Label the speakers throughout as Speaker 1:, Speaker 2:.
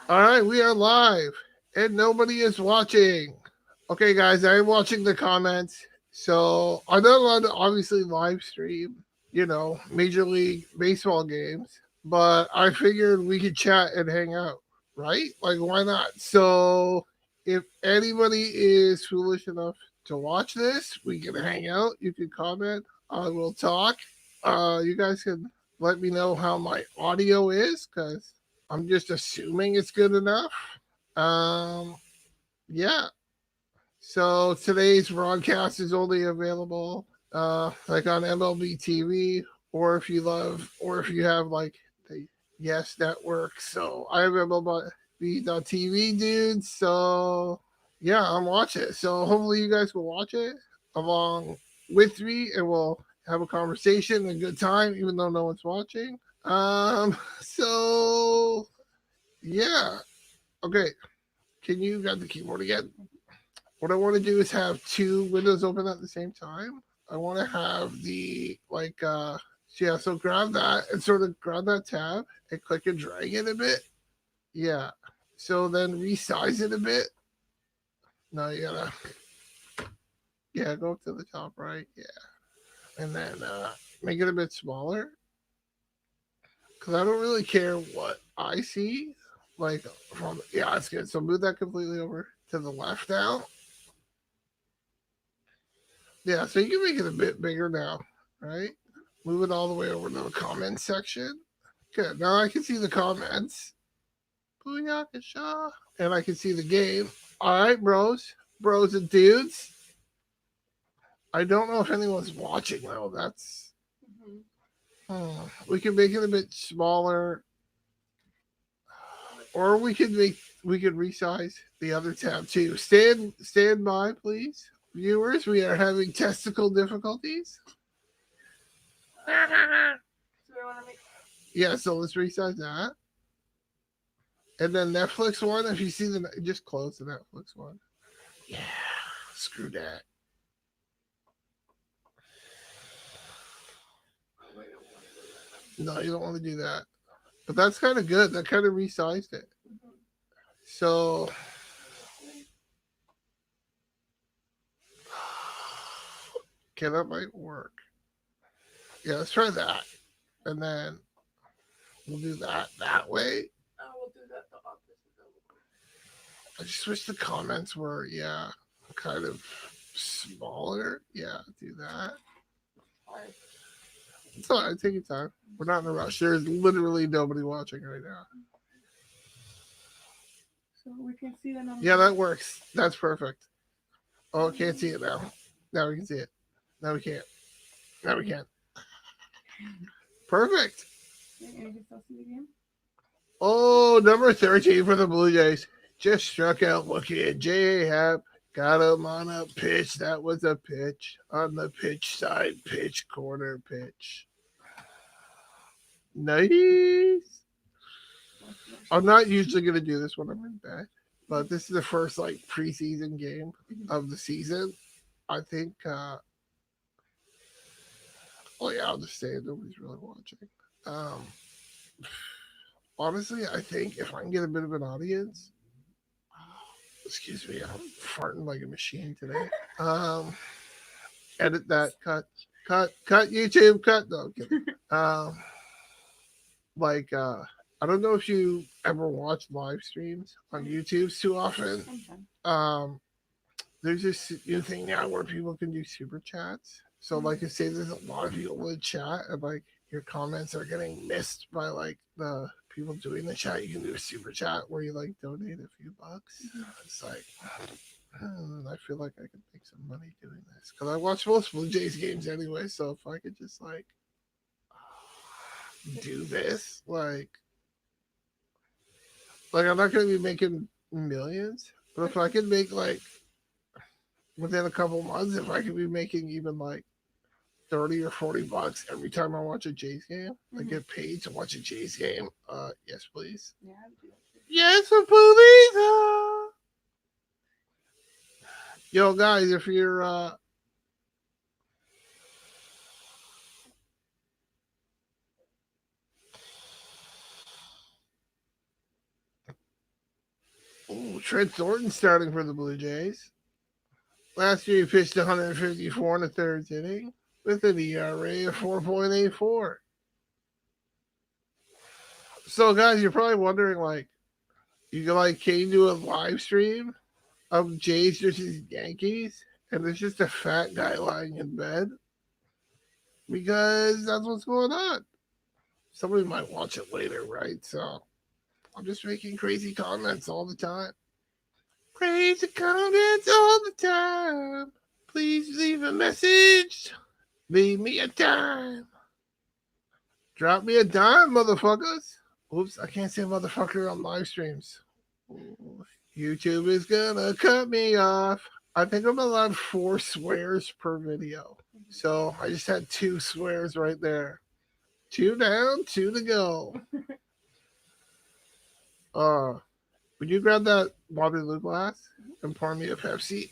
Speaker 1: All right, we are live and nobody is watching. Okay, guys, I'm watching the comments. So I'm not allowed to obviously live stream, Major League Baseball games, but I figured we could chat and hang out, right? Like, why not? So if anybody is foolish enough to watch this, we can hang out. You can comment. I will talk. You guys can let me know how my audio is because I'm just assuming it's good enough. Um, yeah. So today's broadcast is only available like on MLB TV, or if you have like the Yes Network. So I have MLB.TV, dude. So yeah, I'm watching it. So hopefully you guys will watch it along with me, and we'll have a conversation and a good time, even though no one's watching. So yeah. Okay. Can you got the keyboard again? What I want to do is have two windows open at the same time. I want to have the yeah, so grab that and sort of grab that tab and click and drag it a bit. Yeah. So then resize it a bit. No, you gotta go up to the top right. Yeah. And then make it a bit smaller. Cause I don't really care what I see. Like from yeah, it's good. So move that completely over to the left now. Yeah, so you can make it a bit bigger now, right? Move it all the way over to the comments section. Good. Now I can see the comments. Booyakasha. And I can see the game. All right, bros and dudes. I don't know if anyone's watching though. That's we can make it a bit smaller, or we could resize the other tab too. Stand by, please, viewers. We are having testicle difficulties. Yeah, so let's resize that. And then Netflix one, if you see just close the Netflix one. Yeah, screw that. No, you don't want to do that. But that's kind of good. That kind of resized it. So, okay, that might work. Yeah, let's try that. And then we'll do that way. I just wish the comments were, yeah, kind of smaller. Yeah, do that. It's all right. Take your time. We're not in a rush. There's literally nobody watching right now.
Speaker 2: So we can see the number.
Speaker 1: Yeah, that works. That's perfect. Oh, I can't see it now. Now we can see it. Now we can't. Now we can. Perfect.
Speaker 2: Okay, and you can still see the game?
Speaker 1: Oh, number 13 for the Blue Jays. Just struck out looking at J.A. Happ. Got him on a pitch. That was a pitch. On the pitch side, pitch, corner, pitch. Nice. I'm not usually going to do this when I'm in bed, but this is the first like preseason game of the season. I think, oh yeah, I'll just say it. Nobody's really watching. Um, Honestly, I think if I can get a bit of an audience, excuse me, I'm farting like a machine today. Um, Edit that, cut YouTube, cut. No, I'm kidding. Um, like, I don't know if you ever watch live streams on YouTube too often. Um, there's this new thing now where people can do super chats. So, like I say, there's a lot of people in chat, and like your comments are getting missed by like the people doing the chat. You can do a super chat where you like donate a few bucks. It's like, I feel like I could make some money doing this because I watch most Blue Jays games anyway. So if I could just like do this, like I'm not gonna be making millions, but if I could make like within a couple months, if I could be making even like 30 or 40 bucks every time I watch a Jays game, I get paid to watch a Jays game. Yes, please.
Speaker 2: Yeah, I would do that too.
Speaker 1: Yes, please. Yo, guys, if you're Trent Thornton starting for the Blue Jays. Last year he pitched 154 in the third inning with an ERA of 4.84. So, guys, you're probably wondering, like, you like came to a live stream of Jays versus Yankees, and there's just a fat guy lying in bed because that's what's going on. Somebody might watch it later, right? So I'm just making crazy comments all the time. Crazy comments all the time. Please leave a message. Leave me a dime. Drop me a dime, motherfuckers. Oops, I can't say motherfucker on live streams. YouTube is gonna cut me off. I think I'm allowed 4 swears per video. So I just had 2 swears right there. 2 down, 2 to go. Would you grab that Waterloo glass and pour me a Pepsi?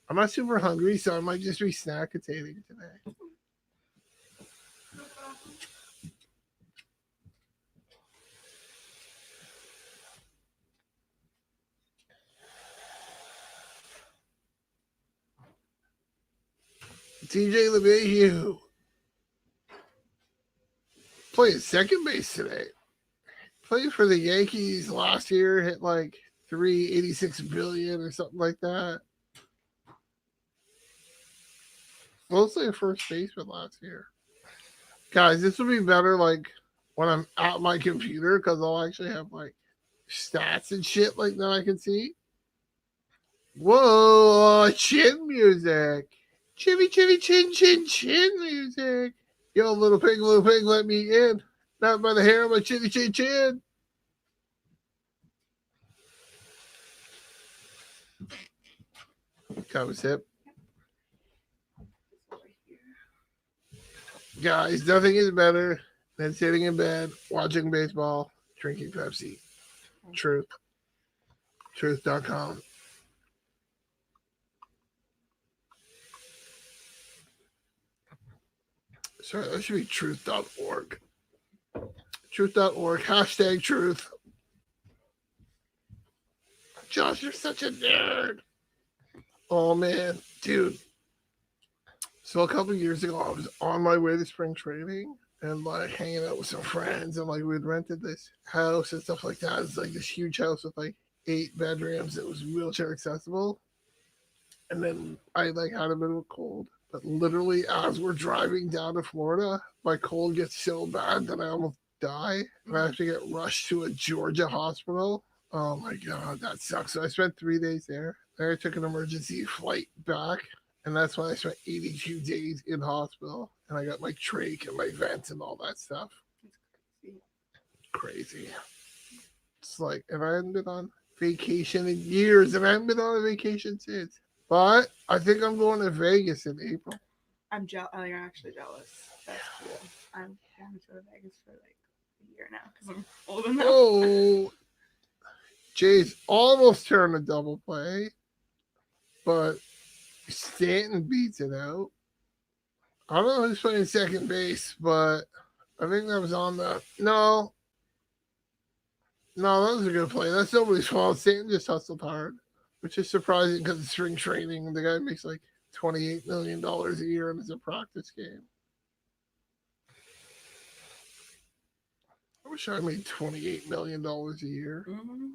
Speaker 1: I'm not super hungry, so I might just be snackatating today. TJ LeMahieu playing second base today. Played for the Yankees last year, hit like $386 billion or something like that. Mostly a first baseman last year. Guys, this will be better like when I'm at my computer because I'll actually have like stats and shit like that I can see. Whoa, chin music. Chivy, chivy, chin, chin, chin music. Yo, little pig, let me in. Not by the hair of my chinny, chin, chin. Have a sip. Guys, nothing is better than sitting in bed, watching baseball, drinking Pepsi. Truth. Truth.com. Sorry, that should be truth.org. Truth.org. Hashtag truth. Josh, you're such a nerd. Oh, man. Dude. So a couple years ago, I was on my way to spring training and like hanging out with some friends, and like we'd rented this house and stuff like that. It's like this huge house with like 8 bedrooms. It was wheelchair accessible. And then I like had a bit of a cold. But literally, as we're driving down to Florida, my cold gets so bad that I almost die. And I have to get rushed to a Georgia hospital. Oh my God, that sucks. So I spent 3 days there. Then I took an emergency flight back. And that's why I spent 82 days in hospital. And I got my trach and my vents and all that stuff. Crazy. It's like, and I haven't been on vacation in years. And I haven't been on a vacation since. But I think I'm going to Vegas in April.
Speaker 2: I'm jealous. Oh, you're actually jealous. That's cool. I'm going to go to Vegas for like a year now because I'm old enough.
Speaker 1: Oh, Jay's almost turned a double play, but Stanton beats it out. I don't know who's playing second base, but I think that was on the no, that was a good play. That's nobody's fault. Stanton just hustled hard, which is surprising because it's spring training and the guy makes like $28 million a year and it's a practice game. I wish I made $28 million a year.
Speaker 2: Mm-hmm.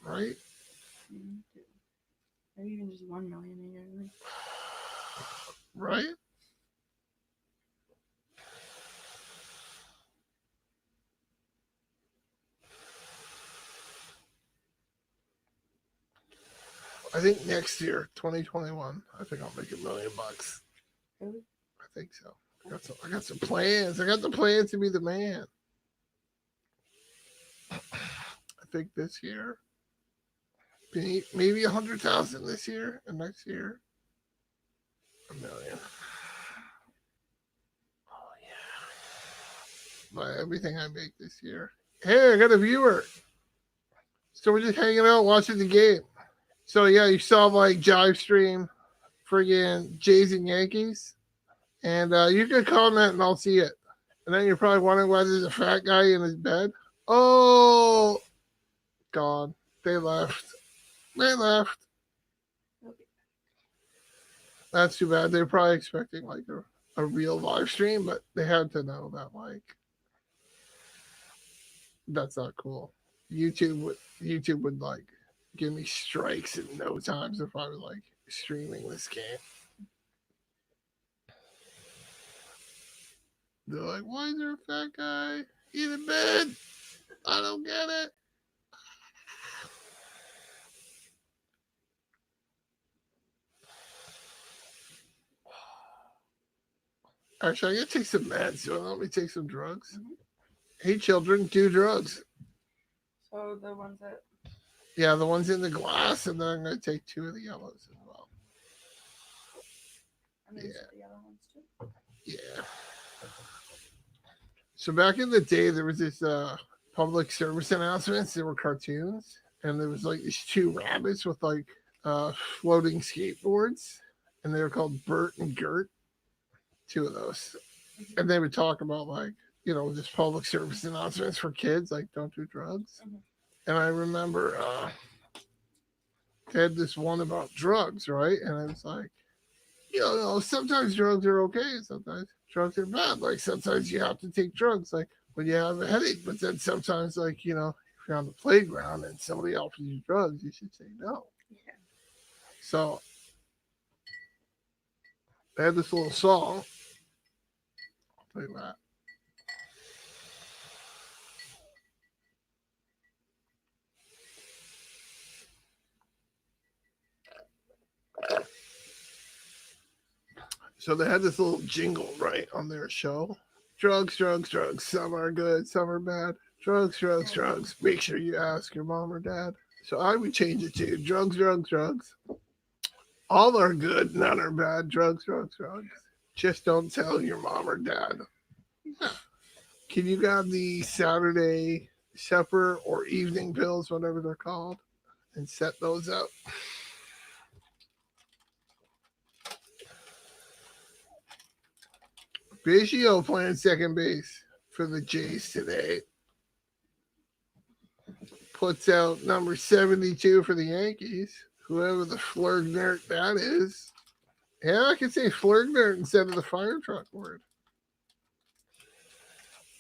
Speaker 1: Right?
Speaker 2: Maybe even just $1 million a year.
Speaker 1: Right? I think next year, 2021, I think I'll make $1 million.
Speaker 2: Really?
Speaker 1: I think so. I got some plans. I got the plan to be the man. I think this year, maybe 100,000 this year, and next year, $1 million. Oh yeah. By everything I make this year. Hey, I got a viewer. So we're just hanging out watching the game. So yeah, you saw like Jive stream, friggin' Jays and Yankees, and you can comment and I'll see it. And then you're probably wondering why there's a fat guy in his bed. Oh, God, they left. They left.
Speaker 2: They'll be-
Speaker 1: That's too bad. They're probably expecting like a real live stream, but they had to know that like that's not cool. YouTube would like give me strikes in no times if I was like streaming this game. They're like, why is there a fat guy in bed? I don't get it. Actually, I gotta take some meds. You wanna let me take some drugs?
Speaker 2: Mhm.
Speaker 1: Hey, children, do drugs.
Speaker 2: So the ones that
Speaker 1: Yeah, the ones in the glass, and then I'm gonna take two of the yellows as well.
Speaker 2: and then
Speaker 1: Yeah.
Speaker 2: the yellow ones too.
Speaker 1: Yeah. So back in the day, there was this public service announcements. There were cartoons, and there was like these two rabbits with like uh, floating skateboards, and they were called Bert and Gert. Two of those, and they would talk about like just public service announcements for kids, like don't do drugs.
Speaker 2: Mhm.
Speaker 1: And I remember they had this one about drugs, right? And I was like, sometimes drugs are okay, sometimes drugs are bad. Like sometimes you have to take drugs, like when you have a headache. But then sometimes, like if you're on the playground and somebody offers you drugs, you should say no.
Speaker 2: Yeah.
Speaker 1: So they had this little song. I'll play that. So they had this little jingle right on their show. Drugs, drugs, drugs. Some are good, some are bad. Drugs, drugs, drugs. Make sure you ask your mom or dad. So I would change it to drugs, drugs, drugs. All are good, none are bad. Drugs, drugs, drugs. Just don't tell your mom or dad. Can you grab the Saturday supper or evening pills, whatever they're called, and set those up? Biggio playing second base for the Jays today. Puts out number 72 for the Yankees, whoever the Flurgner that is. Yeah, I can say Flurgner instead of the fire truck word.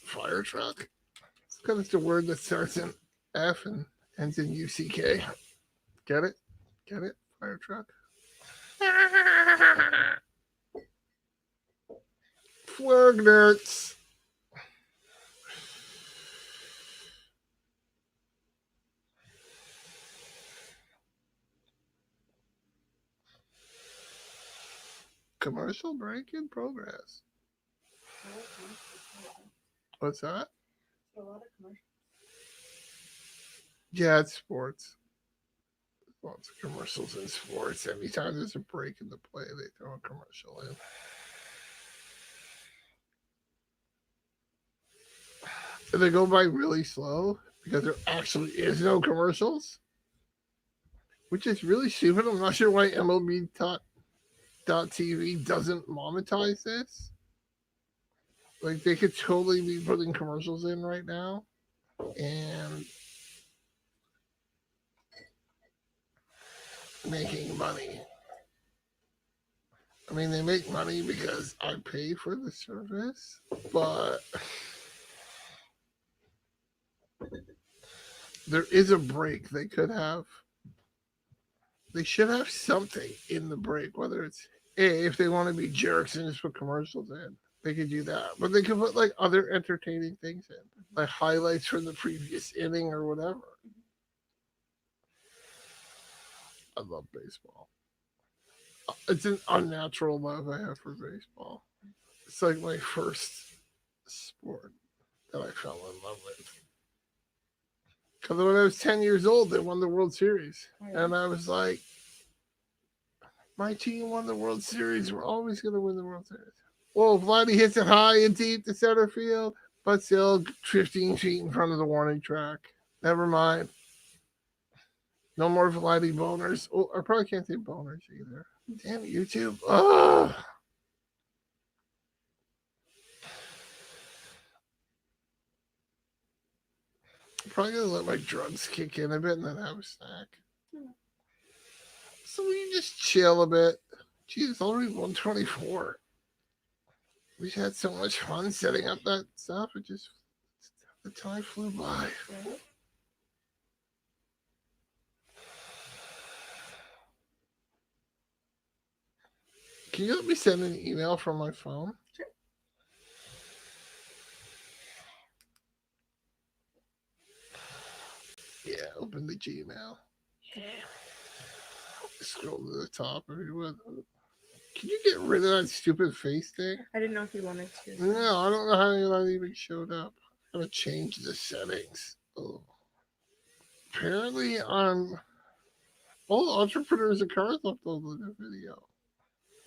Speaker 1: Fire truck? It's because it's a word that starts in F and ends in UCK. Get it? Get it? Fire truck? Flurgnerts. Commercial break in progress. What's that?
Speaker 2: A lot of commercials.
Speaker 1: Yeah, it's sports. Lots of commercials in sports. Anytime there's a break in the play, they throw a commercial in. And they go by really slow because there actually is no commercials, which is really stupid. I'm not sure why MLB.TV doesn't monetize this. Like they could totally be putting commercials in right now and making money. I mean, they make money because I pay for the service, but there is a break they could have. They should have something in the break, whether it's if they want to be jerks and just put commercials in, they could do that. But they could put like other entertaining things in, like highlights from the previous inning or whatever. I love baseball. It's an unnatural love I have for baseball. It's like my first sport that I fell in love with. Because when I was 10 years old, they won the World Series. Oh, yeah. And I was like, my team won the World Series. We're always going to win the World Series. Well, Vladdy hits it high and deep to center field, but still 15 feet in front of the warning track. Never mind. No more Vladdy boners. Oh, I probably can't say boners either. Damn YouTube. Ugh. I'm probably gonna let my drugs kick in a bit and then have a snack. So we just chill a bit. Geez, it's already 1:24. We had so much fun setting up that stuff. It just the time flew by.
Speaker 2: Right?
Speaker 1: Can you let me send an email from my phone?
Speaker 2: Sure.
Speaker 1: Yeah, open the Gmail. Scroll to the top. Everyone. Can you get rid of that stupid face thing?
Speaker 2: I didn't know if you wanted to. So.
Speaker 1: No, I don't know how that even showed up. I'm gonna change the settings. Oh. Apparently, on all entrepreneurs and cars uploaded a video.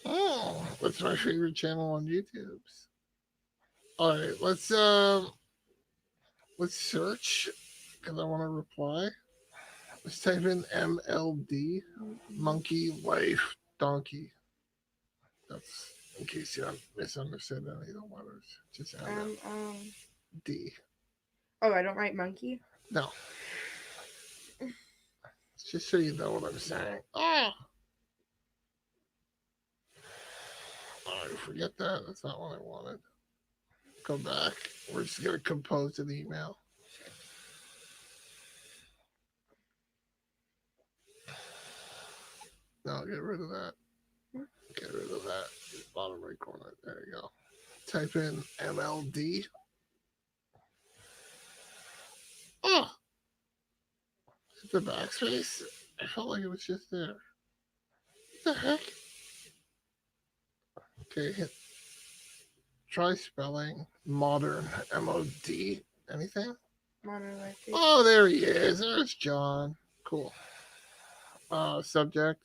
Speaker 1: Oh, that's my favorite channel on YouTube's. All right, let's search because I want to reply. Let's type in MLD, monkey, wife, donkey. That's in case you misunderstood any of the letters. Just D.
Speaker 2: Oh, I don't write monkey?
Speaker 1: No. It's just so you know what I'm saying. Oh! Alright, forget that. That's not what I wanted. Go back. We're just going to compose an email. No, get rid of that. Get rid of that. Bottom right corner. There you go. Type in MLD. Oh! Is it the backspace? I felt like it was just there. What the heck? Okay, hit. Try spelling modern MOD. Anything?
Speaker 2: Modern life.
Speaker 1: Oh, there he is. There's John. Cool. Subject.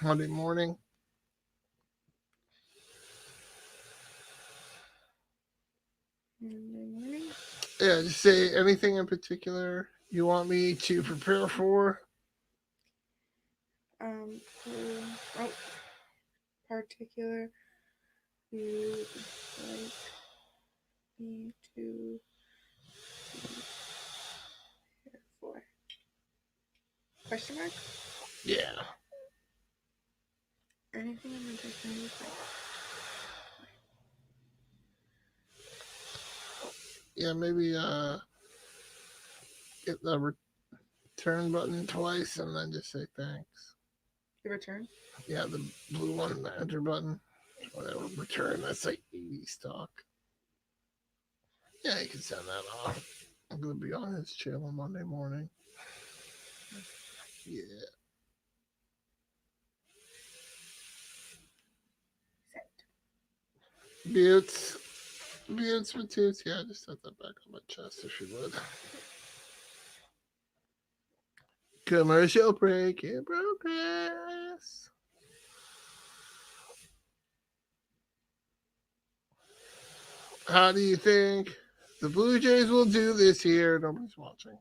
Speaker 1: Monday morning.
Speaker 2: Monday morning.
Speaker 1: Yeah, just say anything in particular you want me to prepare for.
Speaker 2: Particular you like me to prepare for? Question mark?
Speaker 1: Yeah.
Speaker 2: Anything in particular?
Speaker 1: Yeah, maybe hit the return button twice and then just say thanks.
Speaker 2: The return?
Speaker 1: Yeah, the blue one, the enter button. Whatever, return. That's like 80s talk. Yeah, you can send that off. I'm going to be on his channel Monday morning. Yeah. Buttes. Buttes with toots. Yeah, just set that back on my chest if you would. Commercial break in progress. How do you think the Blue Jays will do this year? Nobody's watching.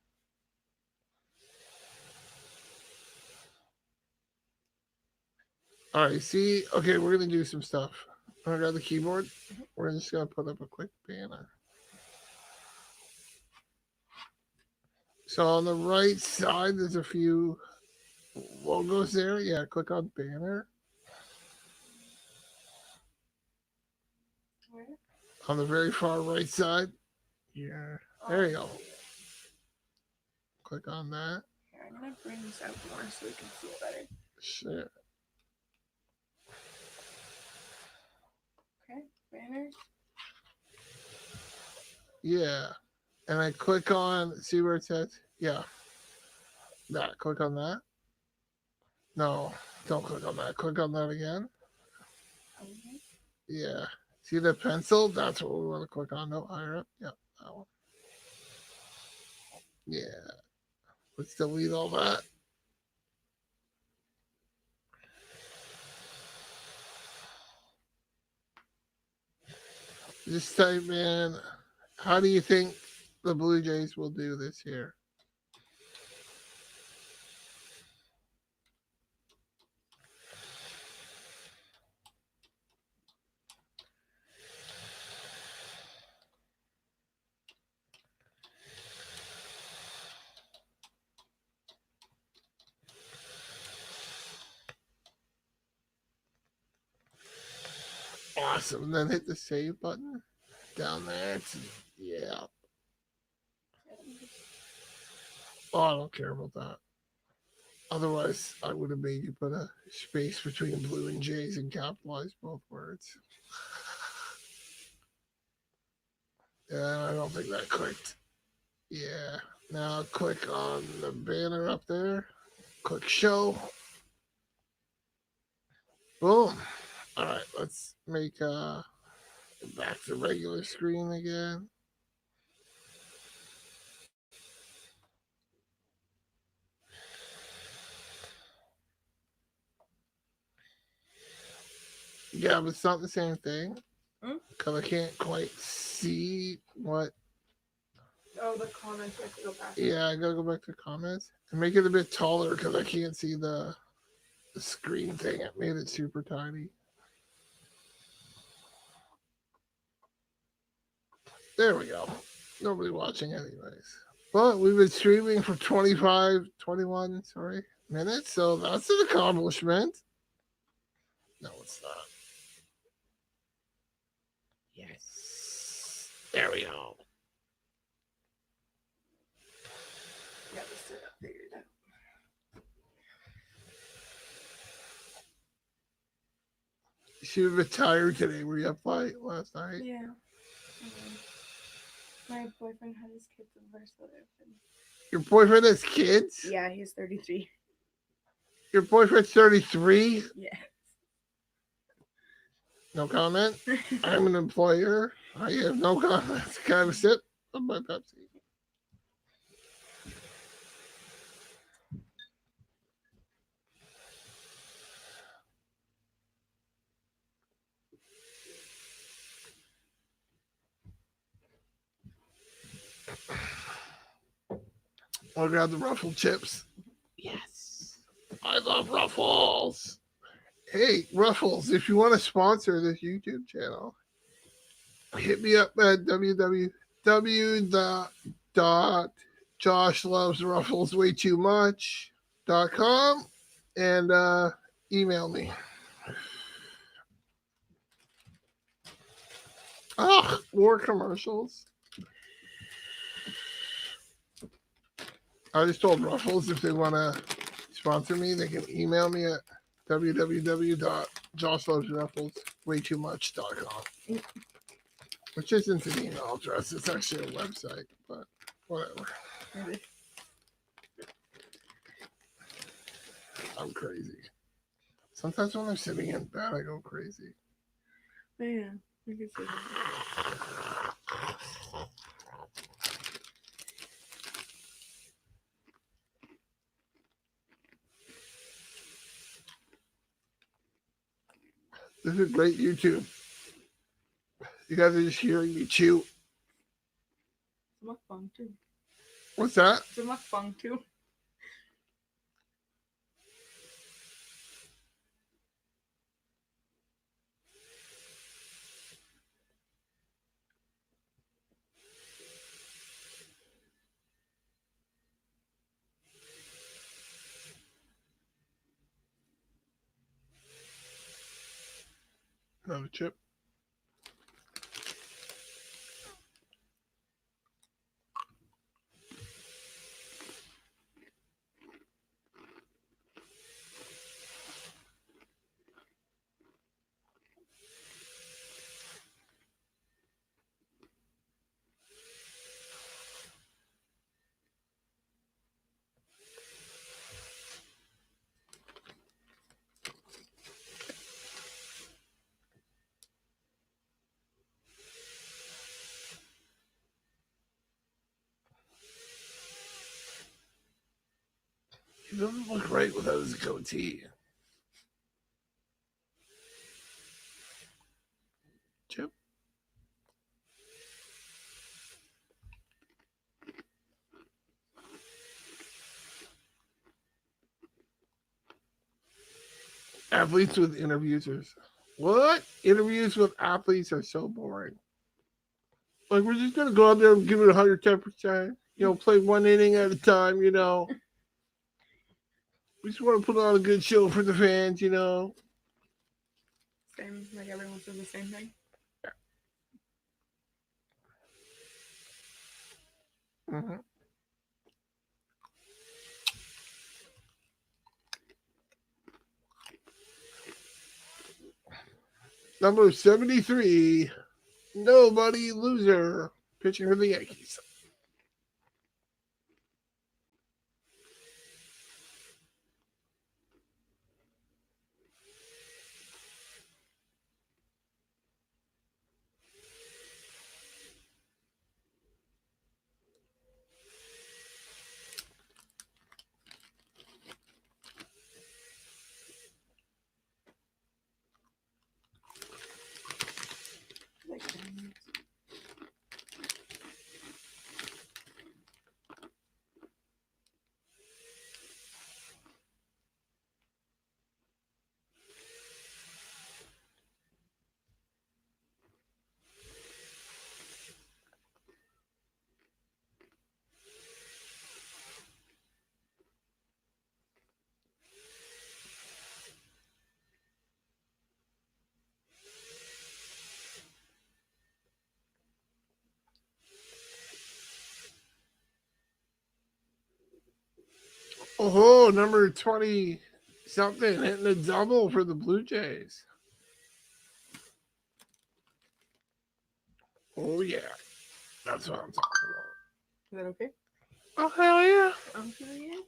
Speaker 1: All right, see, okay, we're gonna do some stuff. I got the keyboard. We're just gonna put up a quick banner. So on the right side, there's a few logos there. Yeah, click on banner.
Speaker 2: Where?
Speaker 1: On the very far right side. Yeah, there you go. Click on that.
Speaker 2: Here, I'm gonna bring this out more so we can see it better.
Speaker 1: Sure.
Speaker 2: Okay, banner.
Speaker 1: Yeah. And I click on, see where it says? Yeah. That. Click on that. No, don't click on that. Click on that again.
Speaker 2: Okay.
Speaker 1: Yeah. See the pencil? That's what we want to click on. No, higher up. Yeah, that one. Yeah. Let's delete all that. Just type in, how do you think the Blue Jays will do this year? awesome. And then hit the save button down there. Yeah. Oh, I don't care about that. Otherwise, I would have made you put a space between blue and J's and capitalize both words. Yeah, I don't think that clicked. Yeah. Now click on the banner up there. Click show. Boom. All right, let's make back to regular screen again. Yeah, but it's not the same thing because I can't quite see what.
Speaker 2: Oh, the comments. I have to go back.
Speaker 1: Yeah, I gotta go back to comments and make it a bit taller because I can't see the screen thing. It made it super tiny. There we go. Nobody watching anyways. But we've been streaming for 21 minutes, so that's an accomplishment. No, it's not. Yes. There we go.
Speaker 2: Yeah, the setup figured out.
Speaker 1: She was a bit tired today. Were you up late last night?
Speaker 2: Yeah. My boyfriend had his kids over, so they've been.
Speaker 1: Your boyfriend has kids?
Speaker 2: Yeah, he's 33.
Speaker 1: Your boyfriend's 33?
Speaker 2: Yeah.
Speaker 1: No comment. I'm an employer. I have no comments. Can I have a sip of my Pepsi? I'll grab the Ruffle chips. Yes. I love Ruffles. Hey, Ruffles, if you want to sponsor this YouTube channel, hit me up at www.joshlovesruffleswaytoomuch.com and email me. Oh, more commercials. I just told Ruffles if they want to sponsor me, they can email me at www.joshlovesruffleswaytoomuch.com. Which isn't an email address, it's actually a website, but whatever. I'm crazy. Sometimes when I'm sitting in bed, I go crazy.
Speaker 2: Yeah, I can see that.
Speaker 1: This is great YouTube. You guys are just hearing me chew.
Speaker 2: It's a mukbang too.
Speaker 1: What's that?
Speaker 2: It's a mukbang too.
Speaker 1: Another chip. He doesn't look right without his goatee. Chip? Athletes with interviews are... What? Interviews with athletes are so boring. Like, we're just going to go out there and give it 110%. Play one inning at a time, We just want to put on a good show for the fans,
Speaker 2: Same, like everyone says the same thing.
Speaker 1: Mhm. Number 73, nobody loser, pitching for the Yankees.
Speaker 2: Like,
Speaker 1: Oh, number 20 something hitting a double for the Blue Jays. Oh, yeah. That's what I'm talking
Speaker 2: is that okay?
Speaker 1: about. Oh, hell yeah.
Speaker 2: Okay, yeah.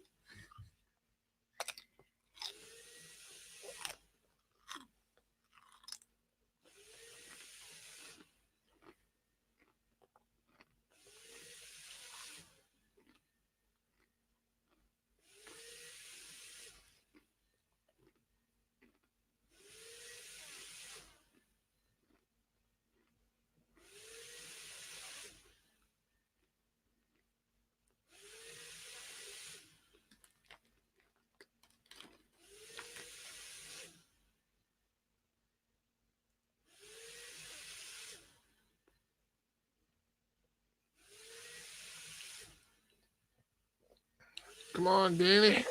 Speaker 1: Come on, Danny.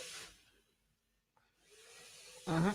Speaker 1: Uh-huh.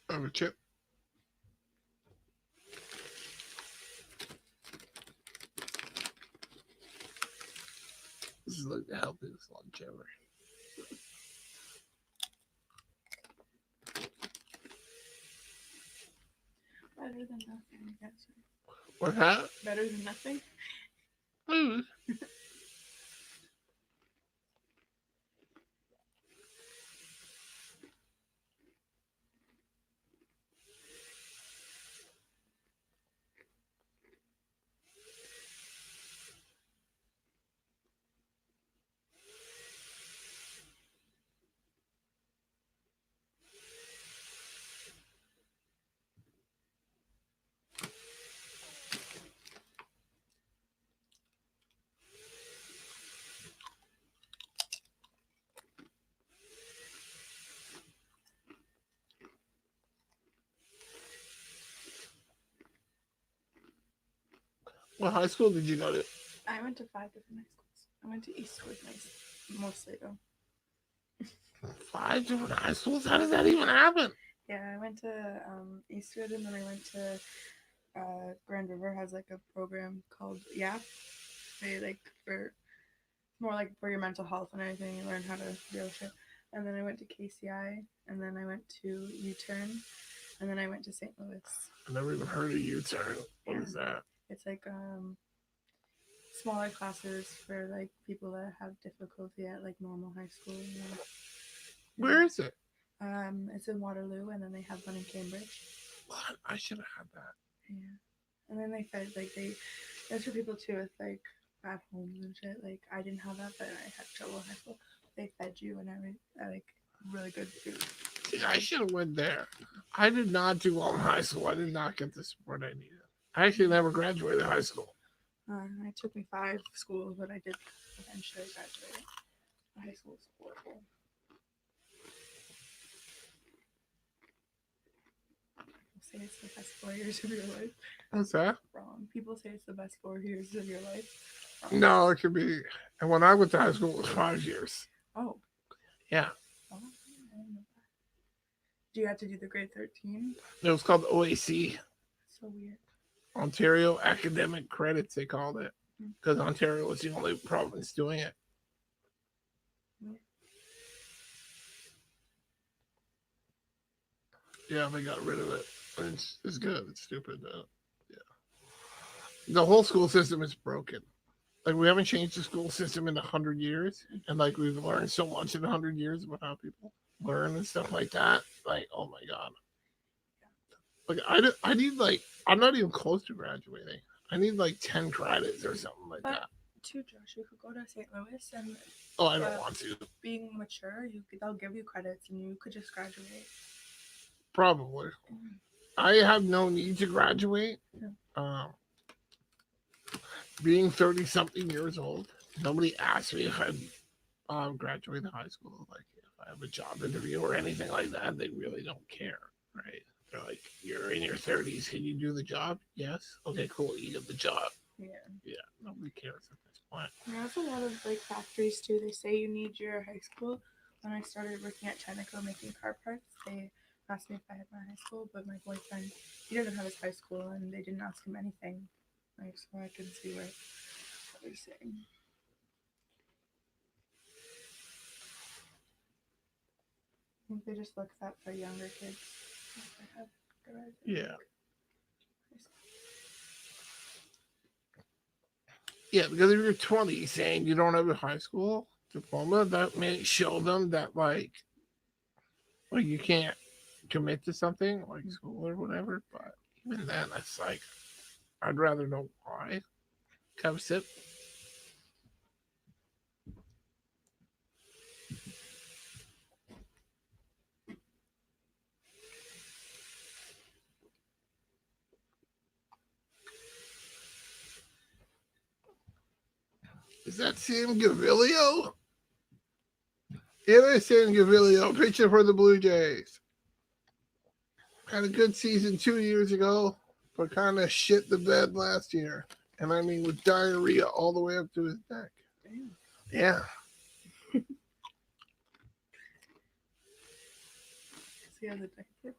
Speaker 1: Over chip. This is like the healthiest lunch ever.
Speaker 2: Better than nothing, I guess.
Speaker 1: What's that?
Speaker 2: Better than nothing.
Speaker 1: Mm. What high school did you go to?
Speaker 2: I went to 5 different high schools. I went to Eastwood mostly though.
Speaker 1: 5 different high schools? How does that even happen?
Speaker 2: Yeah, I went to Eastwood, and then I went to Grand River has like a program called YAP. They like for more like for your mental health and everything. You learn how to deal with it. And then I went to KCI, and then I went to U-Turn, and then I went to St. Louis.
Speaker 1: I never even heard of U-Turn. What
Speaker 2: Yeah.
Speaker 1: is that?
Speaker 2: It's like smaller classes for like people that have difficulty at like normal high school. You know?
Speaker 1: Where is it?
Speaker 2: It's in Waterloo, and then they have one in Cambridge.
Speaker 1: What? I should have had that.
Speaker 2: Yeah, and then they fed like that's for people too with like bad homes and shit. Like I didn't have that, but I had trouble in high school. They fed you and I like really good food.
Speaker 1: See, I should have went there. I did not do well in high school. I did not get the support I needed. I actually never graduated high school.
Speaker 2: It took me 5 schools, but I did eventually graduate. High school was horrible. Say it's the best 4 years of your life.
Speaker 1: What's that?
Speaker 2: Wrong. People say it's the best 4 years of your life. Wrong.
Speaker 1: No, it could be. And when I went to high school, it was 5 years.
Speaker 2: Oh.
Speaker 1: Yeah.
Speaker 2: Oh, I didn't know that. Do you have to do the grade 13?
Speaker 1: It was called OAC.
Speaker 2: So weird.
Speaker 1: Ontario Academic Credits, they called it. Because Ontario was the only province doing it. Yeah, they got rid of it. It's good. It's stupid, though. Yeah. The whole school system is broken. Like, we haven't changed the school system in 100 years. And, like, we've learned so much in 100 years about how people learn and stuff like that. Like, oh, my God. Like, I need, like, I'm not even close to graduating. I need, like, 10 credits or something like that.
Speaker 2: Too, Josh, you could go to St. Louis and...
Speaker 1: Oh, I don't want to.
Speaker 2: Being mature, they'll give you credits and you could just graduate.
Speaker 1: Probably. I have no need to graduate. Being 30-something years old, nobody asked me if I'd graduated high school. Like, if I have a job interview or anything like that, they really don't care, right? They're like, you're in your 30s. Can you do the job? Yes. Okay, cool. You get the job.
Speaker 2: Yeah.
Speaker 1: Yeah. Nobody cares at this point.
Speaker 2: There's a lot of like factories too. They say you need your high school. When I started working at Tenneco making car parts, they asked me if I had my high school, but my boyfriend, he doesn't have his high school, and they didn't ask him anything. Like, so I couldn't see what they're saying. I think they just look that for younger kids.
Speaker 1: Yeah. Yeah, because if you're 20 saying you don't have a high school diploma, that may show them that like you can't commit to something like school or whatever. But even then, it's like I'd rather know why. Have a sip. Is that Sam Gaviglio? It is Sam Gaviglio, pitcher for the Blue Jays. Had a good season 2 years ago, but kind of shit the bed last year. And I mean, with diarrhea all the way up to his neck.
Speaker 2: Damn.
Speaker 1: Yeah.
Speaker 2: He has a diaper.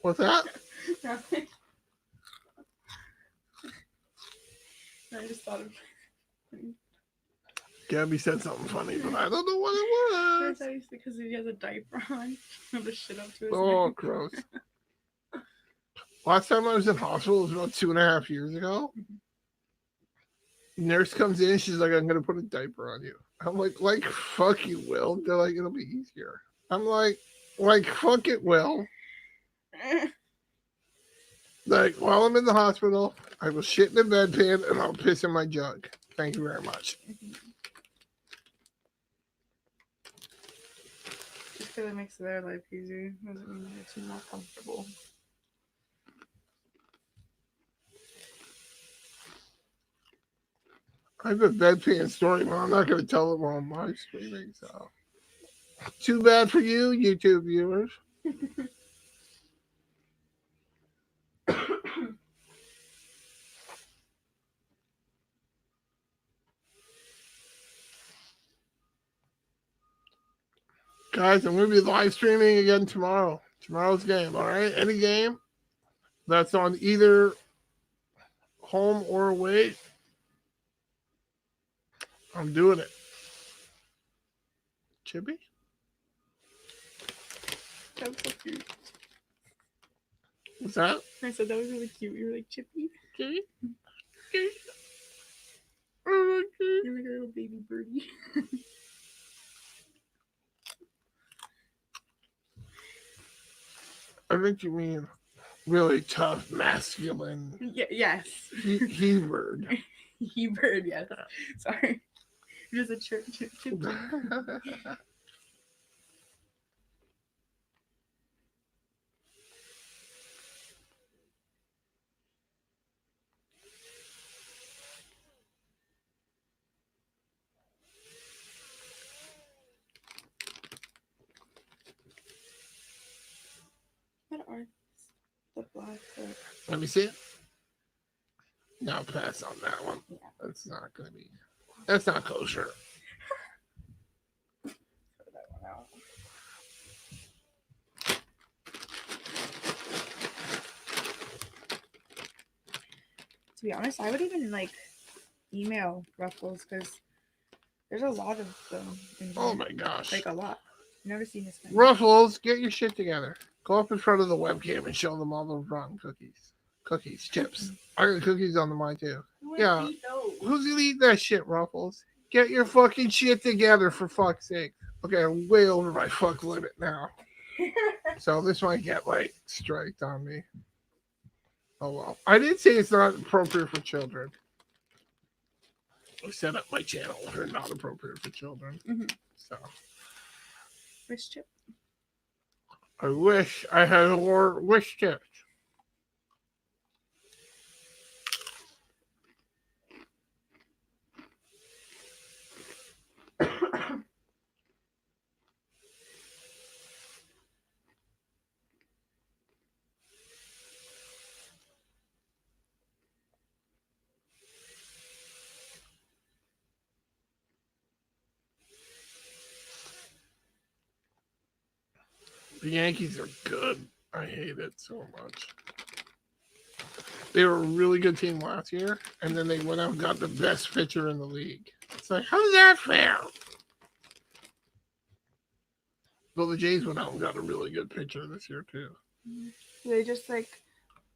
Speaker 1: What's that?
Speaker 2: Nothing. I just thought of.
Speaker 1: Gabby said something funny, but I don't know what it was.
Speaker 2: I used to because he has a diaper on. The shit up to his
Speaker 1: Oh,
Speaker 2: neck.
Speaker 1: gross. Last time I was in hospital was about 2.5 years ago. Nurse comes in, she's like, I'm going to put a diaper on you. I'm like, fuck you, Will. They're like, it'll be easier. I'm like, fuck it, Will. Like, while I'm in the hospital, I will shit in the bedpan and I'll piss in my jug. Thank you very much.
Speaker 2: Just because it makes their life easier doesn't mean it makes you more comfortable.
Speaker 1: I have a bedpan story, but I'm not going to tell it while I'm live streaming. So, too bad for you, YouTube viewers. Guys, I'm going to be live streaming again tomorrow. Tomorrow's game, all right? Any game that's on either home or away, I'm doing it. Chippy?
Speaker 2: That was so cute.
Speaker 1: What's that?
Speaker 2: I said that was really cute. You were like, Chippy?
Speaker 1: Chippy? Chippy?
Speaker 2: You're like a little baby birdie.
Speaker 1: I think you mean really tough, masculine
Speaker 2: Yes.
Speaker 1: he bird.
Speaker 2: He bird, yes. Sorry. Just a chip. What are the black?
Speaker 1: Let me see it. No, pass on that one.
Speaker 2: Yeah.
Speaker 1: That's not gonna be. That's not kosher.
Speaker 2: Throw that one out. To be honest, I would even like email Ruffles because there's a lot of them in here.
Speaker 1: Oh my gosh.
Speaker 2: Like a lot. I've never seen this many.
Speaker 1: Ruffles, get your shit together. Go up in front of the webcam and show them all the rotten cookies, chips. I got cookies on the mind too. Yeah. Who's gonna eat that shit, Ruffles? Get your fucking shit together for fuck's sake. Okay, I'm way over my fuck limit now. So this might get like striked on me. Oh well. I did say it's not appropriate for children. I set up my channel for not appropriate for children.
Speaker 2: Mm-hmm.
Speaker 1: So
Speaker 2: Wish chip.
Speaker 1: I wish I had more wish chips. The Yankees are good. I hate it so much. They were a really good team last year, and then they went out and got the best pitcher in the league. It's like, how's that fair? Well, the Jays went out and got a really good pitcher this year too.
Speaker 2: Do they just like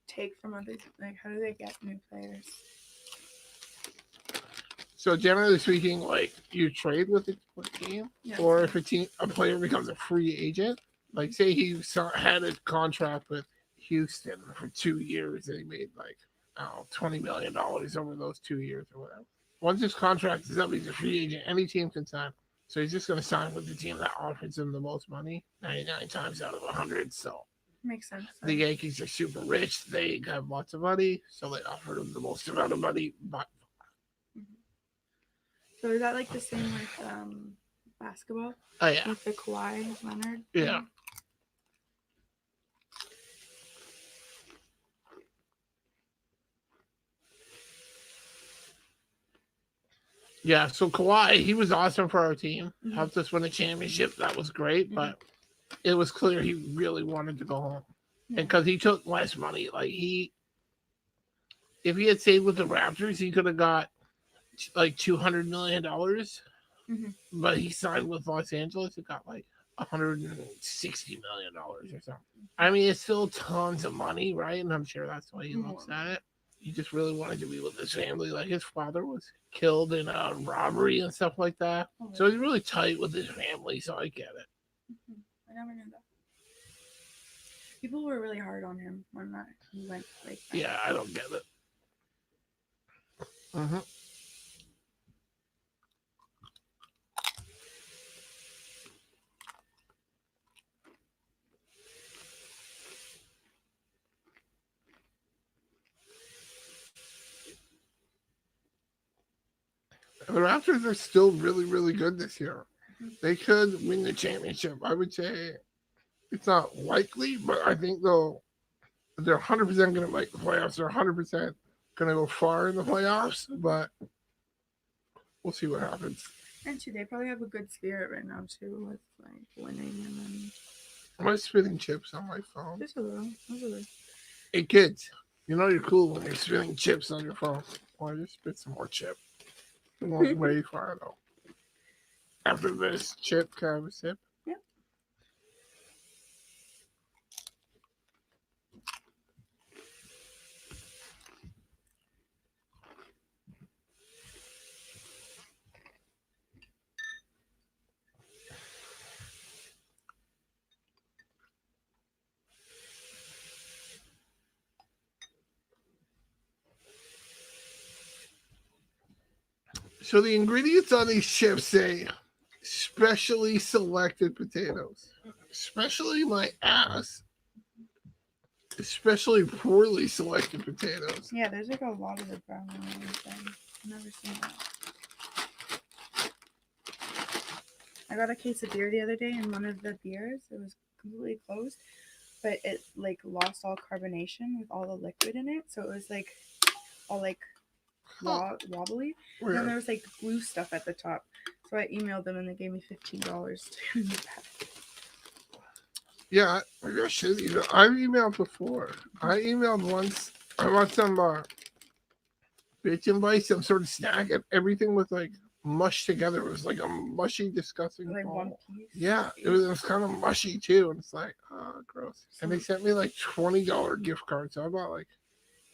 Speaker 2: take from other? Like, how do they get new players?
Speaker 1: So generally speaking, like you trade with the team,
Speaker 2: Yeah.
Speaker 1: or if a player becomes a free agent, like say he had a contract with Houston for 2 years and he made like $20 million over those 2 years or whatever. Once his contract is up, he's a free agent. Any team can sign. So he's just going to sign with the team that offers him the most money 99 times out of 100. So
Speaker 2: Makes sense.
Speaker 1: the Yankees are super rich. They have lots of money, so they offer him the most amount of money. But
Speaker 2: so is that like the same with basketball?
Speaker 1: Oh yeah.
Speaker 2: With the Kawhi Leonard?
Speaker 1: Yeah. Yeah, so Kawhi, he was awesome for our team.
Speaker 2: Mm-hmm.
Speaker 1: Helped us win a championship. That was great, but it was clear he really wanted to go home.
Speaker 2: Yeah.
Speaker 1: And because he took less money. Like if he had stayed with the Raptors, he could have got like $200 million. But he signed with Los Angeles. It got like $160 million or something. I mean, it's still tons of money, right? And I'm sure that's why he looks at it. He just really wanted to be with his family. Like his father was killed in a robbery and stuff like that. Oh, so he's really tight with his family. So I get it.
Speaker 2: I never knew that. People were really hard on him when he went like that.
Speaker 1: Yeah, I don't get it. The Raptors are still really, really good this year. They could win the championship. I would say it's not likely, but I think they're 100% going to make the playoffs. They're 100% going to go far in the playoffs, but we'll see what happens.
Speaker 2: And too, they probably have a good spirit right now too, with like winning and then.
Speaker 1: Am I spitting chips on my phone?
Speaker 2: Just a little.
Speaker 1: Hey kids, you know you're cool when you're spitting chips on your phone. Why just spit some more chip? It won't way far though. After this chip, can I have a sip?
Speaker 2: Yep.
Speaker 1: So the ingredients on these chips say specially selected potatoes. Especially my ass. Especially poorly selected potatoes.
Speaker 2: Yeah, there's like a lot of the brown ones. I've never seen that. I got a case of beer the other day, and one of the beers, it was completely closed, but it like lost all carbonation with all the liquid in it, so it was like all like wobbly. And then there was like glue stuff at the top. So I emailed them and they gave me $15 to do that.
Speaker 1: Yeah, I should email. I've emailed before. I emailed once. I want some bitch invite, some sort of snack, and everything was like mushed together. It was like a mushy, disgusting
Speaker 2: Like
Speaker 1: ball.
Speaker 2: one piece.
Speaker 1: Yeah, it was kind of mushy too, and it's like, oh, gross. And they sent me like $20 gift cards, so I bought like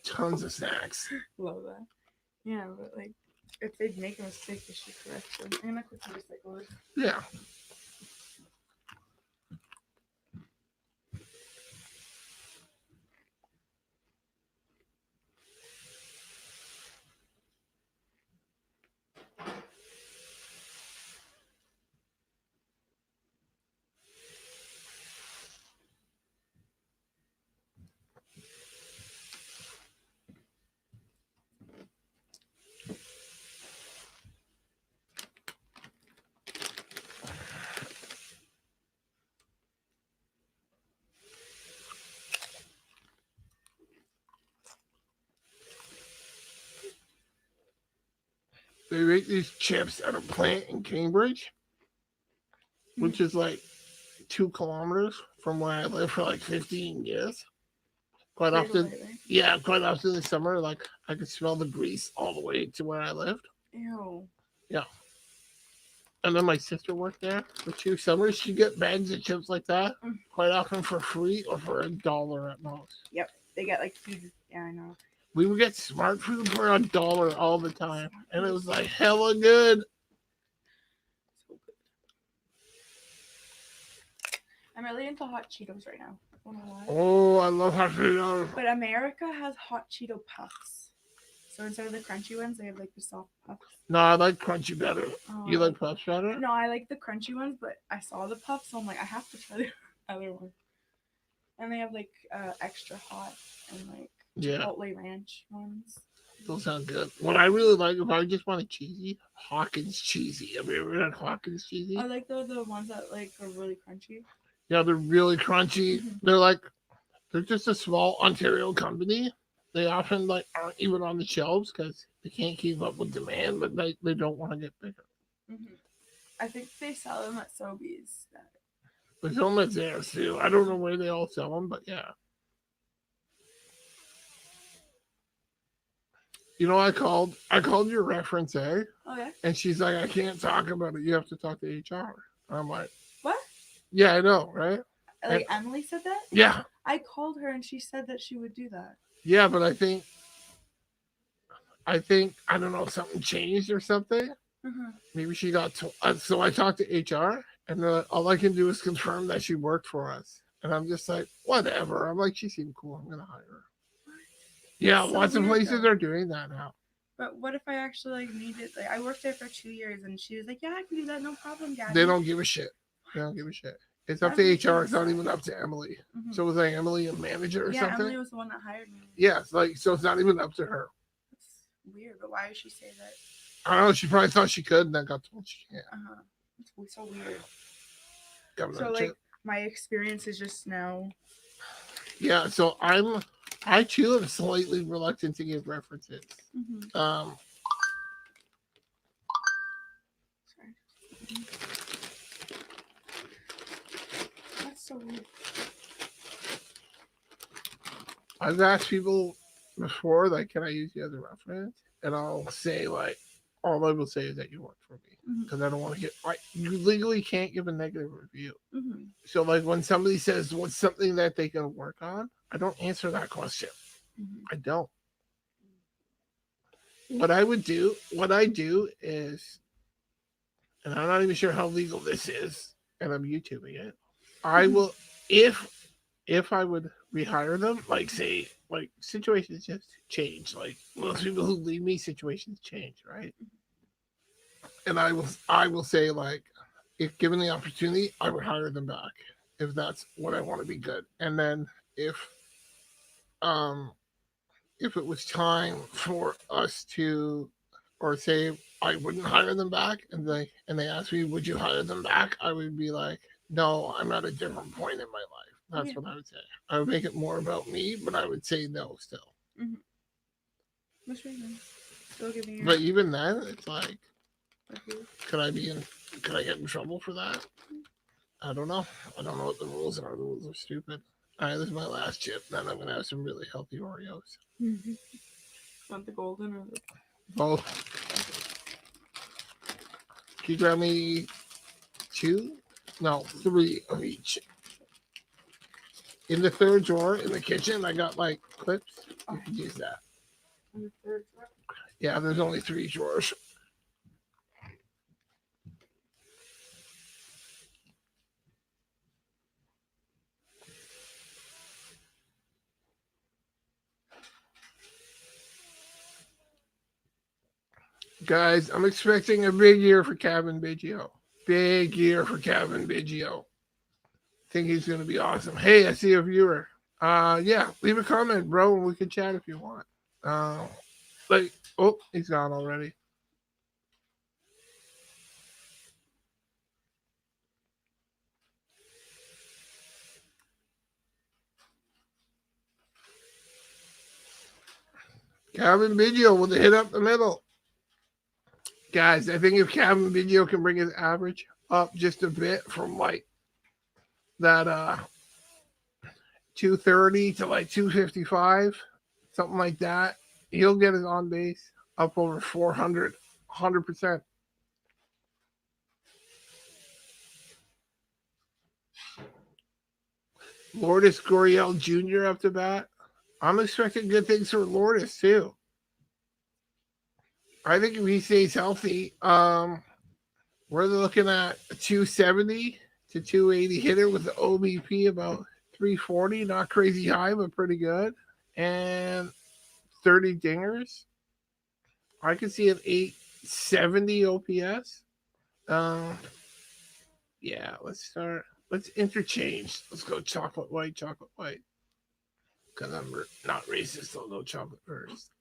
Speaker 1: tons of snacks.
Speaker 2: Love that. Yeah, but like if they make a mistake, they should correct them. I'm gonna quickly recycle it.
Speaker 1: Yeah. They make these chips at a plant in Cambridge, which is like 2 kilometers from where I lived for like 15 years. Quite often, yeah, quite often in the summer, like I could smell the grease all the way to where I lived.
Speaker 2: Ew.
Speaker 1: Yeah. And then my sister worked there for 2 summers. She'd get bags of chips like that quite often for free or for $1 at most.
Speaker 2: Yep. They get like huge. Yeah, I know.
Speaker 1: We would get smart food for $1 all the time. And it was like hella good.
Speaker 2: So good. I'm really into hot Cheetos right now. I don't know why.
Speaker 1: Oh, I love hot Cheetos.
Speaker 2: But America has hot Cheeto puffs. So instead of the crunchy ones, they have like the soft puffs.
Speaker 1: No, I like crunchy better. You like puffs better?
Speaker 2: No, I like the crunchy ones, but I saw the puffs, so I'm like, I have to try the other one. And they have like extra hot and like Chipotle ranch ones.
Speaker 1: Those sound good. What I really like, if I just want a cheesy, Hawkins cheesy. Have you ever had Hawkins cheesy?
Speaker 2: I like the ones that like are really crunchy.
Speaker 1: Yeah, they're really crunchy. They're just a small Ontario company. They often like aren't even on the shelves because they can't keep up with demand, but they don't want to get bigger.
Speaker 2: I think they sell them at Sobeys.
Speaker 1: They sell them at theirs too. I don't know where they all sell them, but yeah. You know, I called your reference, eh?
Speaker 2: Oh yeah.
Speaker 1: And she's like, I can't talk about it. You have to talk to HR. And I'm like,
Speaker 2: what?
Speaker 1: Yeah, I know, right?
Speaker 2: Like Emily said that?
Speaker 1: Yeah.
Speaker 2: I called her and she said that she would do that.
Speaker 1: Yeah, but I think I don't know, something changed or something. Maybe she got so I talked to HR, and all I can do is confirm that she worked for us. And I'm just like, whatever. I'm like, she seemed cool. I'm gonna hire her. Yeah, lots of places are doing that now.
Speaker 2: But what if I actually like needed? Like, I worked there for 2 years, and she was like, "Yeah, I can do that, no problem, Daddy."
Speaker 1: They don't give a shit. They don't give a shit. It's up to HR. It's not even up to Emily. So was like Emily a manager or something?
Speaker 2: Yeah, Emily was the one that hired me.
Speaker 1: Yeah, so it's not even up to her.
Speaker 2: That's weird, but why would she say that?
Speaker 1: I don't know. She probably thought she could, and then got told she can't.
Speaker 2: It's so weird.
Speaker 1: Governor
Speaker 2: so like my experience is just now.
Speaker 1: Yeah, so I too am slightly reluctant to give references.
Speaker 2: Sorry. That's so weird.
Speaker 1: I've asked people before, like, can I use you as a reference? And I'll say, like, all I will say is that you worked for me. Because I don't want to get, like, you legally can't give a negative review. So, like, when somebody says what's something that they can work on, I don't answer that question. I don't. What I do is, and I'm not even sure how legal this is, and I'm YouTubing it. I will, if I would rehire them, like say, like situations just change. Like most people who leave me, situations change, right? And I will say, like, if given the opportunity, I would hire them back if that's what I want to be good. And then if um if it was time for us to, or say I wouldn't hire them back, and they asked me, would you hire them back? I would be like, no, I'm at a different point in my life. That's
Speaker 2: Yeah.
Speaker 1: what I would say. I would make it more about me, but I would say no still.
Speaker 2: Mm-hmm. Which makes sense. Still giving your
Speaker 1: But even then, it's like,
Speaker 2: review.
Speaker 1: could I be in? Could I get in trouble for that? I don't know. I don't know what the rules are. The rules are stupid. All right, this is my last chip. Then I'm gonna have some really healthy Oreos.
Speaker 2: Mm-hmm. Want the golden or the?
Speaker 1: Oh, can you grab me two? No, three of each. In the third drawer in the kitchen, I got like clips. You could use that.
Speaker 2: In the third drawer.
Speaker 1: Yeah, there's only three drawers. Guys, I'm expecting a big year for Kevin Biggio. Big year for Kevin Biggio. Think he's gonna be awesome. Hey, I see a viewer. Yeah, leave a comment, bro, and we can chat if you want. Uh, like, oh, he's gone already. Kevin Biggio with a hit up the middle. Guys, I think if Kevin Biggio can bring his average up just a bit from like that 230 to like 255, something like that, he'll get his on base up over 400, 100%. Lourdes Gurriel Jr. up to bat. I'm expecting good things for Lourdes too. I think if he stays healthy, we're looking at a 270 to 280 hitter with the OBP about 340. Not crazy high, but pretty good. And 30 dingers. I could see an 870 OPS. Um, yeah, let's start. Let's interchange. Let's go chocolate white, chocolate white. Because I'm not racist, I'll go chocolate first.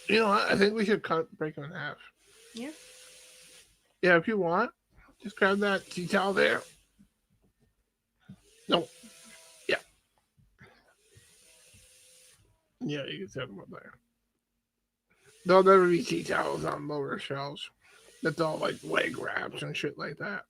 Speaker 1: You know what? I think we should break them in half.
Speaker 2: Yeah.
Speaker 1: Yeah, if you want, just grab that tea towel there. No, yeah, yeah, you can set them up there. There'll never be tea towels on lower shelves. That's all like leg wraps and shit like that.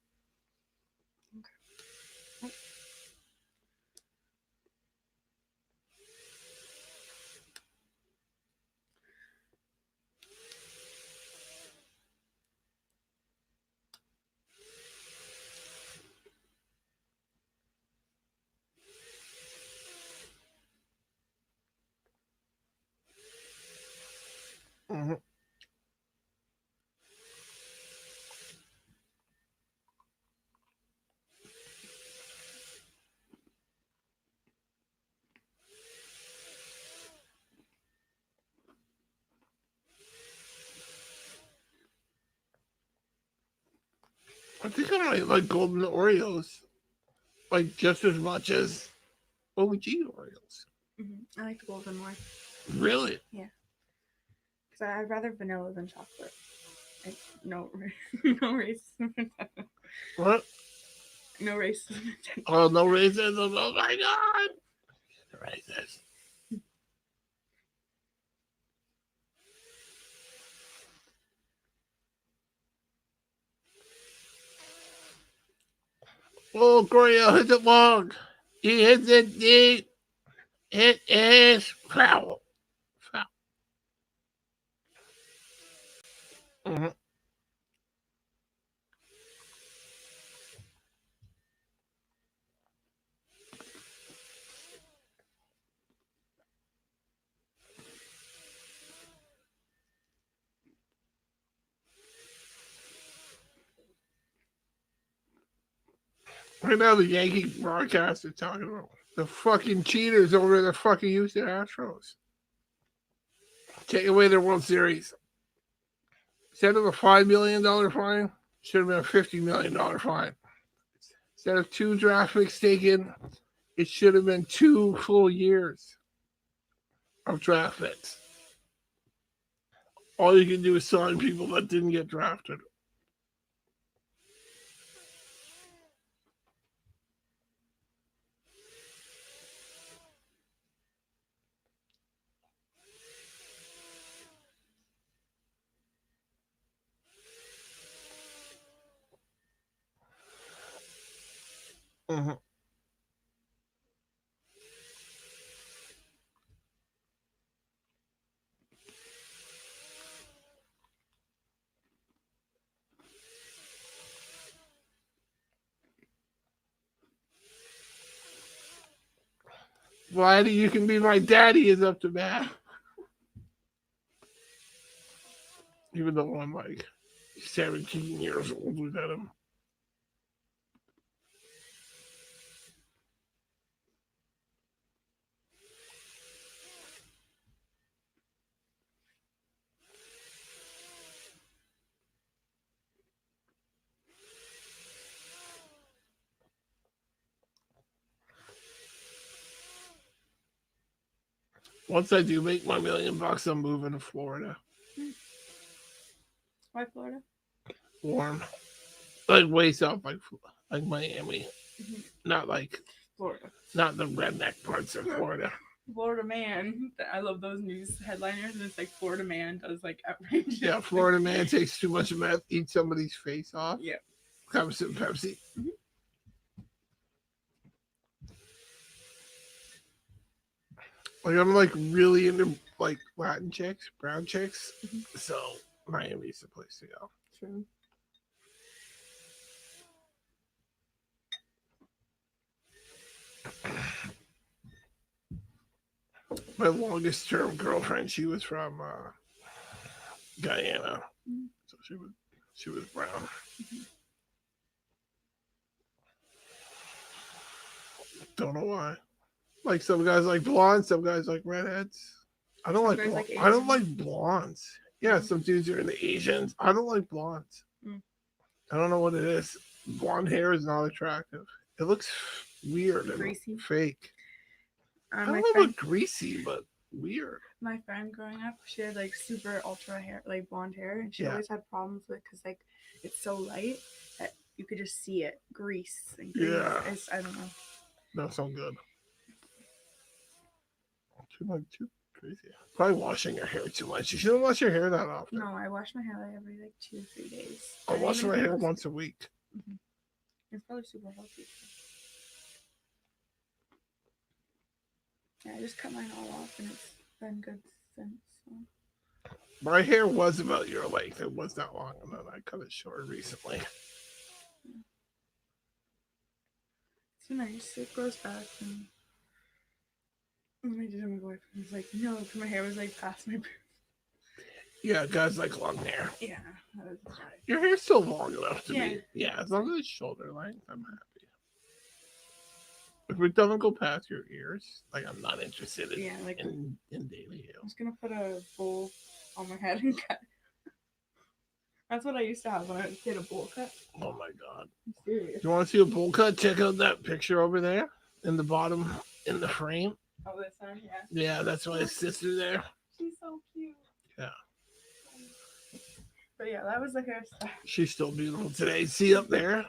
Speaker 1: Mm-hmm. I think I might like golden Oreos, like just as much as OG Oreos.
Speaker 2: Mm-hmm. I like the golden more.
Speaker 1: Really?
Speaker 2: Yeah. Because I'd rather vanilla than chocolate. Like, no, no racism.
Speaker 1: What?
Speaker 2: No racism.
Speaker 1: Oh, no racism. Oh my god. Racist. Oh, Goriel, hit it long. He hits it deep. It is foul. Foul. Mhm. Right now, the Yankee broadcast are talking about the fucking cheaters over the fucking Houston Astros. Take away their World Series. Instead of a $5 million fine, should have been a $50 million fine. Instead of 2 draft picks taken, it should have been 2 full years of draft picks. All you can do is sign people that didn't get drafted. Mhm. Vladdy, you can be my daddy is up to bat. Even though I'm like 17 years old without him. Once I do make my $1,000,000, I'm moving to Florida.
Speaker 2: Why Florida?
Speaker 1: Warm. Like way south, like Miami.
Speaker 2: Mm-hmm.
Speaker 1: Not like
Speaker 2: Florida.
Speaker 1: Not the redneck parts of Florida.
Speaker 2: Florida man. I love those news headliners, and it's like Florida man does like outrageous.
Speaker 1: Yeah, Florida man takes too much meth, eats somebody's face off.
Speaker 2: Yeah.
Speaker 1: Have some Pepsi.
Speaker 2: Mm-hmm.
Speaker 1: Like I'm like really into like Latin chicks, brown chicks.
Speaker 2: Mm-hmm.
Speaker 1: So Miami's the place to go.
Speaker 2: True.
Speaker 1: My longest term girlfriend, she was from Guyana, so she was brown.
Speaker 2: Mm-hmm.
Speaker 1: Don't know why. Like some guys like blondes, some guys like redheads. I don't I don't like blondes. Yeah, some dudes are into Asians. I don't like blondes.
Speaker 2: Mm.
Speaker 1: I don't know what it is. Blonde hair is not attractive. It looks weird and fake. I don't know about greasy, but weird.
Speaker 2: My friend growing up, she had like super ultra hair, like blonde hair, and she always had problems with it because like it's so light that you could just see it grease and grease.
Speaker 1: Yeah,
Speaker 2: I don't know.
Speaker 1: That's so good. Too crazy. Probably washing your hair too much. You shouldn't wash your hair that often.
Speaker 2: No, I wash my hair like every like 2 or 3 days.
Speaker 1: I wash my hair once a week.
Speaker 2: Mm-hmm. It's probably super healthy. Yeah, I just cut mine all off, and it's been good since. So.
Speaker 1: My hair was about your length. It was that long, and then I cut it short recently.
Speaker 2: It's nice. It grows back. And my boyfriend was like, no, because my hair was like past my boobs.
Speaker 1: Yeah, guys like long hair.
Speaker 2: Yeah.
Speaker 1: Your hair's still long enough to be. Yeah, as long as it's shoulder length, I'm happy. If it doesn't go past your ears, like I'm not interested in dating you.
Speaker 2: I'm just gonna put a bowl on my head and cut. That's what I used to have when I was a kid, a bowl cut.
Speaker 1: Oh my god.
Speaker 2: I'm serious.
Speaker 1: You want to see a bowl cut? Check out that picture over there in the bottom in the frame.
Speaker 2: Oh, this one, yeah.
Speaker 1: Yeah, that's my sister there.
Speaker 2: She's so cute.
Speaker 1: Yeah.
Speaker 2: But yeah, that was the hairstyle.
Speaker 1: She's still beautiful today. See up there?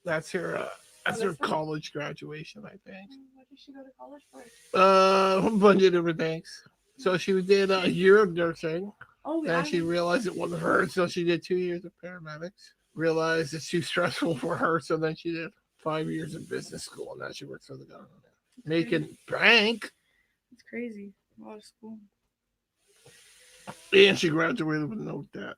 Speaker 1: That's her. That's her college graduation, I think.
Speaker 2: What did she go to college for?
Speaker 1: A bunch of different things. So she did a year of nursing.
Speaker 2: Oh, yeah.
Speaker 1: And she realized it wasn't her, so she did 2 years of paramedics. Realized it's too stressful for her, so then she did 5 years in business school, and now she works for the government, making bank.
Speaker 2: It's crazy. A lot of school
Speaker 1: And she graduated with no debt.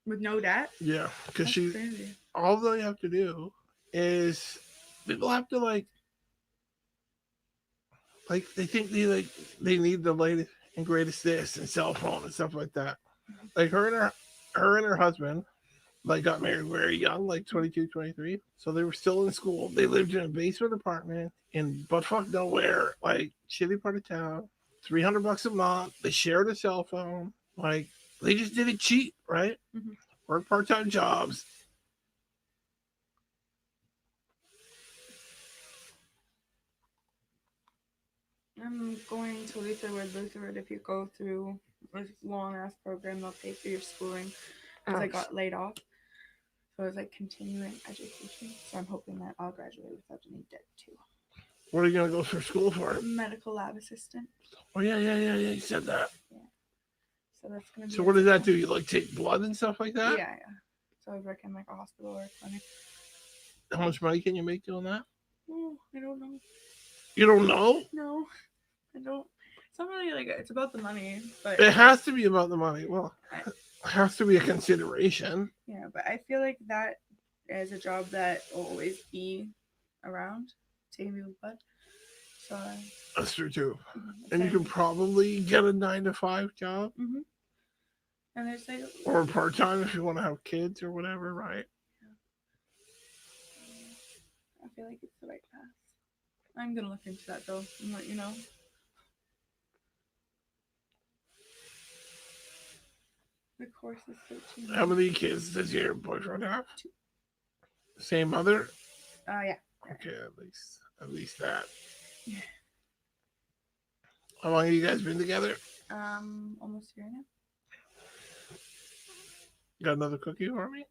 Speaker 2: with no debt.
Speaker 1: Yeah, because
Speaker 2: That's
Speaker 1: she
Speaker 2: crazy.
Speaker 1: all they have to do is people have to like they think they need the latest and greatest this and cell phone and stuff like that. Like her and her husband like got married very young, like 22, 23. So they were still in school. They lived in a basement apartment in buttfuck nowhere, like shitty part of town. $300 a month. They shared a cell phone. Like they just did it cheap, right?
Speaker 2: Mm-hmm.
Speaker 1: Work part-time jobs.
Speaker 2: I'm going to Luther where Luther, if you go through a long ass program, they'll pay for your schooling. Because I got laid off. So it's like continuing education. So I'm hoping that I'll graduate without any debt too.
Speaker 1: What are you gonna go for school for?
Speaker 2: Medical lab assistant.
Speaker 1: Oh yeah. You said that.
Speaker 2: Yeah. So that's gonna be.
Speaker 1: So what does that do? You like take blood and stuff like that?
Speaker 2: Yeah. So I work in like a hospital or a clinic.
Speaker 1: How much money can you make doing that?
Speaker 2: Oh, I don't know.
Speaker 1: You don't know?
Speaker 2: No, I don't. It's not really like it's about the money, but
Speaker 1: It has to be about the money. Well, it has to be a consideration.
Speaker 2: Yeah, but I feel like that is a job that will always be around, taking people's blood. So
Speaker 1: that's true too. And you can probably get a 9 to 5 job.
Speaker 2: Mm-hmm. And there's like
Speaker 1: or part time if you want to have kids or whatever, right?
Speaker 2: Yeah. I feel like it's the right path. I'm gonna look into that though and let you know. The course is 13.
Speaker 1: How many kids does your boyfriend have?
Speaker 2: 2.
Speaker 1: Same mother?
Speaker 2: Yeah.
Speaker 1: Okay, at least that. Yeah. How long have you guys been together?
Speaker 2: Almost a year now.
Speaker 1: Got another cookie for me?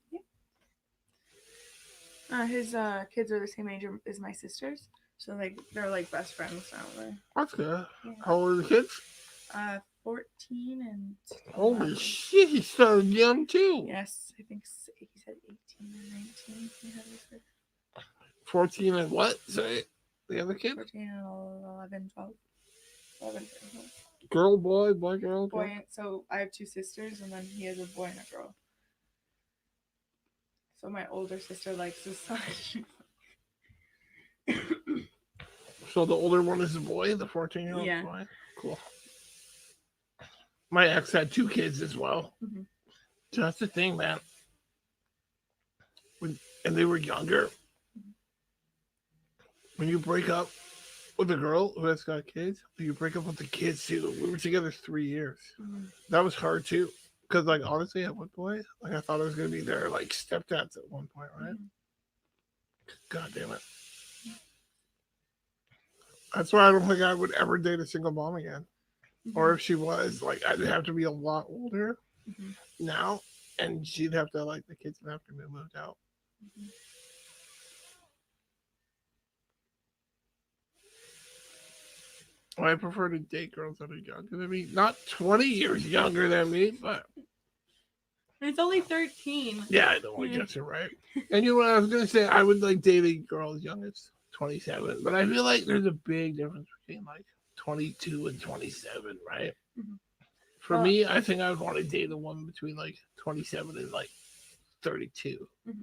Speaker 2: Yeah. His kids are the same age as my sisters, so like they're like best friends now.
Speaker 1: That's good.
Speaker 2: Yeah.
Speaker 1: How old are the kids?
Speaker 2: 14 and.
Speaker 1: Holy 11. Shit, he started young too.
Speaker 2: Yes, I think he said 18 or 19.
Speaker 1: 14 and what? Say the other kid?
Speaker 2: 14 and 11, 12. 11, 12.
Speaker 1: Girl, boy, girl.
Speaker 2: Boy. So I have 2 sisters, and then he has a boy and a girl. So my older sister likes his son.
Speaker 1: So the older one is a boy, the 14-year-old boy? Cool. My ex had 2 kids as well. Mm-hmm. So that's the thing, man. And they were younger. When you break up with a girl who has got kids, you break up with the kids too. We were together 3 years. Mm-hmm. That was hard too. Because, like, honestly, at one point, like, I thought I was going to be their, like, stepdads at one point, right? Mm-hmm. God damn it. That's why I don't think I would ever date a single mom again. Mm-hmm. Or if she was, like, I'd have to be a lot older now, and she'd have to, like, the kids would have to be moved out. I prefer to date girls that are younger than me. Not 20 years younger than me, but...
Speaker 2: It's only 13.
Speaker 1: Yeah, I know. I guess you're right. And you know what I was going to say? I would, like, date a girl as young as 27. But I feel like there's a big difference between, like, 22 and 27, right? Mm-hmm. For me, I think I would want to date a woman between, like, 27 and, like, 32. Mm-hmm.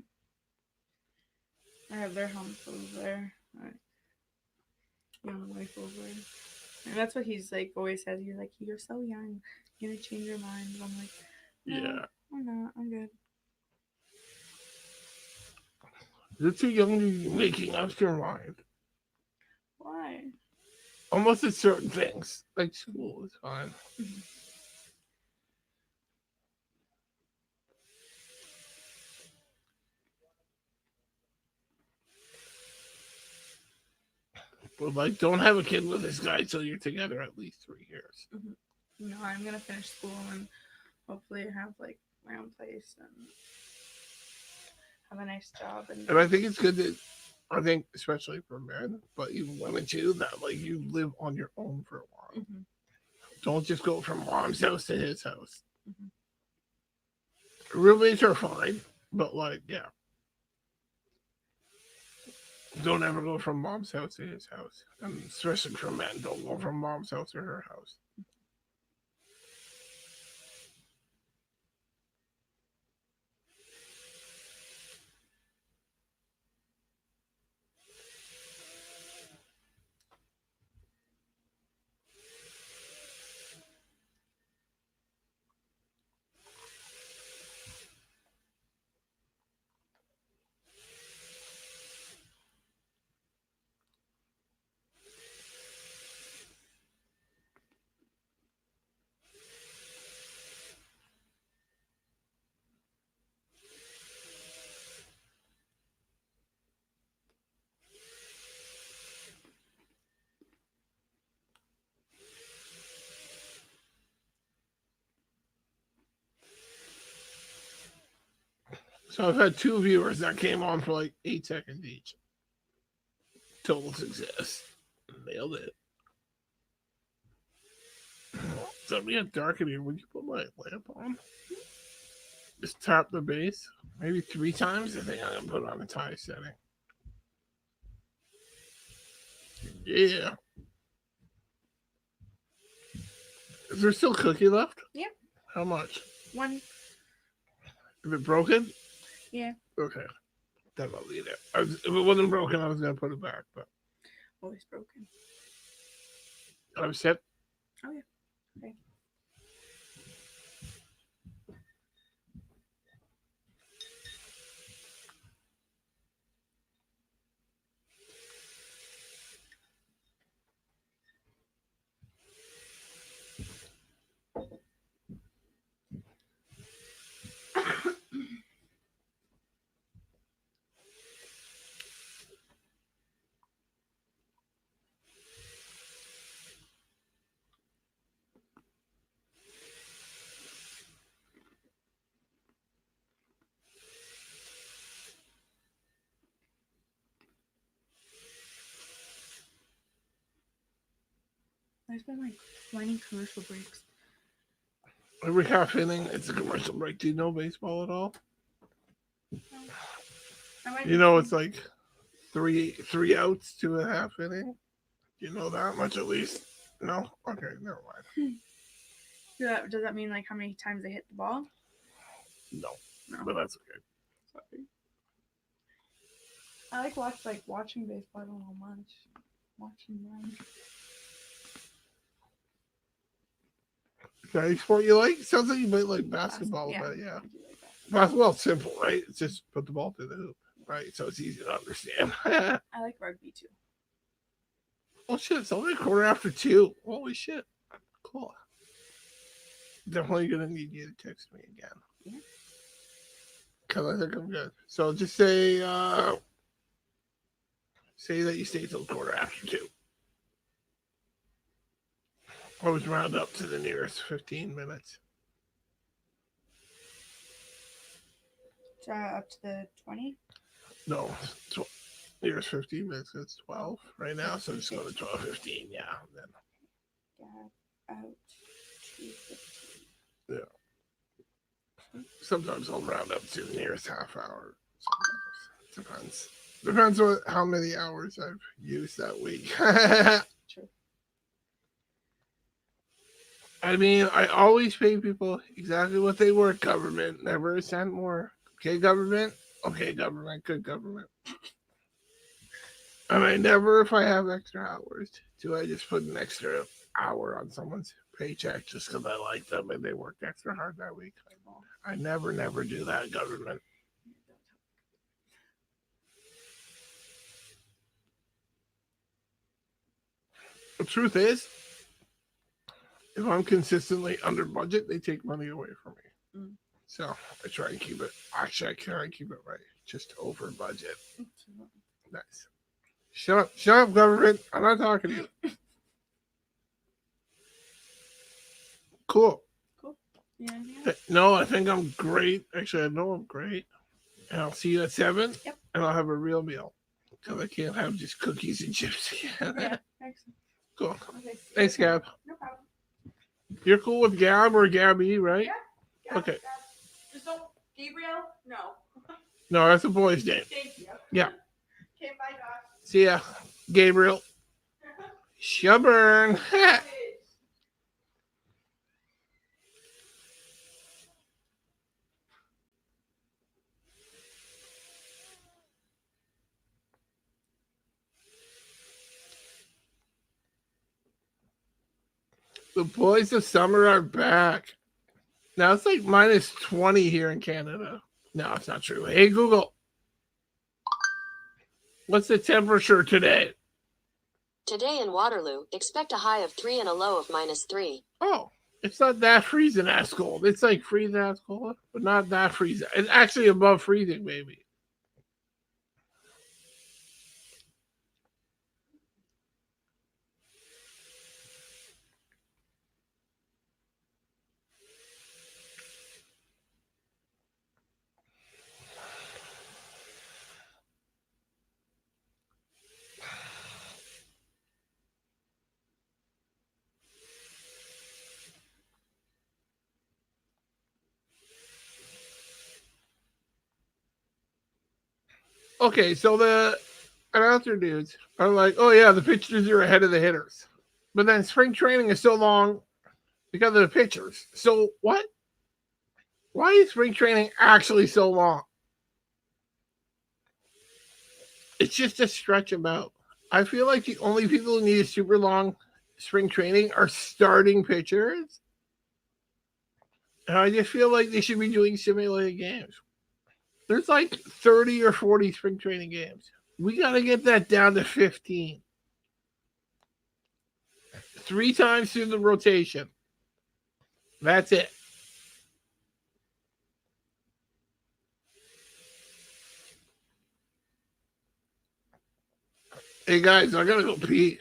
Speaker 2: I have their homes over there. Young wife over. And that's what he's like always says. He's like, you're so young. You're gonna change your mind. And I'm like, no, yeah, I'm not. I'm good.
Speaker 1: You're too young to be making up your mind.
Speaker 2: Why?
Speaker 1: Almost at certain things. Like school is fine. Mm-hmm. But, like, don't have a kid with this guy till you're together at least 3 years.
Speaker 2: Mm-hmm. No, I'm going to finish school and hopefully have, like, my own place and have a nice job.
Speaker 1: And I think it's good that, I think, especially for men, but even women too, that, like, you live on your own for a while. Mm-hmm. Don't just go from mom's house to his house. Mm-hmm. Roommates are fine, but, like, yeah. Don't ever go from mom's house to his house. And especially for men, don't go from mom's house to her house. So I've had 2 viewers that came on for like 8 seconds each. Total success. Nailed it. So we get dark in here. Would you put my lamp on? Just tap the base. Maybe 3 times. I think I'm gonna put it on the tie setting. Yeah. Is there still cookie left?
Speaker 2: Yeah.
Speaker 1: How much?
Speaker 2: 1.
Speaker 1: Is it broken?
Speaker 2: Yeah.
Speaker 1: Okay. Then I'll leave it. If it wasn't broken, I was gonna put it back, but
Speaker 2: Always broken.
Speaker 1: I'm set.
Speaker 2: Oh yeah. Okay. There's been like 20 commercial breaks.
Speaker 1: Every half inning, it's a commercial break. Do you know baseball at all? You know, it's like three outs to a half inning. You know that much at least? No? Okay, never mind.
Speaker 2: Does that mean like how many times they hit the ball?
Speaker 1: No. But that's okay.
Speaker 2: Sorry. I like watching baseball. I don't know much. Watching them.
Speaker 1: Is that any sport you like? Sounds like you might like basketball, but yeah. Basketball's simple, right? It's just put the ball through the hoop, right? So it's easy to understand.
Speaker 2: I like rugby too.
Speaker 1: Oh shit, it's only 2:15. Holy shit. Cool. Definitely gonna need you to text me again.
Speaker 2: Yeah.
Speaker 1: Cause I think I'm good. So just say that you stay till 2:15. Always round up to the nearest 15 minutes.
Speaker 2: Up to the 20?
Speaker 1: No, nearest 15 minutes. It's 12 right now, so just go to 12:15. Yeah, then.
Speaker 2: Yeah, out to 15.
Speaker 1: Yeah. Sometimes I'll round up to the nearest half hour. Sometimes. Depends on how many hours I've used that week.
Speaker 2: True.
Speaker 1: I mean, I always pay people exactly what they work, government. Never a cent more. Okay, government? Okay, government. Good government. And I never, if I have extra hours, do I just put an extra hour on someone's paycheck just because I like them and they worked extra hard that week. I never do that, government. The truth is, if I'm consistently under budget, they take money away from me.
Speaker 2: Mm.
Speaker 1: So I try and keep it. Actually, I try and keep it right. Just over budget. Nice. Shut up, government. I'm not talking to you. Cool.
Speaker 2: Yeah.
Speaker 1: No, I think I'm great. Actually, I know I'm great. And I'll see you at 7.
Speaker 2: Yep.
Speaker 1: And I'll have a real meal. Because I can't have just cookies and chips again.
Speaker 2: Yeah, excellent.
Speaker 1: Cool.
Speaker 2: Okay,
Speaker 1: Thanks, Gab.
Speaker 2: No problem.
Speaker 1: You're cool with Gab or Gabby, right?
Speaker 2: Yeah.
Speaker 1: Okay.
Speaker 2: Gab. Just don't. Gabriel? No.
Speaker 1: No, that's a boy's name.
Speaker 2: Thank you.
Speaker 1: Yeah.
Speaker 2: Okay, bye, Josh.
Speaker 1: See ya, Gabriel. Stubborn. The boys of summer are back. Now it's like minus 20 here in Canada. No, it's not true. Hey, Google, what's the temperature today?
Speaker 3: Today in Waterloo, expect a high of 3 and a low of -3.
Speaker 1: Oh, it's not that freezing ass cold. It's like freezing ass cold, but not that freezing. It's actually above freezing, maybe. Okay, so the announcer dudes are like, oh yeah, the pitchers are ahead of the hitters. But then spring training is so long because of the pitchers. So what? Why is spring training actually so long? It's just a stretch about. I feel like the only people who need a super long spring training are starting pitchers. And I just feel like they should be doing simulated games. There's like 30 or 40 spring training games. We got to get that down to 15. 3 times through the rotation. That's it. Hey guys, I gotta go pee.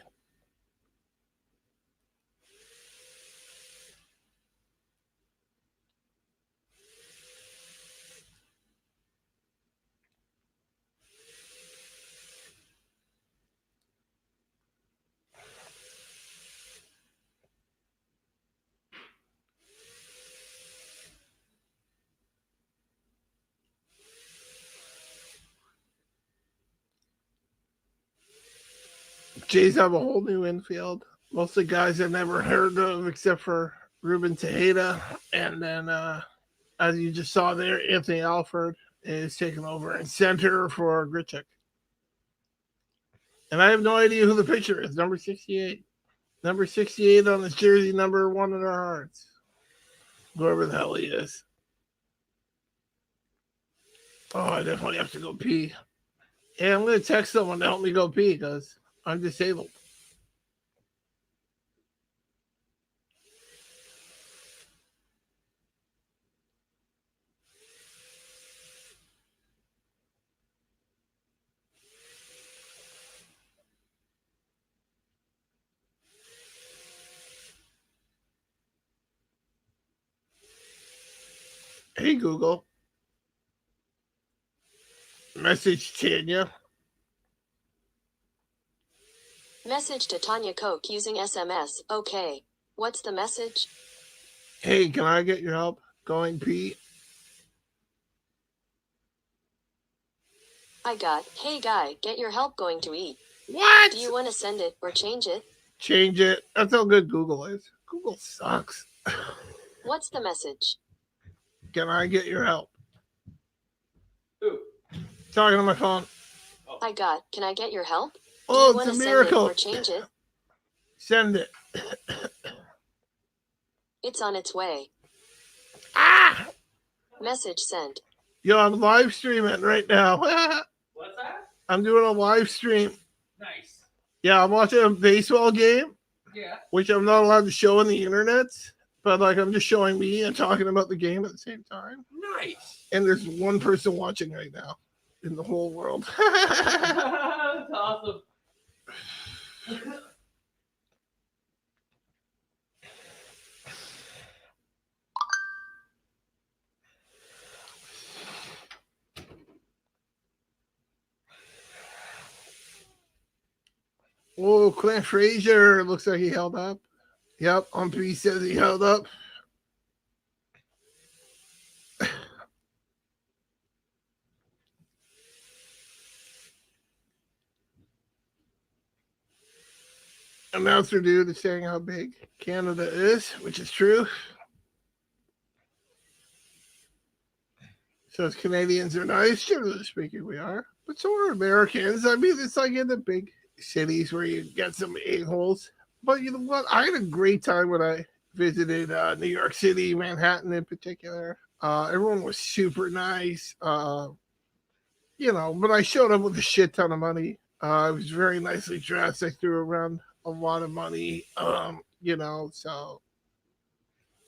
Speaker 1: Jays have a whole new infield. Most of the guys I've never heard of except for Ruben Tejeda. And then, as you just saw there, Anthony Alford is taking over in center for Grichuk. And I have no idea who the pitcher is. Number 68. Number 68 on his jersey, number 1 in our hearts. Whoever the hell he is. Oh, I definitely have to go pee. Yeah, I'm going to text someone to help me go pee because I'm disabled. Hey, Google. Message Tanya.
Speaker 3: Message to Tanya Koch using SMS. Okay. What's the message?
Speaker 1: Hey, can I get your help going pee?
Speaker 3: I got, hey guy, get your help going to eat.
Speaker 1: What?
Speaker 3: Do you want to send it or change it?
Speaker 1: Change it. That's how good Google is. Google sucks.
Speaker 3: What's the message?
Speaker 1: Can I get your help?
Speaker 4: Who?
Speaker 1: Talking on my phone.
Speaker 3: I got, can I get your help? Do
Speaker 1: Oh,
Speaker 3: you want
Speaker 1: it's
Speaker 3: to
Speaker 1: a
Speaker 3: send it
Speaker 1: miracle.
Speaker 3: or change it?
Speaker 1: Send it.
Speaker 3: It's on its way.
Speaker 1: Ah!
Speaker 3: Message sent.
Speaker 1: Yo, I'm live streaming right now.
Speaker 4: What's that?
Speaker 1: I'm doing a live stream.
Speaker 4: Nice.
Speaker 1: Yeah, I'm watching a baseball game,
Speaker 4: Yeah.
Speaker 1: which I'm not allowed to show on the internet. But like, I'm just showing me and talking about the game at the same time.
Speaker 4: Nice.
Speaker 1: And there's one person watching right now in the whole world.
Speaker 4: That's awesome.
Speaker 1: Oh, Clint Frazier looks like he held up. Yep, Umpy says he held up. announcer dude is saying how big Canada is, which is true. Says Canadians are nice. Generally speaking, we are. But so are Americans. I mean, it's like in the big cities where you get some a-holes. But you know what? I had a great time when I visited New York City, Manhattan in particular. Everyone was super nice. But I showed up with a shit ton of money. I was very nicely dressed. I threw around a lot of money. So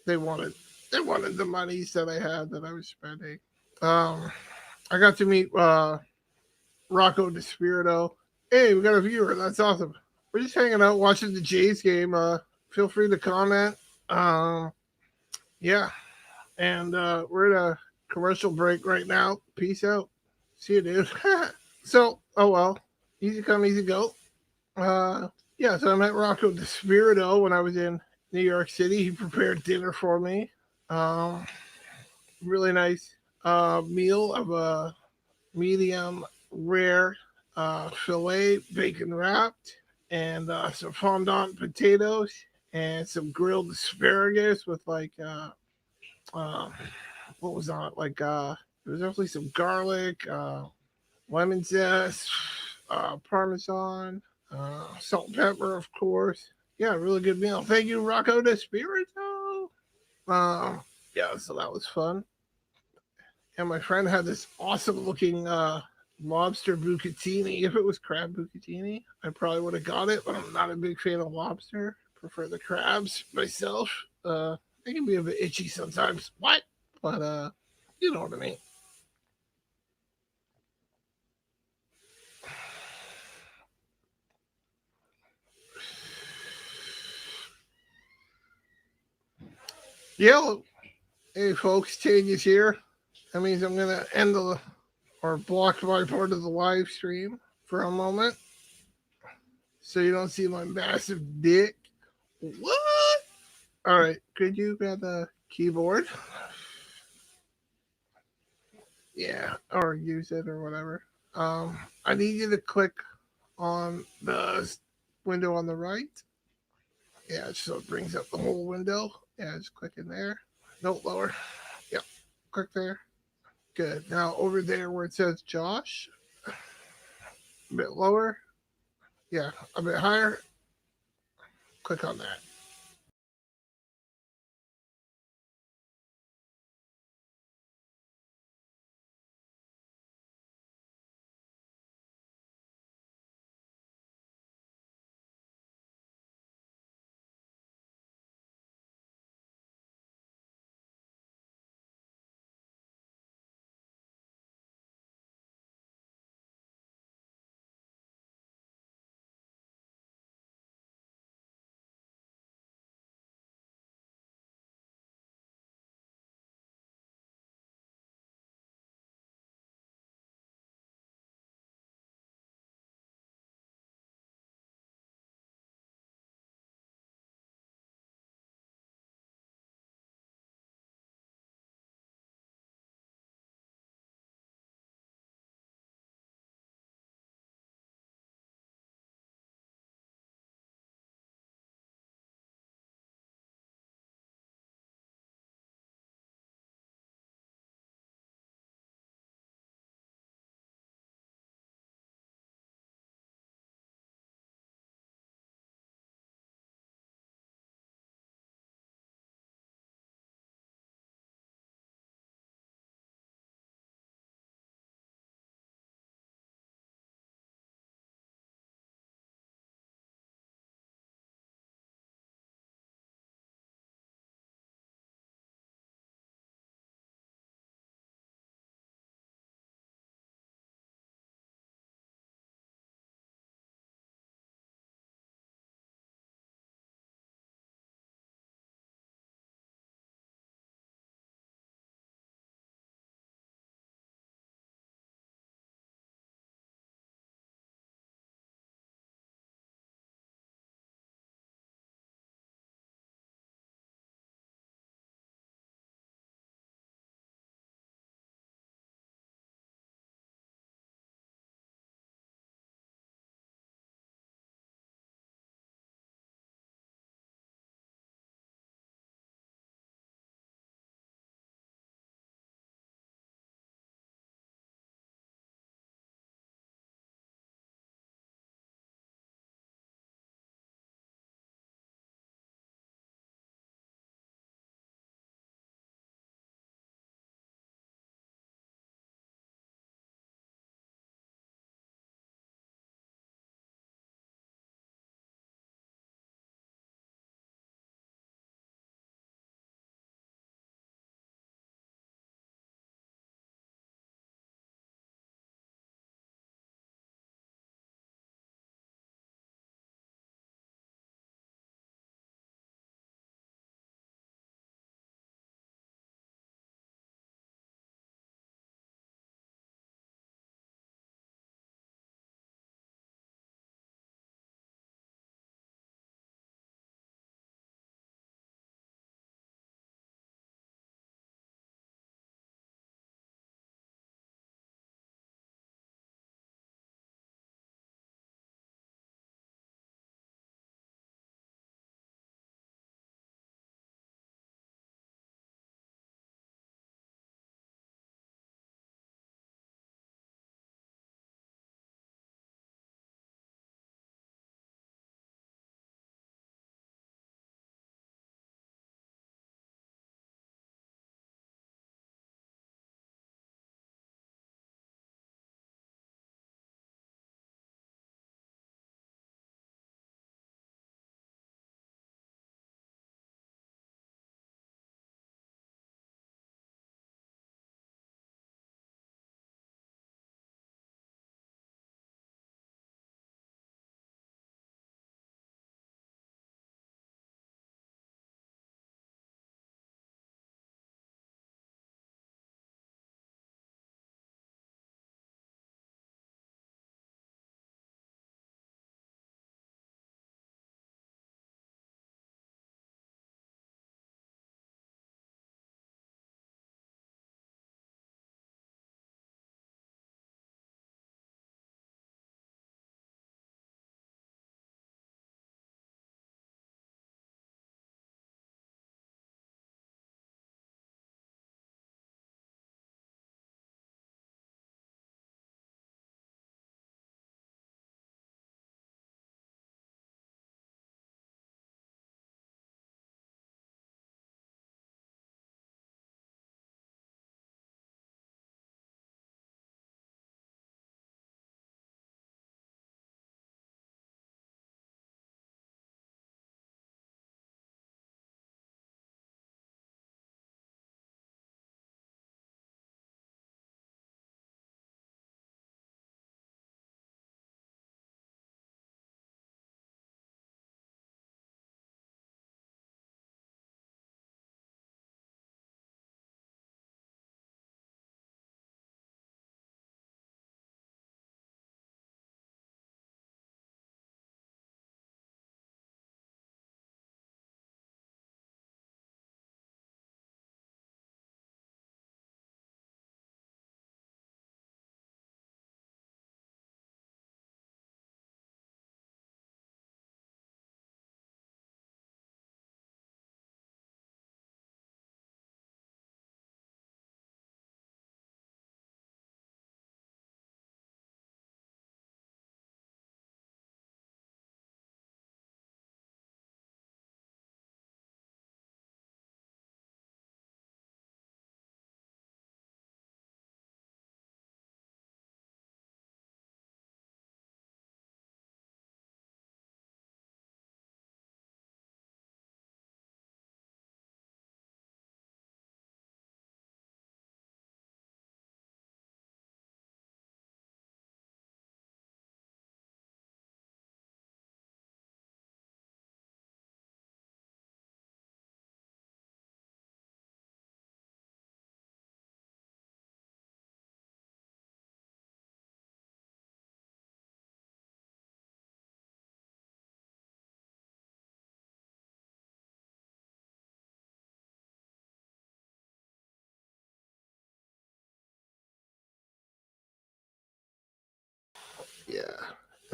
Speaker 1: they wanted they wanted the monies that I had that I was spending. Um, I got to meet Rocco DeSpirito. Hey, we got a viewer. That's awesome. We're just hanging out watching the Jays game. Feel free to comment. Um, yeah, and we're at a commercial break right now. Peace out. See you, dude. So, oh well, easy come, easy go. Uh, yeah, so I met Rocco DeSpirito when I was in New York City. He prepared dinner for me. Um, really nice meal of a medium rare filet, bacon wrapped, and some fondant potatoes, and some grilled asparagus with uh, what was on it? There was definitely some garlic, lemon zest, parmesan, salt and pepper, of course. Yeah, really good meal. Thank you, Rocco de Spirito. Um, yeah, so that was fun. And my friend had this awesome looking lobster bucatini. If it was crab bucatini, I probably would have got it, but I'm not a big fan of lobster. Prefer the crabs myself. They can be a bit itchy sometimes. What? But you know what I mean. Yeah. Hey folks, change is here. That means I'm gonna end the or block my part of the live stream for a moment, so you don't see my massive dick. What? All right, could you grab the keyboard? Yeah, or use it or whatever. I need you to click on the window on the right. Yeah, so it brings up the whole window. Yeah, just click in there. No, lower. Yep, click there. Good. Now over there where it says Josh, a bit lower. Yeah, a bit higher. Click on that.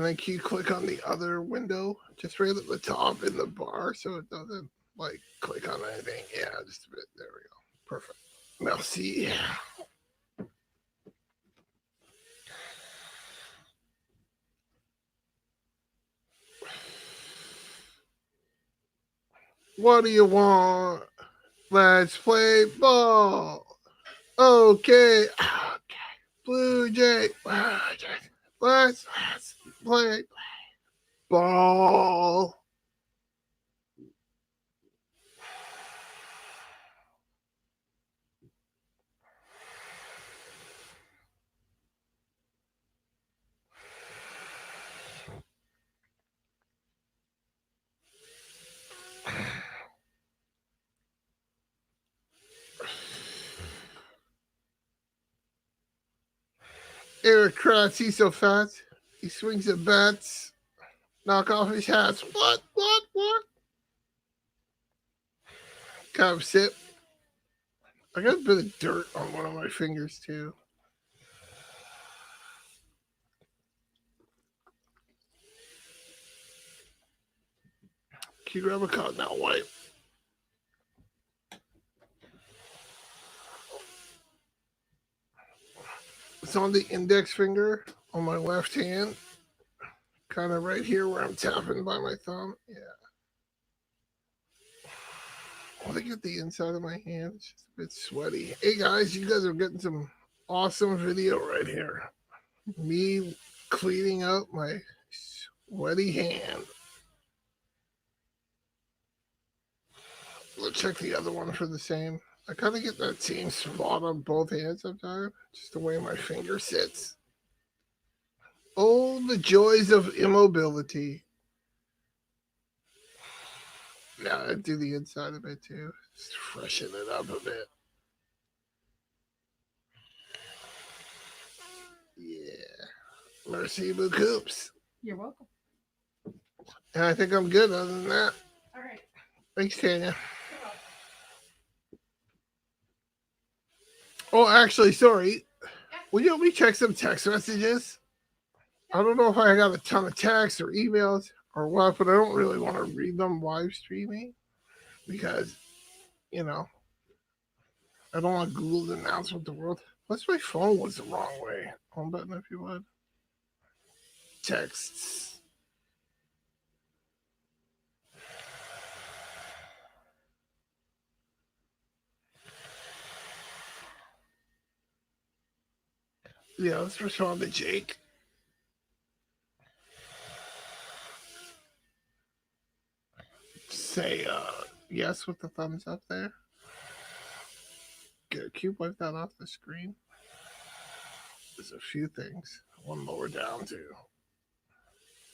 Speaker 1: And then can you click on the other window just right at the top in the bar so it doesn't like click on anything? Yeah, just a bit. There we go. Perfect. Merci. What do you want? Let's play ball. Okay. Blue Jay. Let's play ball. Eric Kratz, he's so fat. He swings at bats. Knock off his hats. What? Kind of sip. I got a bit of dirt on one of my fingers too. Can you grab a cotton out wipe? It's on the index finger on my left hand. Kind of right here where I'm tapping by my thumb. Yeah. I want to get the inside of my hand. It's just a bit sweaty. Hey guys, you guys are getting some awesome video right here. Me cleaning up my sweaty hand. We'll check the other one for the same. I kind of get that same spot on both hands sometimes, just the way my finger sits. Oh, the joys of immobility. Yeah, I do the inside of it too. Just freshen it up a bit. Yeah. Merci beaucoup.
Speaker 2: You're welcome.
Speaker 1: And I think I'm good other than that.
Speaker 2: All right.
Speaker 1: Thanks, Tanya. Oh, actually, sorry. Will you help me check some text messages? I don't know if I got a ton of texts or emails or what, but I don't really want to read them live streaming because, you know, I don't want Google to announce what the world. Unless my phone was the wrong way. Home button, if you would. Texts. Yeah, let's respond to Jake. Say yes with the thumbs up there. Good. Can you wipe that off the screen? There's a few things. One lower down too.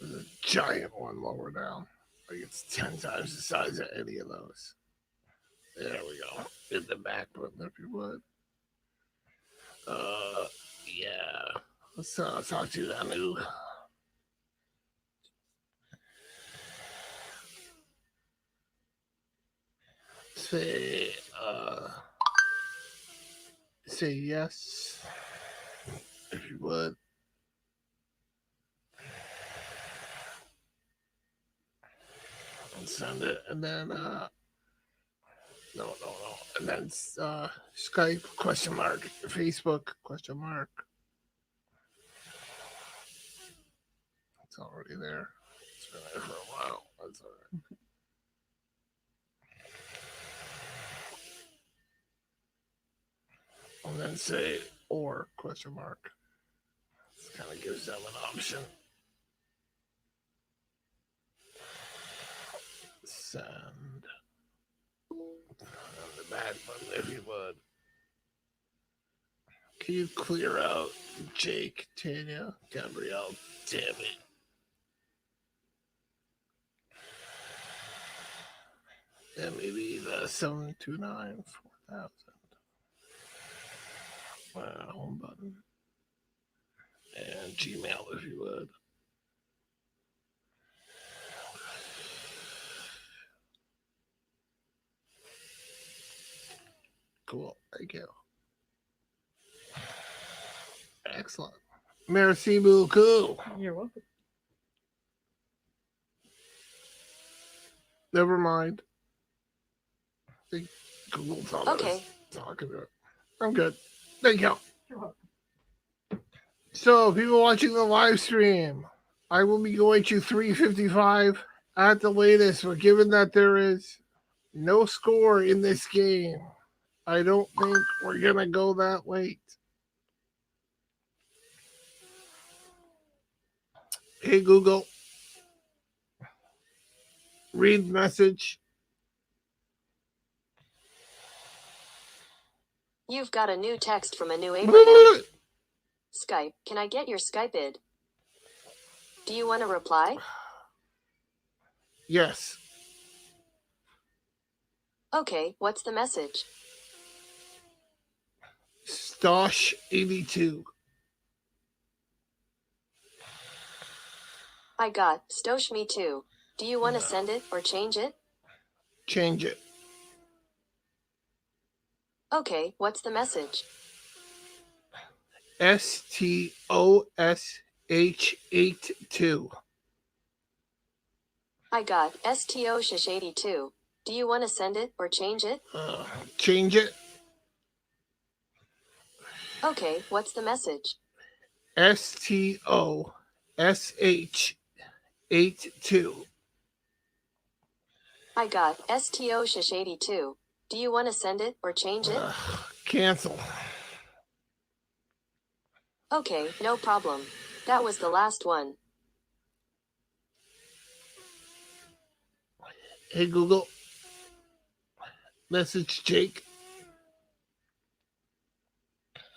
Speaker 1: There's a giant one lower down. Like it's 10 times the size of any of those. There we go. Hit the back button if you would. Yeah. Let's talk to that new. Say yes if you would. And send it, and then no. And then Skype question mark, Facebook question mark. It's already there. It's been there for a while. That's all right. And then say or question mark. This kind of gives them an option. Send. On the back button if you would. Can you clear out Jake, Tanya, Gabrielle, Tammy? And maybe the 729 4000. Home button. And Gmail if you would. Cool. Thank you. Excellent. Merci beaucoup.
Speaker 2: You're welcome.
Speaker 1: Never mind. I think Google thought I was
Speaker 3: Okay.
Speaker 1: talking to it. I'm good. Thank you.
Speaker 4: You're welcome.
Speaker 1: So, people watching the live stream, I will be going to 355 at the latest, but given that there is no score in this game, I don't think we're going to go that late. Hey, Google, read message.
Speaker 3: You've got a new text from a new Abraham. Skype. Can I get your Skype id? Do you want to reply?
Speaker 1: Yes.
Speaker 3: Okay, what's the message?
Speaker 1: Stosh 82.
Speaker 3: I got Stosh me too. Do you want to send it or change it?
Speaker 1: Change it.
Speaker 3: Okay, what's the message?
Speaker 1: STOSH82.
Speaker 3: I got STO shish 82. Do you want to send it or change it?
Speaker 1: Change it.
Speaker 3: Okay, what's the message?
Speaker 1: STOSH82.
Speaker 3: I got STO shish 82. Do you want to send it or change it?
Speaker 1: Cancel.
Speaker 3: Okay, no problem. That was the last one.
Speaker 1: Hey, Google. Message Jake.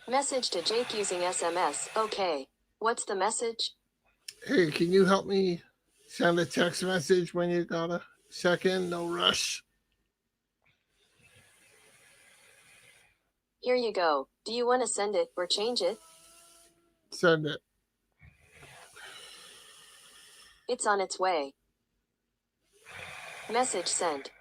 Speaker 3: Message to Jake using SMS. Okay. What's the message?
Speaker 1: Hey, can you help me send a text message when you got a second? No rush.
Speaker 3: Here you go. Do you want to send it or change it?
Speaker 1: Send it.
Speaker 3: It's on its way. Message sent.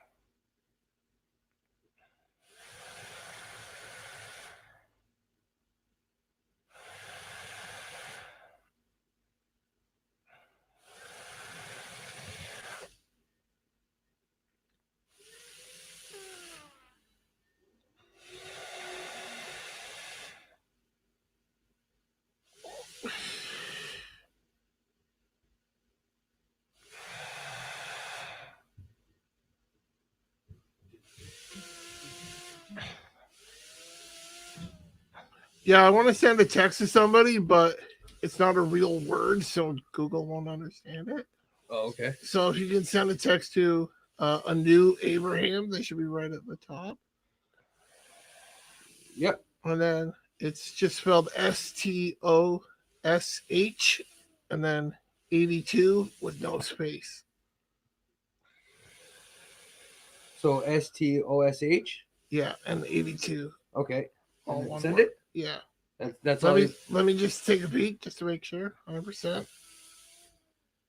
Speaker 1: Yeah, I want to send a text to somebody, but it's not a real word, so Google won't understand it.
Speaker 5: Oh, okay.
Speaker 1: So if you can send a text to a new Abraham, they should be right at the top.
Speaker 5: Yep.
Speaker 1: And then it's just spelled STOSH and then 82 with no space.
Speaker 5: So STOSH.
Speaker 1: Yeah, and 82.
Speaker 5: Okay.
Speaker 1: All
Speaker 5: And
Speaker 1: one
Speaker 5: send
Speaker 1: word.
Speaker 5: it.
Speaker 1: Yeah.
Speaker 5: That's all.
Speaker 1: Let me just take a peek just to make sure. 100%.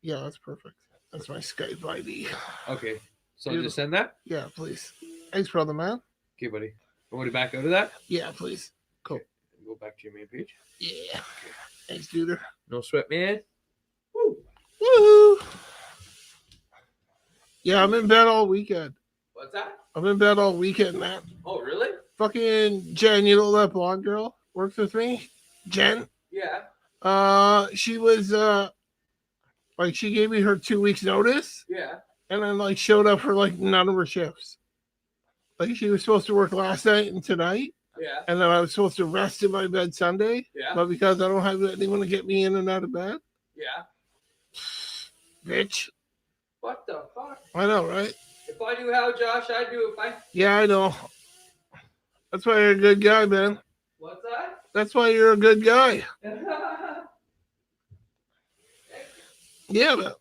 Speaker 1: Yeah, that's perfect. That's my Skype ID.
Speaker 5: Okay. So
Speaker 1: Beautiful.
Speaker 5: just send that.
Speaker 1: Yeah, please. Thanks, brother man.
Speaker 5: Okay, buddy. Want to back out of that?
Speaker 1: Yeah, please. Cool.
Speaker 5: Okay. Go back to your main page.
Speaker 1: Yeah. Thanks, dude.
Speaker 5: No sweat, man. Woo.
Speaker 1: Woohoo! Yeah, I'm in bed all weekend.
Speaker 5: What's that?
Speaker 1: I'm in bed all weekend, man.
Speaker 5: Oh, really?
Speaker 1: Fucking Jen, you know that blonde girl works with me? Jen?
Speaker 5: Yeah.
Speaker 1: She was like she gave me her 2 weeks notice
Speaker 5: Yeah.
Speaker 1: and then like showed up for like none of her shifts. Like she was supposed to work last night and tonight,
Speaker 5: Yeah.
Speaker 1: and then I was supposed to rest in my bed Sunday.
Speaker 5: Yeah.
Speaker 1: But because I don't have anyone to get me in and out of bed,
Speaker 5: Yeah.
Speaker 1: bitch.
Speaker 5: What the fuck?
Speaker 1: I know, right?
Speaker 5: If I knew how, Josh, I'd do it. Fine.
Speaker 1: Yeah, I know. That's why you're a good guy, man.
Speaker 5: What's that?
Speaker 1: That's why you're a good guy. Yeah, man.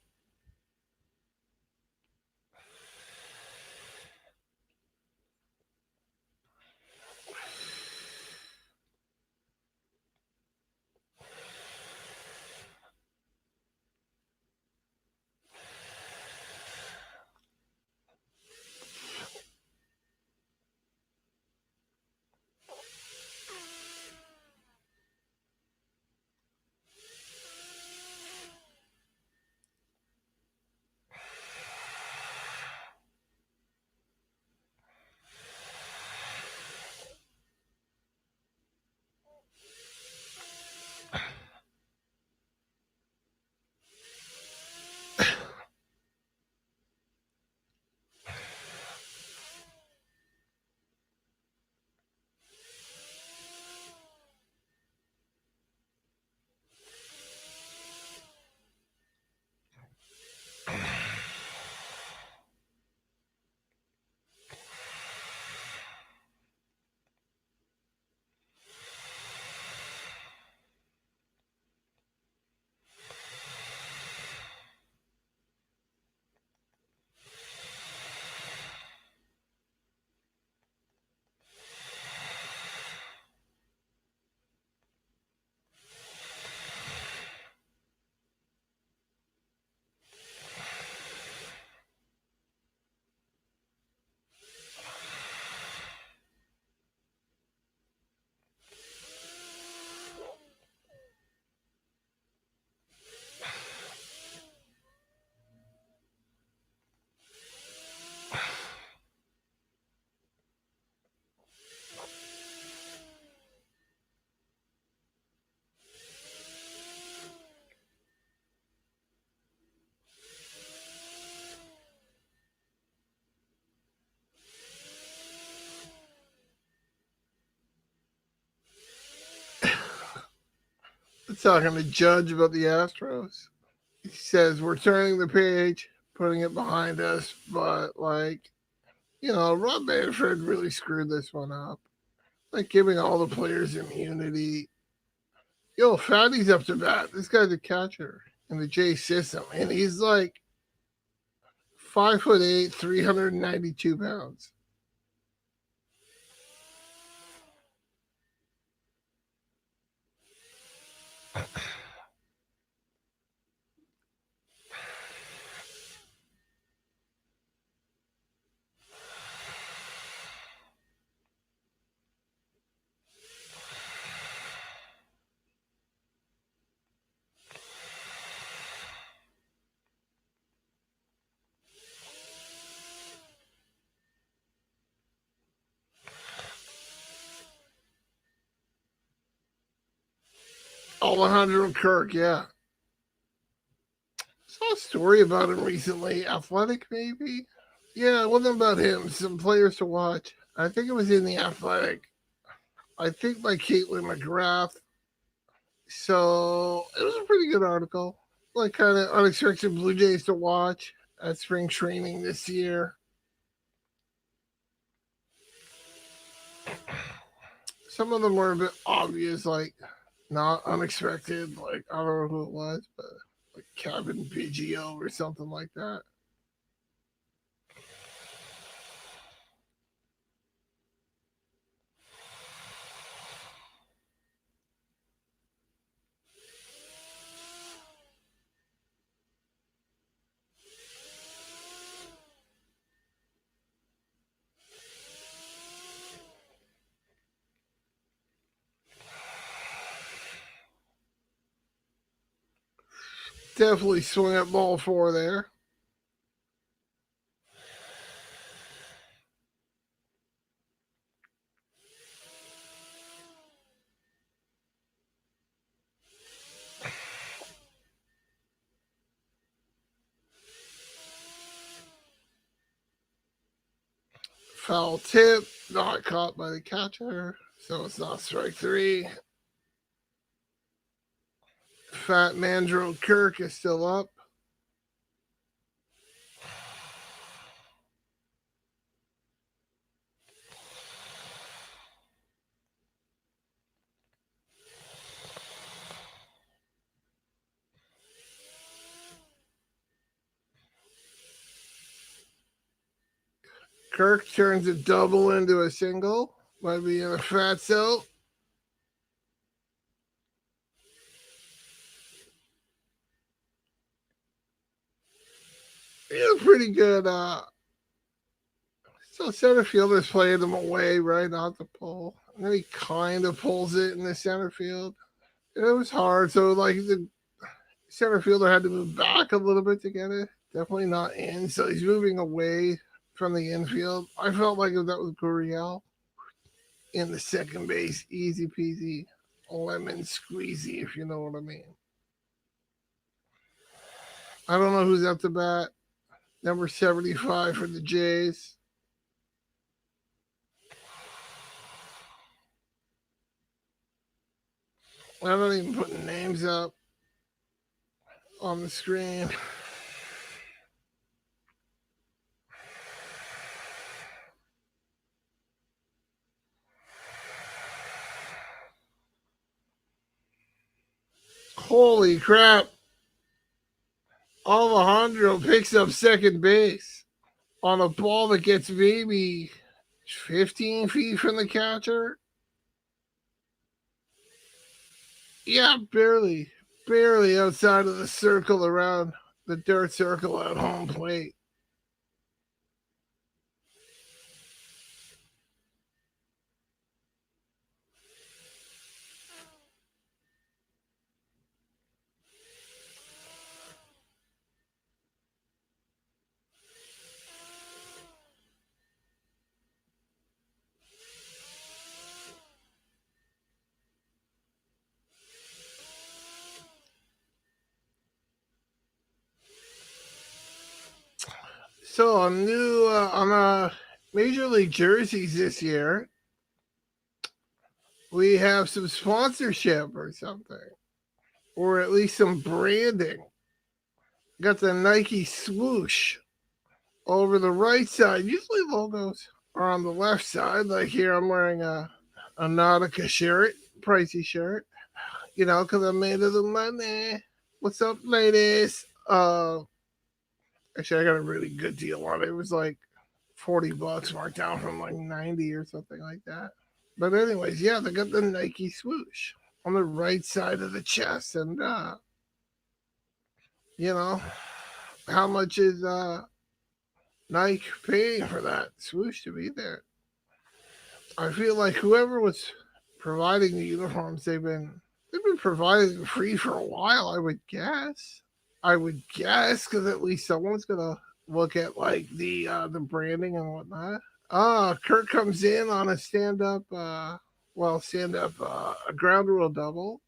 Speaker 1: talking to Judge about the Astros. He says we're turning the page, putting it behind us, but like, Rob Manfred really screwed this one up. Like giving all the players immunity. Yo, Fatty's up to bat. This guy's a catcher in the J system, and he's like 5'8", 392 pounds. Alejandro Kirk, yeah. Saw a story about him recently. Athletic, maybe? Yeah, it wasn't about him. Some players to watch. I think it was in the Athletic. I think by Caitlin McGrath. So it was a pretty good article. Like kind of unexpected Blue Jays to watch at spring training this year. Some of them were a bit obvious, like not unexpected. Like I don't know who it was, but like Kevin Biggio or something like that. Definitely swing at ball 4 there. Foul tip, not caught by the catcher, so it's not strike 3. Fat Mandro Kirk is still up. Kirk turns a double into a single. Might be in a fatso. He was pretty good. So center fielder's playing him away right off the pole. And then he kind of pulls it in the center field. It was hard. So like the center fielder had to move back a little bit to get it. Definitely not in. So he's moving away from the infield. I felt like if that was Gurriel in the second base, easy peasy, lemon squeezy, if you know what I mean. I don't know who's up to bat. Number 75 for the Jays. I'm not even putting names up on the screen. Holy crap. Alejandro picks up second base on a ball that gets maybe 15 feet from the catcher. Yeah, barely outside of the circle around the dirt circle at home plate. So I'm new on Major League jerseys this year. We have some sponsorship or something. or at least some branding. Got the Nike swoosh over the right side. Usually logos are on the left side. Like here, I'm wearing a Nautica shirt, pricey shirt, you know, because I'm made of the money. What's up, ladies? Actually, I got a really good deal on it. It was like $40 marked down from like 90 or something like that. But anyways, yeah, they got the Nike swoosh on the right side of the chest. And, you know, how much is Nike paying for that swoosh to be there? I feel like whoever was providing the uniforms, they've been providing them free for a while. I would guess, because at least someone's gonna look at like the branding and whatnot. Kurt comes in on a stand up, a ground rule double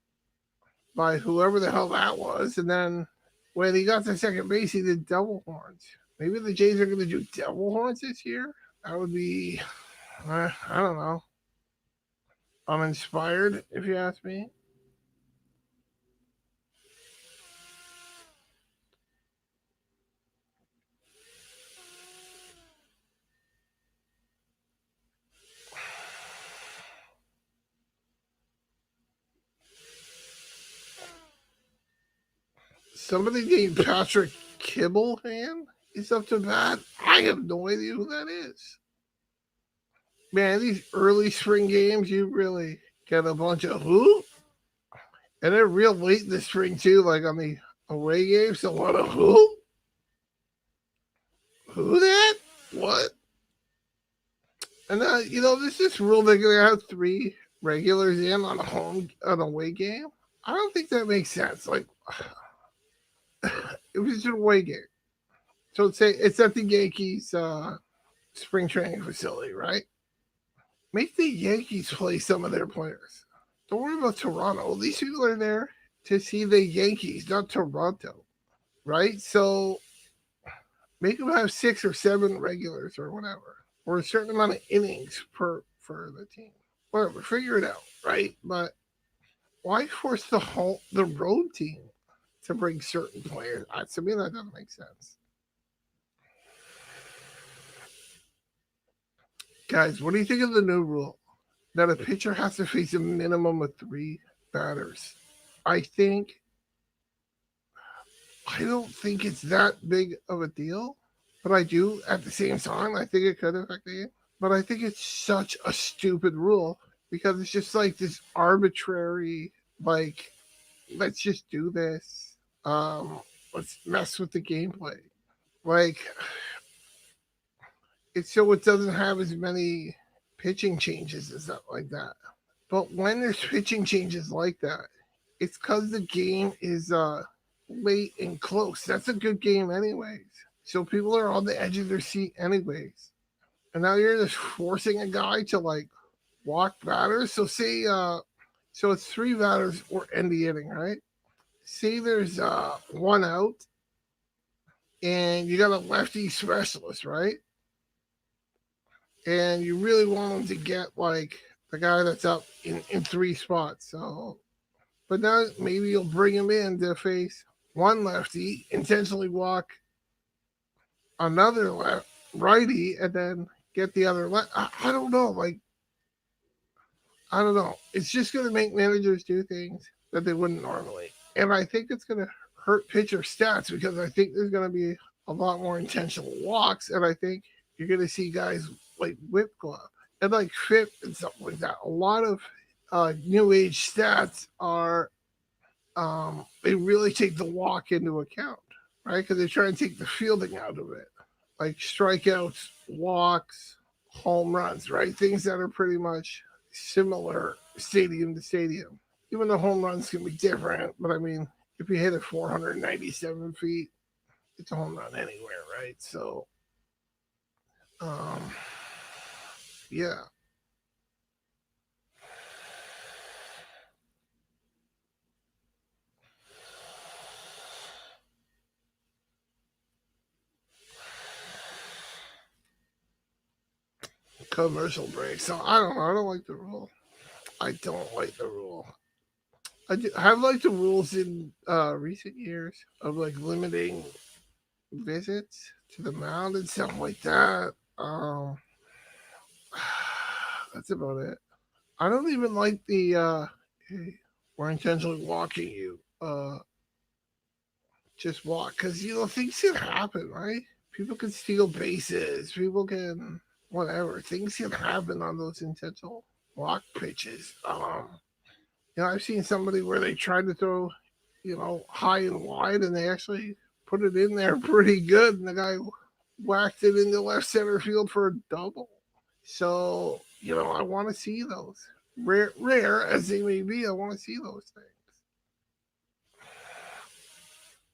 Speaker 1: by whoever the hell that was, and then when he got to second base, he did double horns. Maybe the Jays are gonna do double horns this year. That would be, I don't know. I'm inspired, if you ask me. Somebody named Patrick Kibblehan is up to bat. I have no idea who that is. Man, these early spring games, you really get a bunch of who? And they're real late in the spring, too, like on the away games. So, what a who? Who that? What? And, you know, there's this rule they're going to have 3 regulars in on an away game. I don't think that makes sense. Like, it was an away game. So it's at the Yankees spring training facility, right? Make the Yankees play some of their players. Don't worry about Toronto. These people are there to see the Yankees, not Toronto, right? So make them have 6 or 7 regulars or whatever, or a certain amount of innings for the team. Whatever, figure it out, right? But why force the road team to bring certain players? To me, that doesn't make sense. Guys, what do you think of the new rule that a pitcher has to face a minimum of 3 batters? I don't think it's that big of a deal, but I do at the same time. I think it could affect the game, but I think it's such a stupid rule because it's just like this arbitrary, like, let's just do this. Let's mess with the gameplay. Like, it's so it doesn't have as many pitching changes and stuff like that. But when there's pitching changes like that, it's because the game is late and close. That's a good game anyways. So people are on the edge of their seat anyways. And now you're just forcing a guy to like walk batters. So say so it's 3 batters or end the inning, right? Say there's 1 out and you got a lefty specialist, right? And you really want him to get like the guy that's up in 3 spots. So, but now maybe you'll bring him in to face 1 lefty, intentionally walk another righty, and then get the other left. I don't know. Like, I don't know. It's just going to make managers do things that they wouldn't normally. And I think it's going to hurt pitcher stats because I think there's going to be a lot more intentional walks. And I think you're going to see guys like whip glove and like FIP and stuff like that. A lot of new age stats are they really take the walk into account, right? Because they try and take the fielding out of it, like strikeouts, walks, home runs, right? Things that are pretty much similar stadium to stadium. Even though home runs can be different, but I mean, if you hit it 497 feet, it's a home run anywhere, right? So, yeah. Commercial break. So I don't know. I don't like the rule. I have like the rules in recent years of like limiting visits to the mound and stuff like that. That's about it. I don't even like the hey, we're intentionally walking you. Just walk because things can happen, right? People can steal bases. People can whatever. Things can happen on those intentional walk pitches. I've seen somebody where they tried to throw, high and wide, and they actually put it in there pretty good, and the guy whacked it into left center field for a double. So, I want to see those. Rare as they may be, I want to see those things.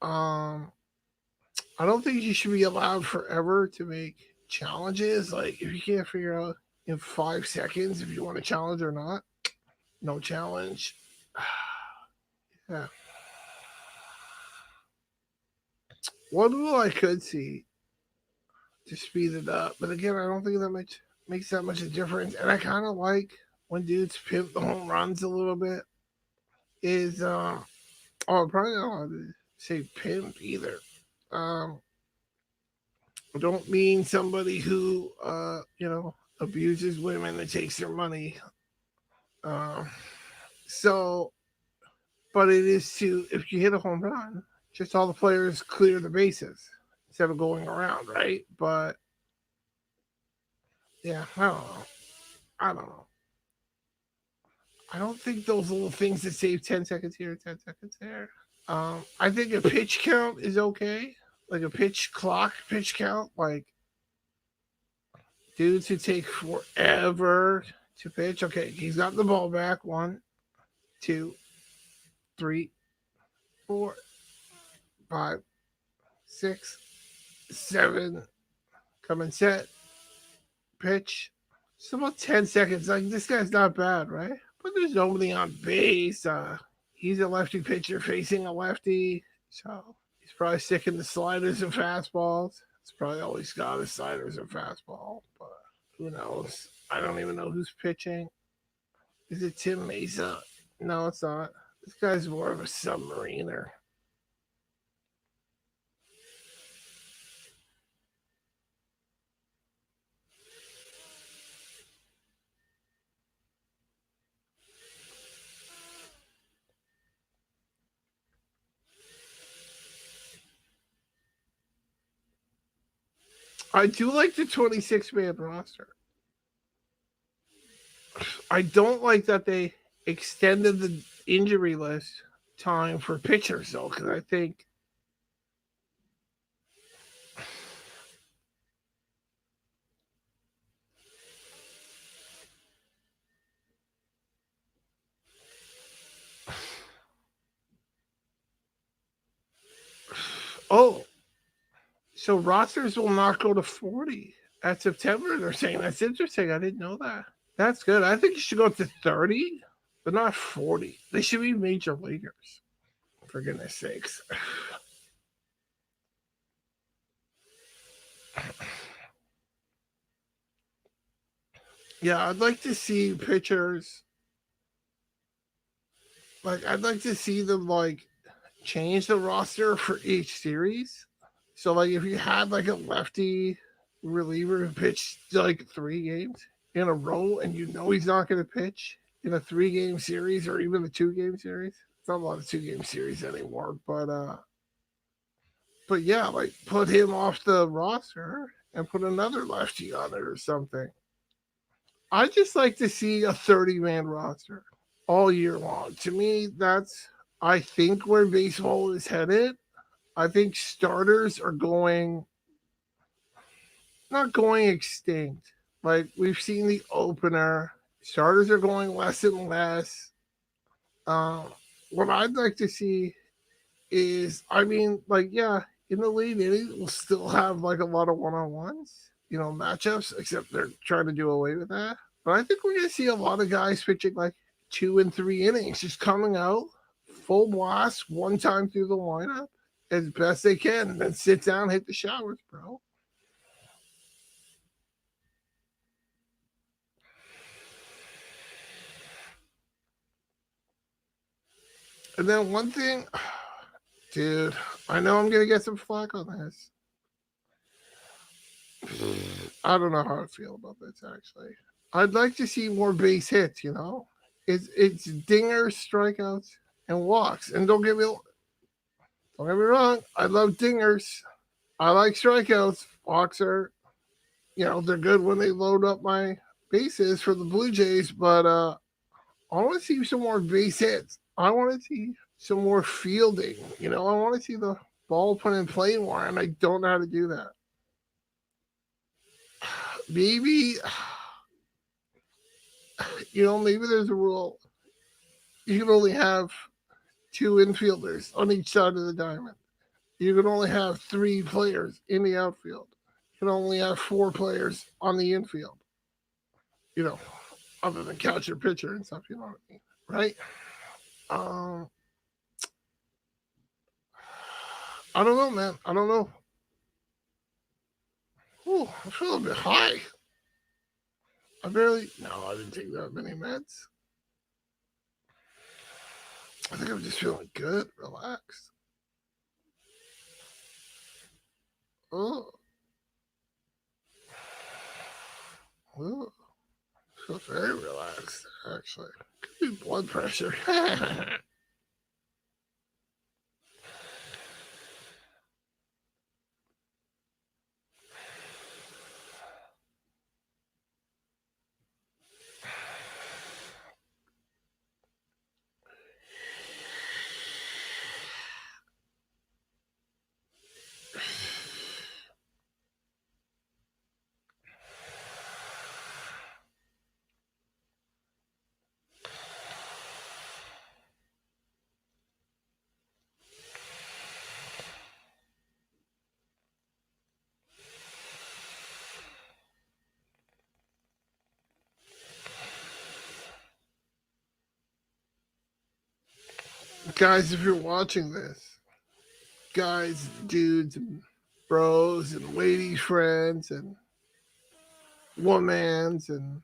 Speaker 1: Um, I don't think you should be allowed forever to make challenges. Like, if you can't figure out in 5 seconds if you want to challenge or not, no challenge. Yeah. One rule I could see to speed it up, but again, I don't think that much makes that much a difference. And I kind of like when dudes pimp the home runs a little bit. Is probably not allowed to say pimp either. I don't mean somebody who abuses women and takes their money. Um, so, but it is to if you hit a home run, just all the players clear the bases instead of going around, right? But yeah, I don't know. I don't think those little things that save 10 seconds here, 10 seconds there. I think a pitch count is okay, like a pitch count, like dudes who take forever to pitch. Okay, he's got the ball back. 1, 2, 3, 4, 5, 6, 7. Come and set. Pitch. It's about 10 seconds. Like, this guy's not bad, right? But there's nobody on base. He's a lefty pitcher facing a lefty. So he's probably sticking the sliders and fastballs. It's probably all he's got is sliders and fastball. But who knows? I don't even know who's pitching. Is it Tim Mesa? No, it's not. This guy's more of a submariner. I do like the 26-man roster. I don't like that they extended the injury list time for pitchers, though, because I think oh, so rosters will not go to 40 at September. They're saying that's interesting. I didn't know that. That's good. I think you should go to 30, but not 40. They should be major leaguers. For goodness sakes. Yeah, I'd like to see pitchers. Like, I'd like to see them change the roster for each series. So, like, if you had like a lefty reliever who pitched like 3 games in a row, and he's not going to pitch in a 3-game series or even a 2-game series. It's not a lot of 2-game series anymore, but yeah, like put him off the roster and put another lefty on it or something. I just like to see a 30-man roster all year long. To me, that's I think where baseball is headed. I think starters are not going extinct. Like we've seen the opener, starters are going less and less. What I'd like to see is, yeah, in the late innings, we'll still have like a lot of one-on-ones, matchups, except they're trying to do away with that. But I think we're going to see a lot of guys pitching like 2 and 3 innings, just coming out full blast one time through the lineup as best they can, and then sit down, hit the showers, bro. And then one thing, dude, I know I'm gonna get some flack on this. I don't know how I feel about this actually. I'd like to see more base hits. You know, it's dingers, strikeouts, and walks. And don't get me wrong. I love dingers. I like strikeouts. Walks are, they're good when they load up my bases for the Blue Jays. But I want to see some more base hits. I want to see some more fielding. I want to see the ball put in play more, and I don't know how to do that. Maybe, maybe there's a rule. You can only have two infielders on each side of the diamond. You can only have three players in the outfield. You can only have four players on the infield. You know, other than catcher, pitcher, and stuff. You know what I mean, right? Um, I don't know, man. I don't know. Ooh, I feel a bit high. I didn't take that many meds. I think I'm just feeling good, relaxed. Oh, oh, I feel very relaxed, actually. Could be blood pressure. Guys, if you're watching this, guys, dudes, and bros, and lady friends, and womans, and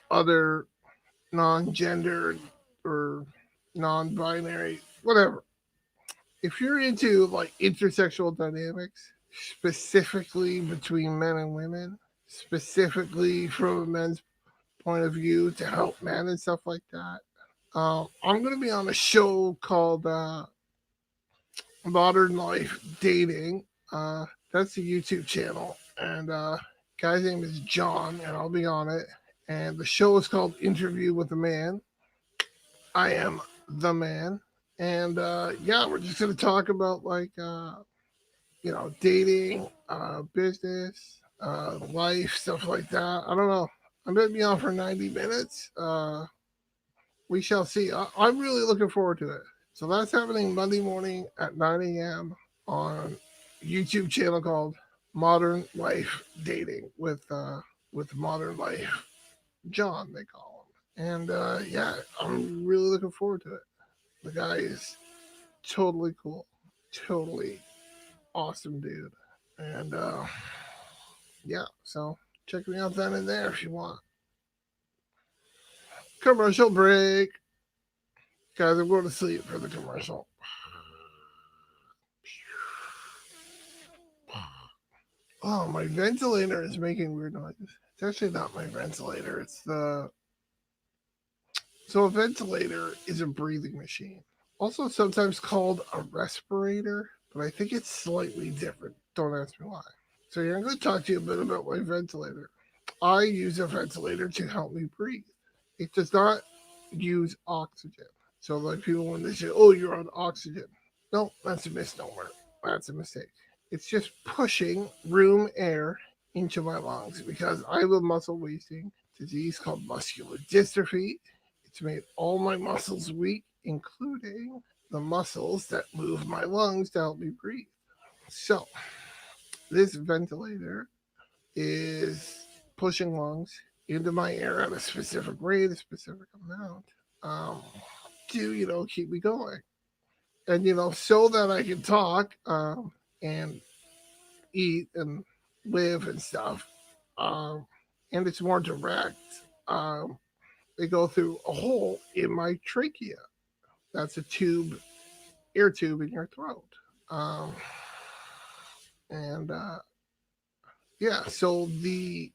Speaker 1: other non-gender or non-binary, whatever. If you're into like intersexual dynamics, specifically between men and women, specifically from a men's point of view to help men and stuff like that, I'm going to be on a show called Modern Life Dating. That's a YouTube channel, and guy's name is John, and I'll be on it. And the show is called Interview with a Man. I am the man, and yeah, we're just gonna talk about like dating, business, life, stuff like that. I don't know. I'm gonna be on for 90 minutes. We shall see. I'm really looking forward to it. So that's happening Monday morning at 9 a.m. on YouTube channel called Modern Life Dating with Modern Life John, they call him. And yeah, I'm really looking forward to it. The guy is totally cool, totally awesome dude. And yeah, so check me out then and there if you want. Commercial break. Guys, I'm going to sleep for the commercial. Oh, my ventilator is making weird noises. It's actually not my ventilator. So a ventilator is a breathing machine. Also sometimes called a respirator, but I think it's slightly different. Don't ask me why. So yeah, I'm going to talk to you a bit about my ventilator. I use a ventilator to help me breathe. It does not use oxygen. So like people when they say, "Oh, you're on oxygen," no, that's a misnomer. That's a mistake. It's just pushing room air into my lungs because I have a muscle wasting disease called muscular dystrophy. It's made all my muscles weak, including the muscles that move my lungs to help me breathe. So, this ventilator is pushing lungs into my air at a specific rate, a specific amount, um, to, keep me going. And, so that I can talk and eat and live and stuff. Um, and it's more direct. They go through a hole in my trachea. That's a tube, air tube in your throat. Um, and yeah, so the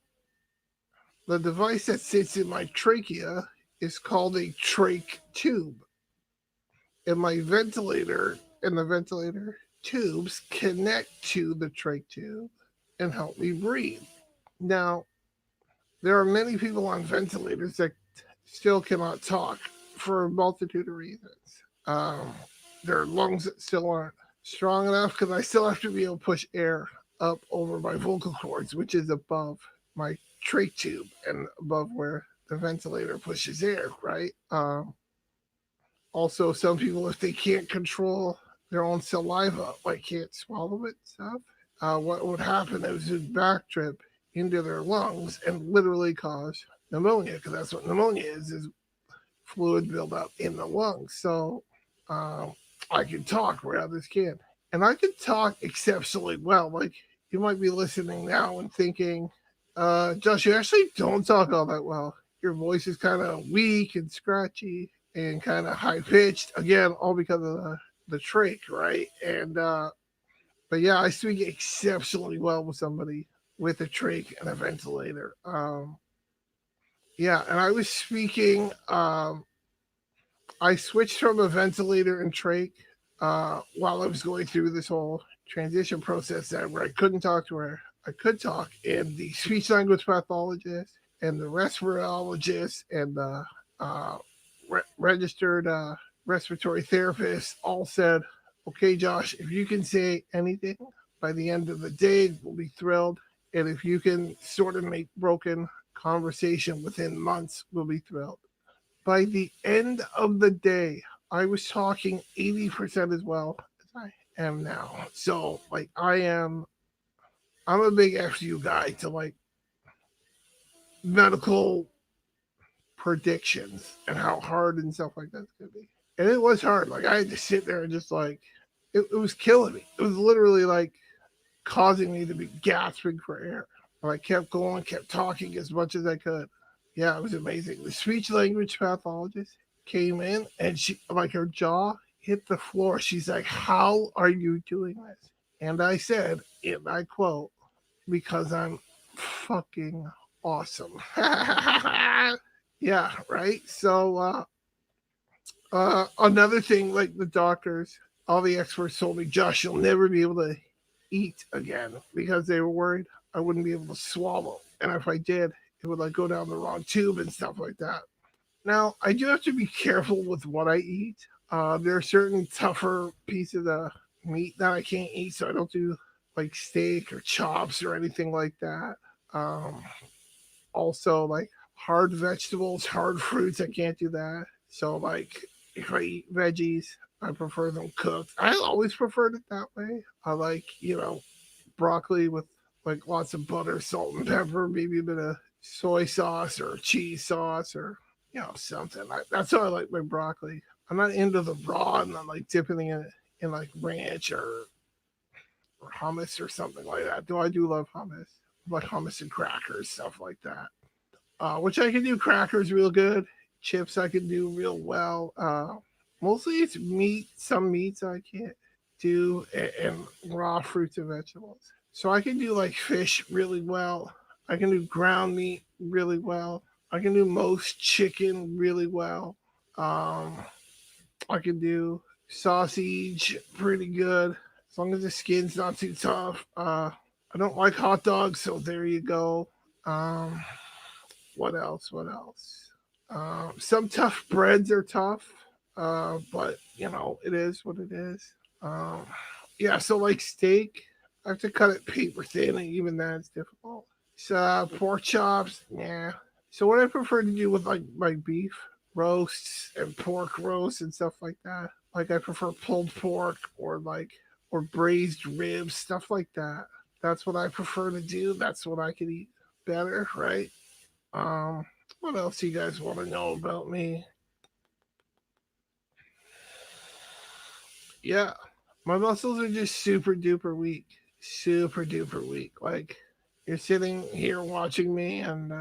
Speaker 1: device that sits in my trachea is called a trach tube, and my ventilator and the ventilator tubes connect to the trach tube and help me breathe. Now, there are many people on ventilators that still cannot talk for a multitude of reasons. Um, their lungs still aren't strong enough because I still have to be able to push air up over my vocal cords, which is above my trach tube and above where the ventilator pushes air, right? Also, some people, if they can't control their own saliva, like can't swallow it stuff, what would happen is it would backtrip into their lungs and literally cause pneumonia, because that's what pneumonia is fluid buildup in the lungs. So um, I can talk where others can't. And I can talk exceptionally well. Like, you might be listening now and thinking, Josh, you actually don't talk all that well. Your voice is kind of weak and scratchy and kind of high pitched. Again, all because of the trach, right? And but yeah, I speak exceptionally well with somebody with a trach and a ventilator. Yeah, and I was speaking. I switched from a ventilator and trach while I was going through this whole transition process, that where I couldn't talk to where I could talk, and the speech language pathologist and the respirologist and the registered respiratory therapist all said, "Okay, Josh, if you can say anything by the end of the day, we'll be thrilled. And if you can sort of make broken conversation within months, we'll be thrilled." By the end of the day, I was talking 80% as well as I am now. So, like, I'm a big FU guy to like medical predictions and how hard and stuff like that's gonna be. And it was hard. Like, I had to sit there and just like, it was killing me. It was literally like causing me to be gasping for air. And I kept going, kept talking as much as I could. Yeah, it was amazing. The speech language pathologist came in and she, like, her jaw hit the floor. She's like, "How are you doing this?" And I said, and I quote, "Because I'm fucking awesome." Yeah, right. So another thing, like the doctors, all the experts told me, "Josh, you'll never be able to eat again," because they were worried I wouldn't be able to swallow. And if I did, it would like go down the wrong tube and stuff like that. Now, I do have to be careful with what I eat. There are certain tougher pieces of meat that I can't eat, so I don't do like steak or chops or anything like that. Um, Also, like hard vegetables, hard fruits, I can't do that. So, like, if I eat veggies, I prefer them cooked. I always preferred it that way. I like, broccoli with like lots of butter, salt, and pepper, maybe a bit of soy sauce or cheese sauce or, something. That's how I like my broccoli. I'm not into the raw and then like dipping it in like ranch or hummus or something like that. Though I do love hummus, like hummus and crackers, stuff like that. Which I can do crackers real good. Chips I can do real well. Mostly it's meat. Some meats I can't do, and raw fruits and vegetables. So I can do like fish really well. I can do ground meat really well. I can do most chicken really well. Um, I can do sausage pretty good as long as the skin's not too tough. I don't like hot dogs, so there you go. Um, what else? What else? Some tough breads are tough, but it is what it is. Um, yeah, so like steak, I have to cut it paper thin, and even that's difficult. So pork chops, yeah. So what I prefer to do with like my beef roasts and pork roasts and stuff like that, like I prefer pulled pork or braised ribs, stuff like that. That's what I prefer to do. That's what I can eat better, right? Um, what else do you guys want to know about me? Yeah, my muscles are just super duper weak, super duper weak. Like, you're sitting here watching me, and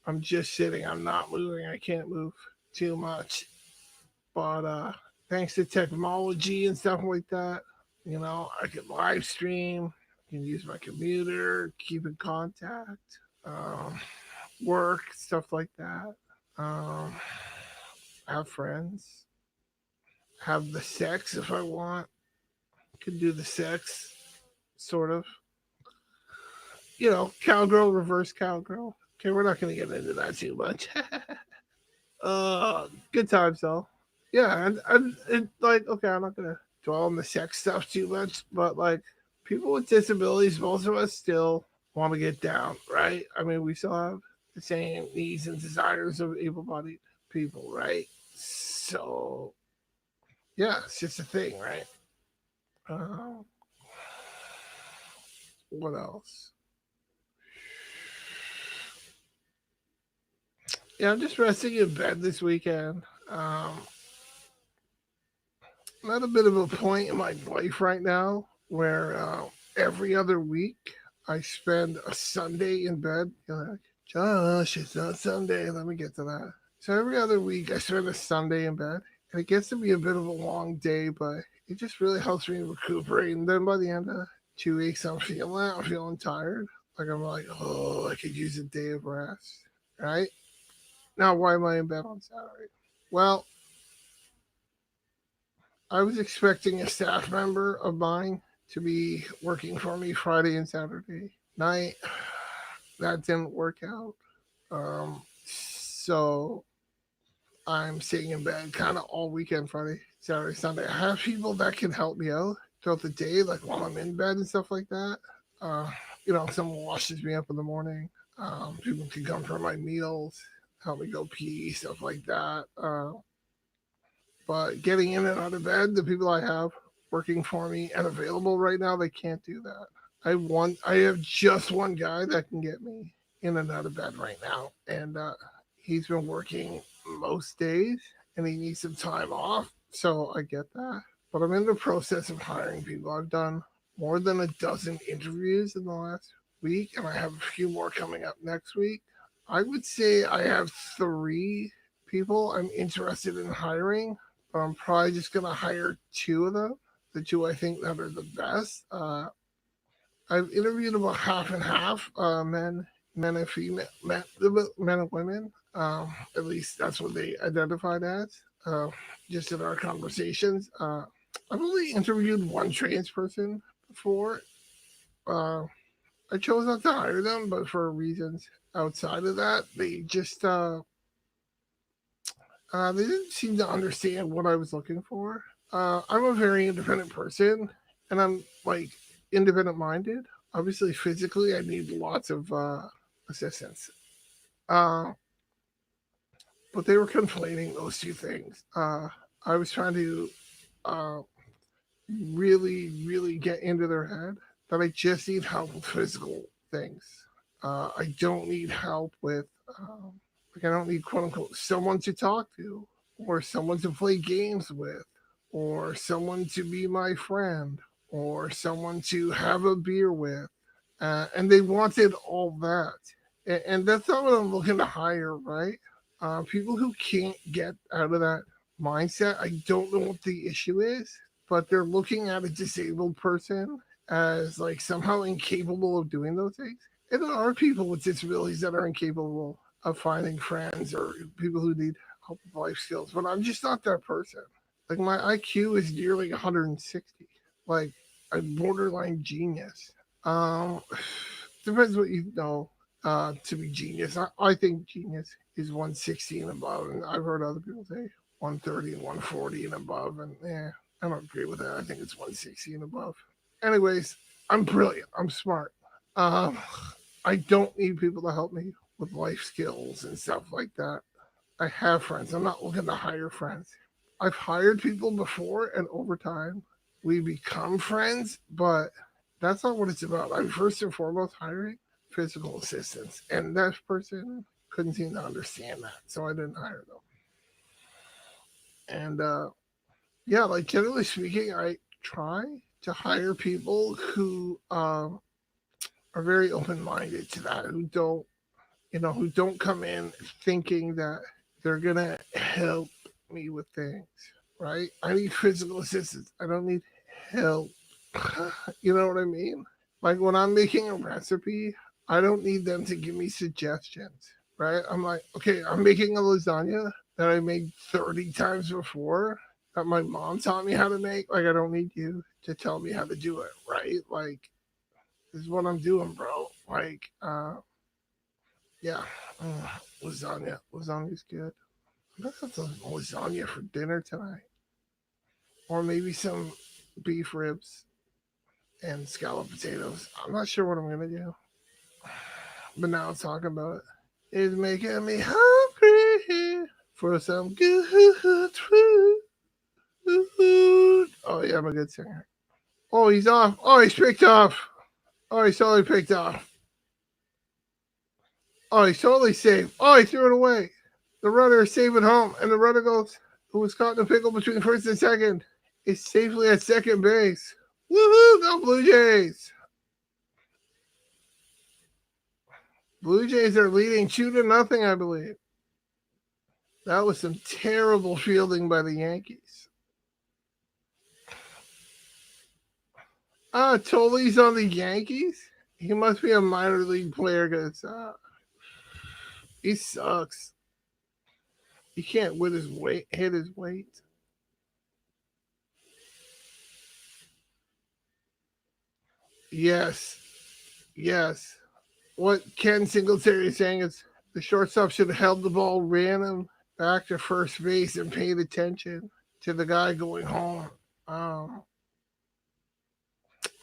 Speaker 1: I'm just sitting. I'm not moving. I can't move too much, but thanks to technology and stuff like that, I can live stream, I can use my computer, keep in contact, work, stuff like that. Um, have friends, have the sex if I want, can do the sex, sort of. Cowgirl, reverse cowgirl. Okay, we're not going to get into that too much. Good times though. Yeah, and like, okay, I'm not gonna dwell on the sex stuff too much, but like, people with disabilities, most of us still want to get down, right? I mean, we still have the same needs and desires of able-bodied people, right? So, yeah, it's just a thing, right? Uh, what else? Yeah, I'm just resting in bed this weekend. I'm at a bit of a point in my life right now where every other week I spend a Sunday in bed. You're like, Josh, it's not Sunday. Let me get to that. So every other week I spend a Sunday in bed. And it gets to be a bit of a long day, but it just really helps me recuperate. And then by the end of 2 weeks, I'm feeling tired. Like I'm like, oh, I could use a day of rest. Right? Now, why am I in bed on Saturday? Well, I was expecting a staff member of mine to be working for me Friday and Saturday night. That didn't work out. So I'm sitting in bed kind of all weekend, Friday, Saturday, Sunday. I have people that can help me out throughout the day, like while I'm in bed and stuff like that. Uh, someone washes me up in the morning. People can come for my meals, help me go pee, stuff like that. But getting in and out of bed, the people I have working for me and available right now, they can't do that. I have just one guy that can get me in and out of bed right now, and he's been working most days, and he needs some time off. So I get that, but I'm in the process of hiring people. I've done more than a dozen interviews in the last week, and I have a few more coming up next week. I would say I have 3 people I'm interested in hiring, but I'm probably just gonna hire 2 of them. The 2 I think that are the best. I've interviewed about half and half, men and female, men and women. At least that's what they identified as. Just in our conversations, I've only interviewed one trans person before. Uh, I chose not to hire them, but for reasons outside of that, they didn't seem to understand what I was looking for. I'm a very independent person, and I'm like independent minded. Obviously, physically, I need lots of assistance. Uh, but they were conflating those 2 things. I was trying to uh, really, really get into their head that I just need help with physical things. I don't need help with, like, I don't need quote unquote someone to talk to, or someone to play games with, or someone to be my friend, or someone to have a beer with. And they wanted all that. And that's not what I'm looking to hire, right? People who can't get out of that mindset, I don't know what the issue is, but they're looking at a disabled person as like somehow incapable of doing those things. And there are people with disabilities that are incapable of finding friends or people who need help with life skills, but I'm just not that person. Like my IQ is nearly 160. Like I'm borderline genius. Um, depends what you know to be genius. I think genius is 160 and above, and I've heard other people say 130 and 140 and above, and I don't agree with that. I think it's 160 and above. Anyways, I'm brilliant. I'm smart. Um, I don't need people to help me with life skills and stuff like that. I have friends. I'm not looking to hire friends. I've hired people before, and over time, we become friends, but that's not what it's about. I'm first and foremost hiring physical assistance, and that person couldn't seem to understand that, so I didn't hire them. And yeah, like generally speaking, I try to hire people who are very open minded to that, who don't come in thinking that they're gonna help me with things, right? I need physical assistance. I don't need help. You know what I mean? Like when I'm making a recipe, I don't need them to give me suggestions, right? I'm like, okay, I'm making a lasagna that I made 30 times before that my mom taught me how to make. Like, I don't need you to tell me how to do it, right? Like, this is what I'm doing, bro. Like, yeah, lasagna. Lasagna's good. I'm gonna have some lasagna for dinner tonight, or maybe some beef ribs and scalloped potatoes. I'm not sure what I'm gonna do, but now talking about it is making me hungry for some good food. Oh yeah, I'm a good singer. Oh, he's off. Oh, he's picked off. Oh, he's totally picked off. Oh, he's totally safe. Oh, he threw it away. The runner is safe at home, and the runner goes, who was caught in a pickle between first and second, is safely at second base. Woohoo! Go Blue Jays! Blue Jays are leading 2-0, I believe. That was some terrible fielding by the Yankees. Toley's on the Yankees? He must be a minor league player because he sucks. He can't hit his weight. Yes. Yes. What Ken Singletary is saying is the shortstop should have held the ball, ran him back to first base, and paid attention to the guy going home.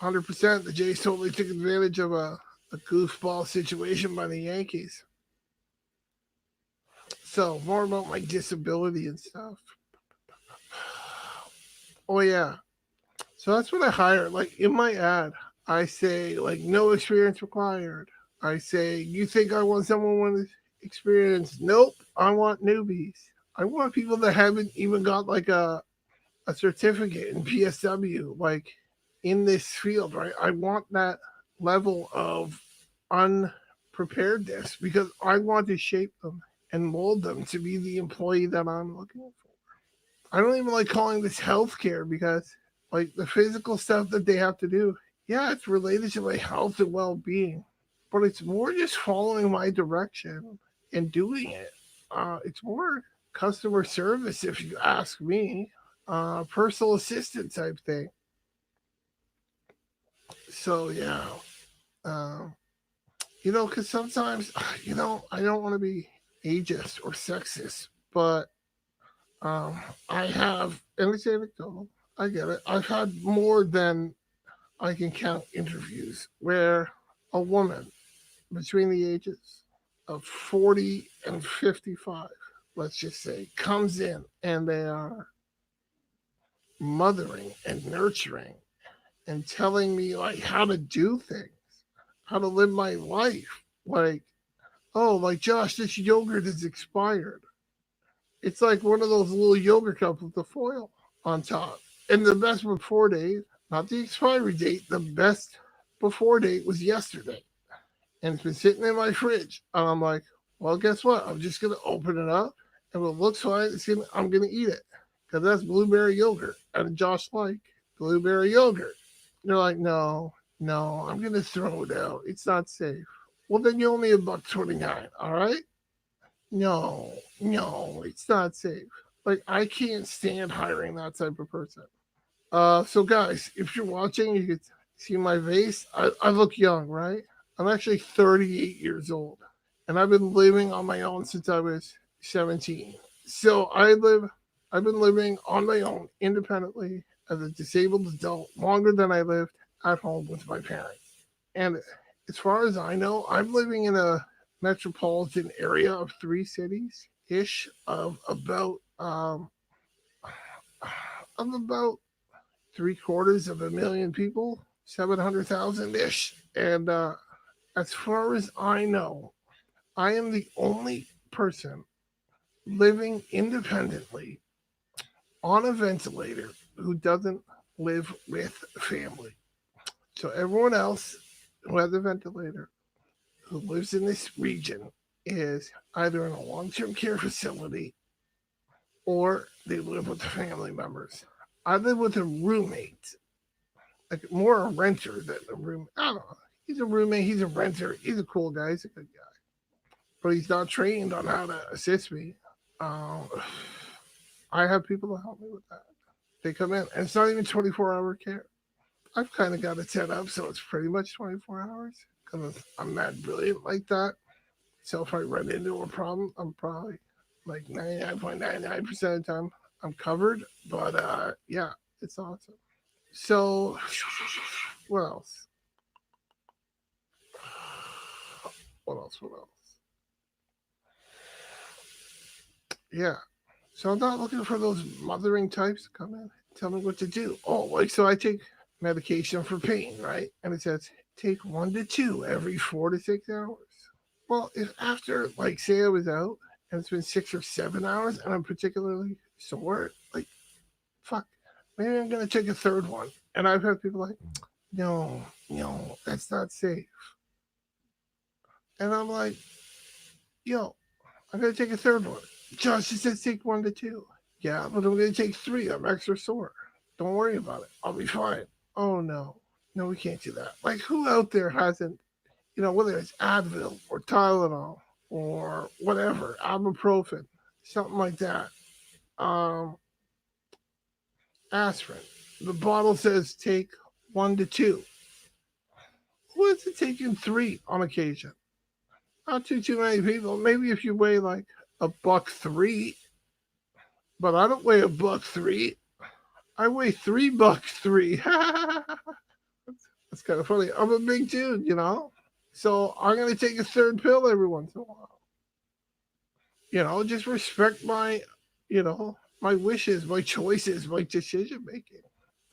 Speaker 1: 100%. The Jays totally took advantage of a goofball situation by the Yankees. So, more about my disability and stuff. Oh, yeah. So, that's what I hire. Like, in my ad, I say, like, no experience required. I say, you think I want someone with experience? Nope. I want newbies. I want people that haven't even got, like, a certificate in PSW, like, in this field, right? I want that level of unpreparedness because I want to shape them and mold them to be the employee that I'm looking for. I don't even like calling this healthcare because, like, the physical stuff that they have to do, yeah, it's related to my health and well-being, but it's more just following my direction and doing it. It's more customer service, if you ask me, personal assistant type thing. So yeah, um, because sometimes, I don't want to be ageist or sexist, but I have, and it's anecdotal, I get it. I've had more than I can count interviews where a woman between the ages of 40 and 55, let's just say, comes in and they are mothering and nurturing and telling me like how to do things, how to live my life. Like, oh, like Josh, this yogurt is expired. It's like one of those little yogurt cups with the foil on top. And the best before date, not the expiry date, the best before date was yesterday. And it's been sitting in my fridge. And I'm like, well, guess what? I'm just going to open it up. And if it looks fine, I'm going to eat it. Because that's blueberry yogurt. And Josh like blueberry yogurt. They're like, no, I'm going to throw it out. It's not safe. Well, then you owe me $1.29. All right. No, it's not safe. Like, I can't stand hiring that type of person. So guys, if you're watching, you can see my face. I look young, right? I'm actually 38 years old, and I've been living on my own since I was 17. So I've been living on my own independently as a disabled adult longer than I lived at home with my parents. And as far as I know, I'm living in a metropolitan area of 3 cities ish of about 750,000 people, 700,000 ish. And as far as I know, I am the only person living independently on a ventilator who doesn't live with family. So everyone else who has a ventilator who lives in this region is either in a long-term care facility or they live with the family members. I live with a roommate, like more a renter than a room. I don't know. He's a roommate. He's a renter. He's a cool guy. He's a good guy, but he's not trained on how to assist me. Um, I have people to help me with that. They come in, and it's not even 24-hour care. I've kind of got it set up so it's pretty much 24 hours because I'm not brilliant like that. So if I run into a problem, I'm probably like 99.99% of the time I'm covered. But yeah, it's awesome. So what else? What else? What else? Yeah. So I'm not looking for those mothering types to come in, tell me what to do. Oh, like so I take medication for pain, right? And it says take 1 to 2 every 4 to 6 hours. Well, if after, like, say I was out and it's been 6 or 7 hours and I'm particularly sore, like, fuck, maybe I'm gonna take a third one. And I've had people like, no, that's not safe. And I'm like, yo, I'm gonna take a third one. Josh just said take 1 to 2. Yeah, but I'm gonna take 3. I'm extra sore. Don't worry about it. I'll be fine. Oh no, we can't do that. Like, who out there hasn't, whether it's Advil or Tylenol or whatever, ibuprofen, something like that, aspirin. The bottle says take 1 to 2. Who is it taking 3 on occasion? Not too many people. Maybe if you weigh like $1.03, but I don't weigh $1.03. I weigh $3.03. That's kind of funny. I'm a big dude, So I'm gonna take a third pill every once in a while. Just respect my, my wishes, my choices, my decision making.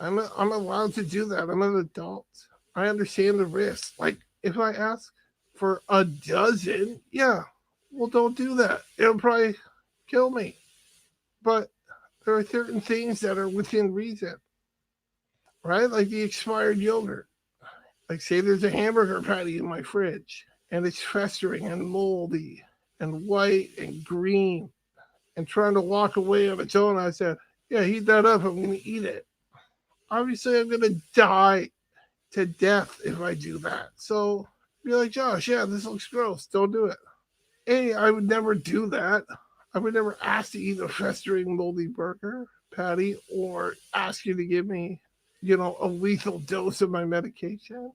Speaker 1: I'm allowed to do that. I'm an adult. I understand the risks. Like, if I ask for a dozen, yeah, well, don't do that. It'll probably kill me. But there are certain things that are within reason, right? Like the expired yogurt. Like, say there's a hamburger patty in my fridge and it's festering and moldy and white and green and trying to walk away on its own. I said, yeah, heat that up. I'm going to eat it. Obviously, I'm going to die to death if I do that. So be like, Josh, yeah, this looks gross. Don't do it. I would never do that. I would never ask to eat a festering moldy burger patty or ask you to give me, a lethal dose of my medication.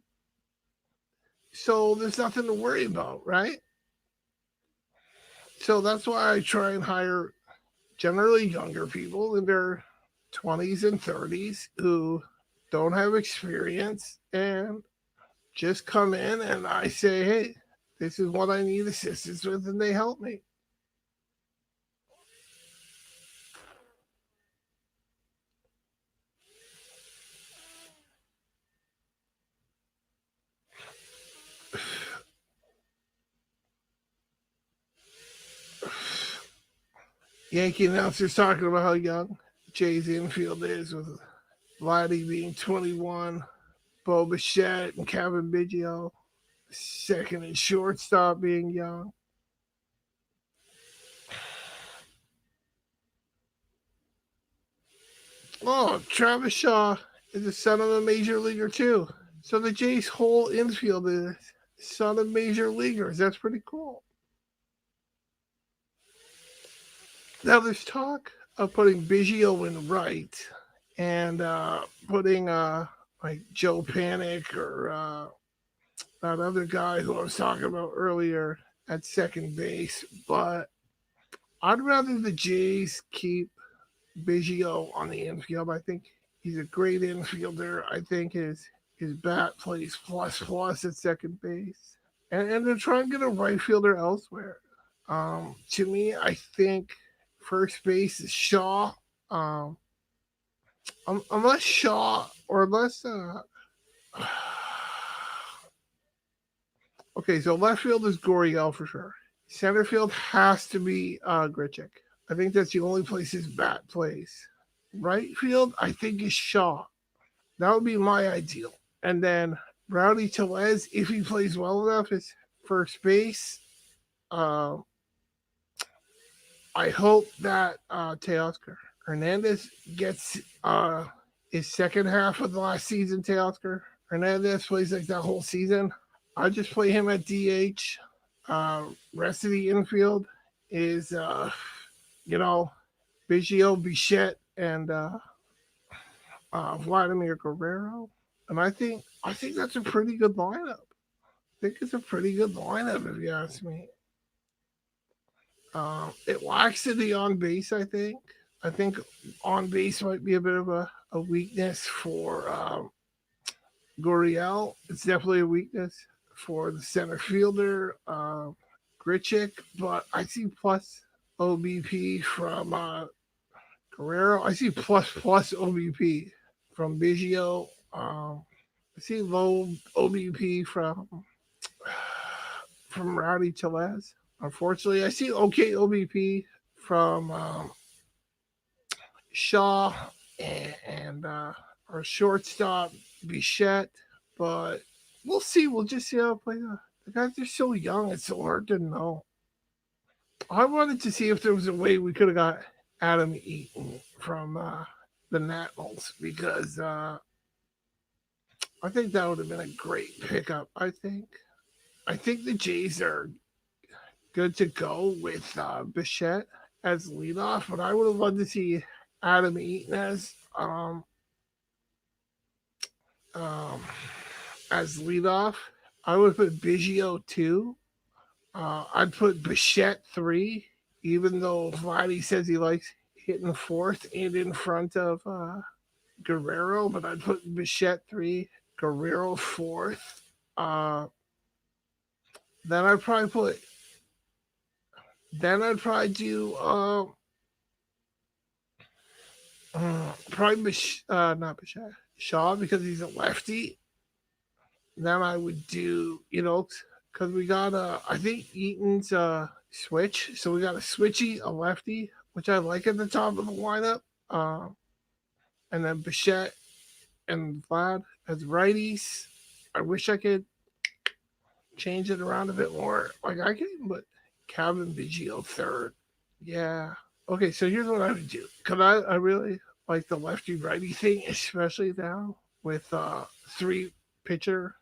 Speaker 1: So there's nothing to worry about, right? So that's why I try and hire generally younger people in their 20s and 30s who don't have experience and just come in and I say, hey, this is what I need assistance with, and they help me. Yankee announcers talking about how young Jay's infield is, with Vladdy being 21, Bo Bichette and Kevin Biggio, second and shortstop being young. Oh, Travis Shaw is the son of a major leaguer too. So the Jays' whole infield is son of major leaguers. That's pretty cool. Now there's talk of putting Biggio in right and putting like Joe Panic or that other guy who I was talking about earlier at second base. But I'd rather the Jays keep Biggio on the infield. I think he's a great infielder. I think his bat plays plus at second base. And they're trying to get a right fielder elsewhere. To me, I think first base is Shaw. Unless Shaw or unless okay, so left field is Gurriel for sure. Center field has to be Grichuk. I think that's the only place his bat plays. Right field, I think, is Shaw. That would be my ideal. And then Rowdy Tellez, if he plays well enough, is first base. I hope that Teoscar Hernandez gets his second half of the last season. Teoscar Hernandez plays like that whole season. I just play him at DH. Rest of the infield is, you know, Biggio, Bichette, and Vladimir Guerrero. And I think that's a pretty good lineup. I think it's a pretty good lineup if you ask me. It lacks the on base. I think on base might be a bit of a weakness for Gurriel. It's definitely a weakness for the center fielder, Grichuk. But I see plus OBP from Guerrero. I see plus OBP from Biggio. I see low OBP from Rowdy Tellez. Unfortunately, I see okay OBP from Shaw and our shortstop Bichette, but we'll see. We'll just see how it plays out. The guys are so young; it's so hard to know. I wanted to see if there was a way we could have got Adam Eaton from the Nationals because I think that would have been a great pickup. I think the Jays are good to go with Bichette as leadoff, but I would have loved to see Adam Eaton as leadoff. I would put Biggio 2. I'd put Bichette 3, even though Vladdy says he likes hitting fourth and in front of Guerrero, but I'd put Bichette 3, Guerrero 4th. Then I'd probably do probably not Bichette, Shaw because he's a lefty. Then I would do, because we got I think Eaton's switch, so we got a switchy, a lefty, which I like at the top of the lineup. And then Bichette and Vlad as righties. I wish I could change it around a bit more. Like I can put Calvin Biggio 3rd. Yeah. Okay, so here's what I would do. Because I really like the lefty righty thing, especially now with 3 pitcher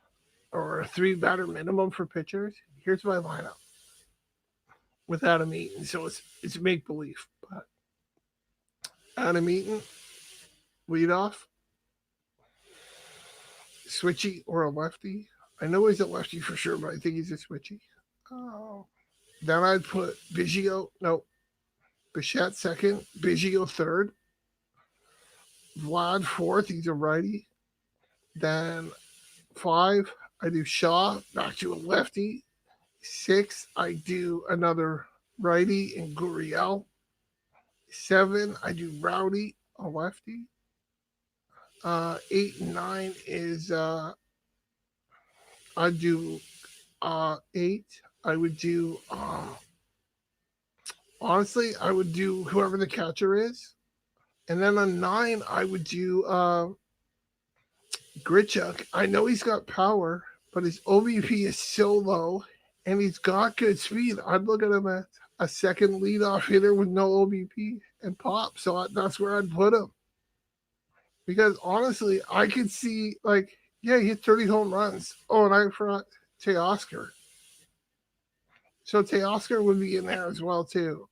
Speaker 1: or 3 batter minimum for pitchers. Here's my lineup with Adam Eaton. So it's make believe, but Adam Eaton, lead off, switchy or a lefty. I know he's a lefty for sure, but I think he's a switchy. Oh. Then I'd put Bichette 2nd, Biggio 3rd, Vlad 4th, he's a righty. Then 5, I do Shaw back to a lefty. 6, I do another righty in Gurriel. 7, I do Rowdy, a lefty. 8 and 9 is I do 8. I would do honestly, I would do whoever the catcher is. And then on 9, I would do Grichuk. I know he's got power, but his OBP is so low and he's got good speed. I'd look at him as a second leadoff hitter with no OBP and pop. So that's where I'd put him. Because honestly, I could see, he hit 30 home runs. Oh, and I forgot Teoscar. So Teoscar would be in there as well, too.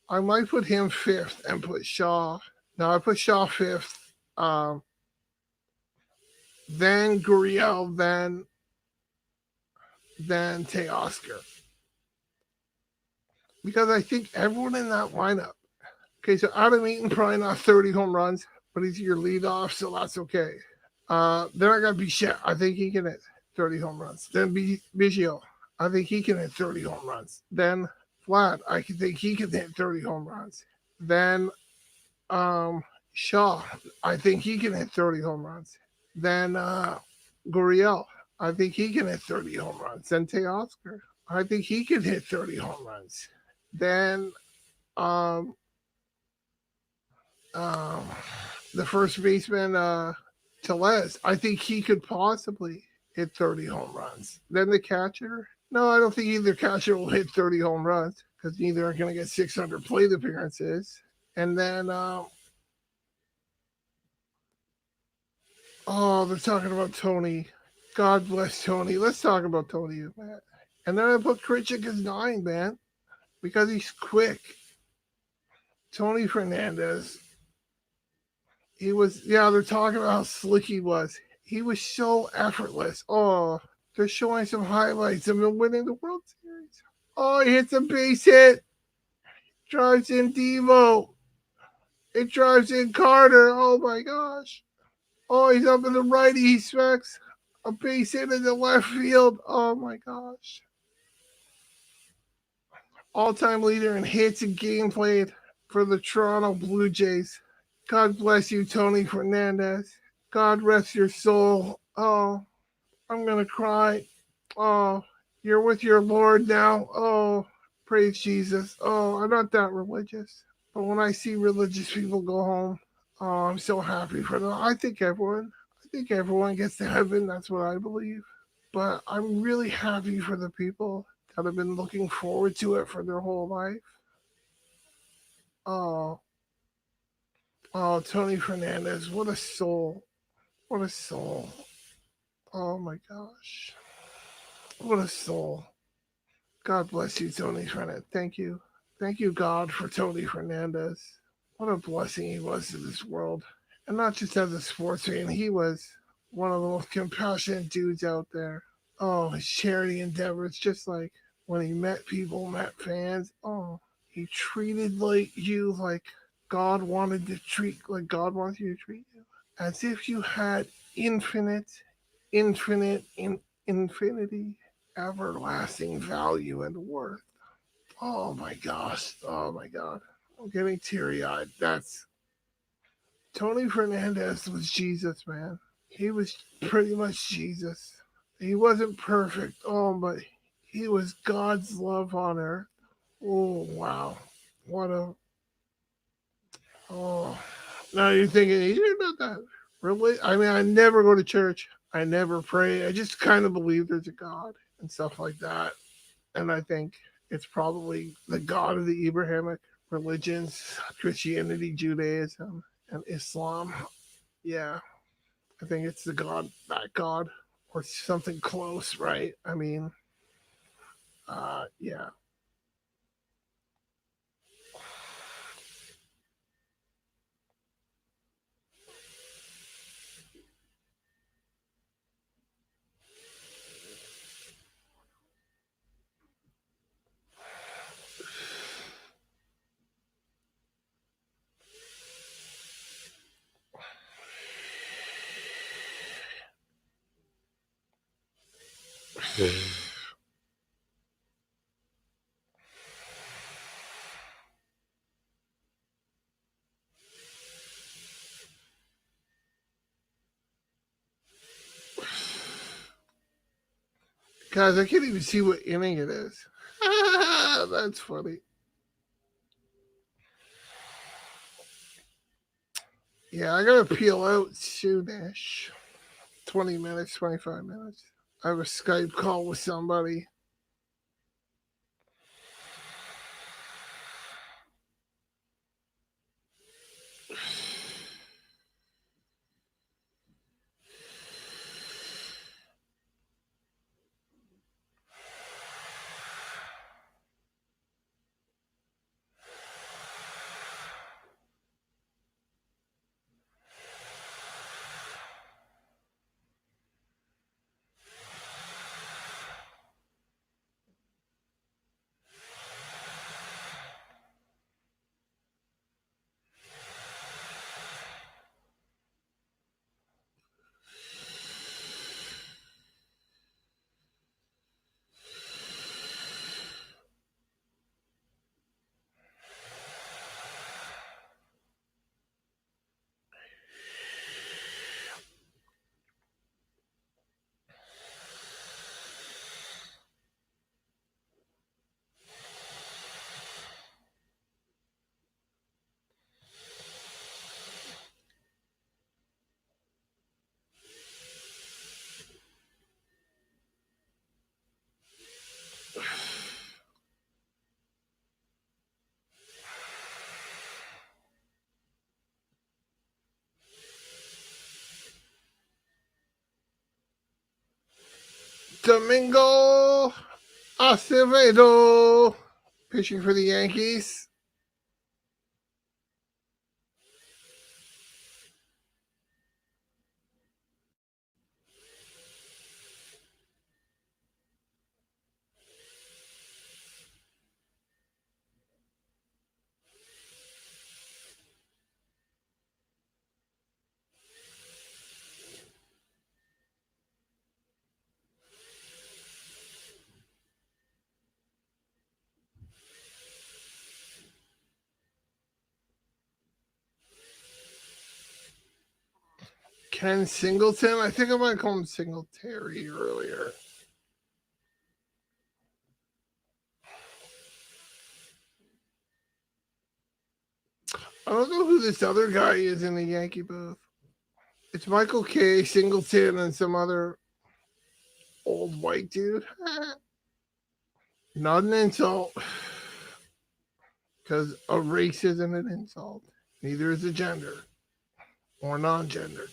Speaker 1: I might put him 5th and put Shaw. No, I put Shaw 5th. Then Gurriel, then Teoscar. Because I think everyone in that lineup. Okay, so Adam Eaton probably not 30 home runs, but he's your leadoff, so that's okay. Then I got Bichette. I think he can hit 30 home runs. Then Biggio. I think he can hit 30 home runs. Then Vlad. I think he can hit 30 home runs. Then Shaw. I think he can hit 30 home runs. Then Gurriel. I think he can hit 30 home runs. Then Teoscar. I think he can hit 30 home runs. Then the first baseman, Tellez, I think he could possibly hit 30 home runs. Then the catcher, no, I don't think either catcher will hit 30 home runs because neither are going to get 600 plate appearances. And then, they're talking about Tony. God bless Tony. Let's talk about Tony, man. And then I put Krichik as 9, man, because he's quick. Tony Fernandez. He was, they're talking about how slick he was. He was so effortless. Oh, they're showing some highlights of him winning the World Series. Oh, he hits a base hit. Drives in Devo. It drives in Carter. Oh my gosh. Oh, he's up in the righty. He smacks a base hit in the left field. Oh my gosh. All-time leader in hits and game played for the Toronto Blue Jays. God bless you, Tony Fernandez. God rest your soul. Oh, I'm going to cry. Oh, you're with your Lord now. Oh, praise Jesus. Oh, I'm not that religious. But when I see religious people go home, oh, I'm so happy for them. I think everyone gets to heaven. That's what I believe. But I'm really happy for the people that have been looking forward to it for their whole life. Oh, Tony Fernandez, what a soul. What a soul. Oh my gosh. What a soul. God bless you, Tony Fernandez. Thank you. Thank you, God, for Tony Fernandez. What a blessing he was to this world. And not just as a sports fan, he was one of the most compassionate dudes out there. Oh, his charity endeavors, just like when he met people, met fans. Oh, he treated you like God wanted you to treat you. As if you had infinity, everlasting value and worth. Oh my gosh. Oh my God. I'm getting teary eyed. That's Tony Fernandez was Jesus, man. He was pretty much Jesus. He wasn't perfect. Oh, but he was God's love on earth. Oh, wow. What a. Oh. Now you're thinking, you're not that. Really? I mean, I never go to church. I never pray. I just kind of believe there's a God and stuff like that. And I think it's probably the God of the Abrahamic religions, Christianity, Judaism, and Islam. Yeah, I think it's that God, or something close, right? I mean, yeah. Guys, I can't even see what inning it is. That's funny. Yeah, I gotta peel out soonish. 20 minutes, 25 minutes. I have a Skype call with somebody. Domingo Acevedo pitching for the Yankees. Ken Singleton. I think I might call him Singletary earlier. I don't know who this other guy is in the Yankee booth. It's Michael K. Singleton and some other old white dude. Not an insult. Because a race isn't an insult. Neither is a gender or non-gender.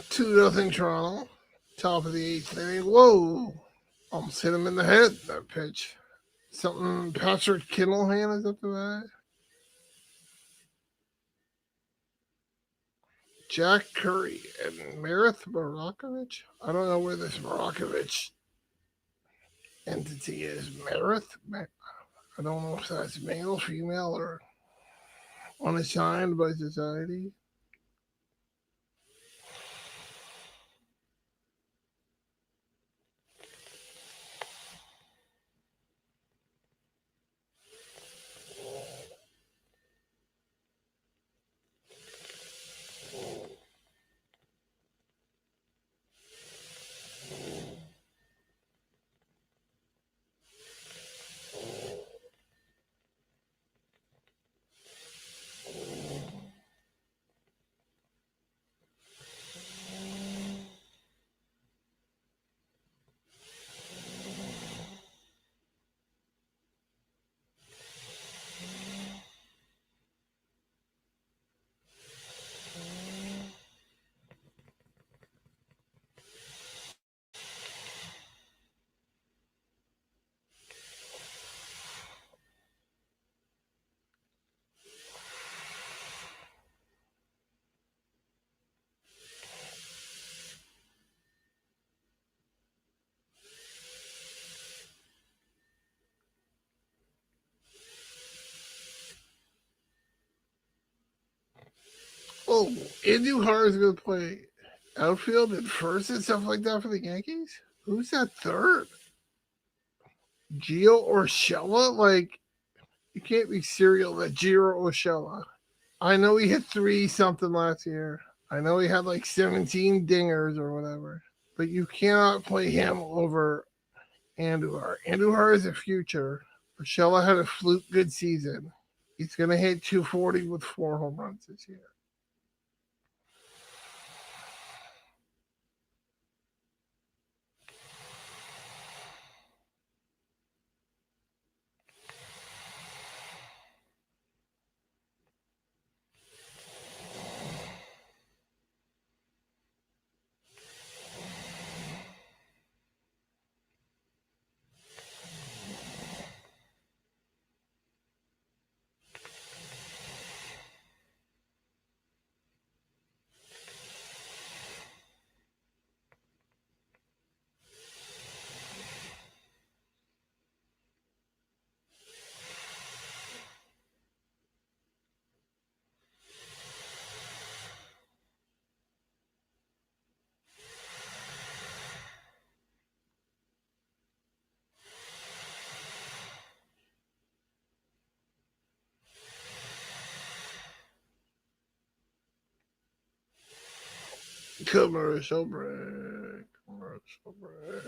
Speaker 1: Two nothing Toronto. Top of the eighth inning. Whoa! Almost hit him in the head. That pitch. Something Patrick Kindlehan is up to that. Jack Curry and Marith Marakovich. I don't know where this Marakovich entity is. Marith? I don't know if that's male, female, or unassigned by society. Oh, Andujar is going to play outfield and first and stuff like that for the Yankees? Who's that third? Gio Urshela? Like, you can't be serial that Gio Urshela. I know he hit 3 something last year. I know he had like 17 dingers or whatever. But you cannot play him over Andujar. Andujar is a future. Urshela had a fluke good season. He's going to hit 240 with 4 home runs this year. Commercial break. Commercial break.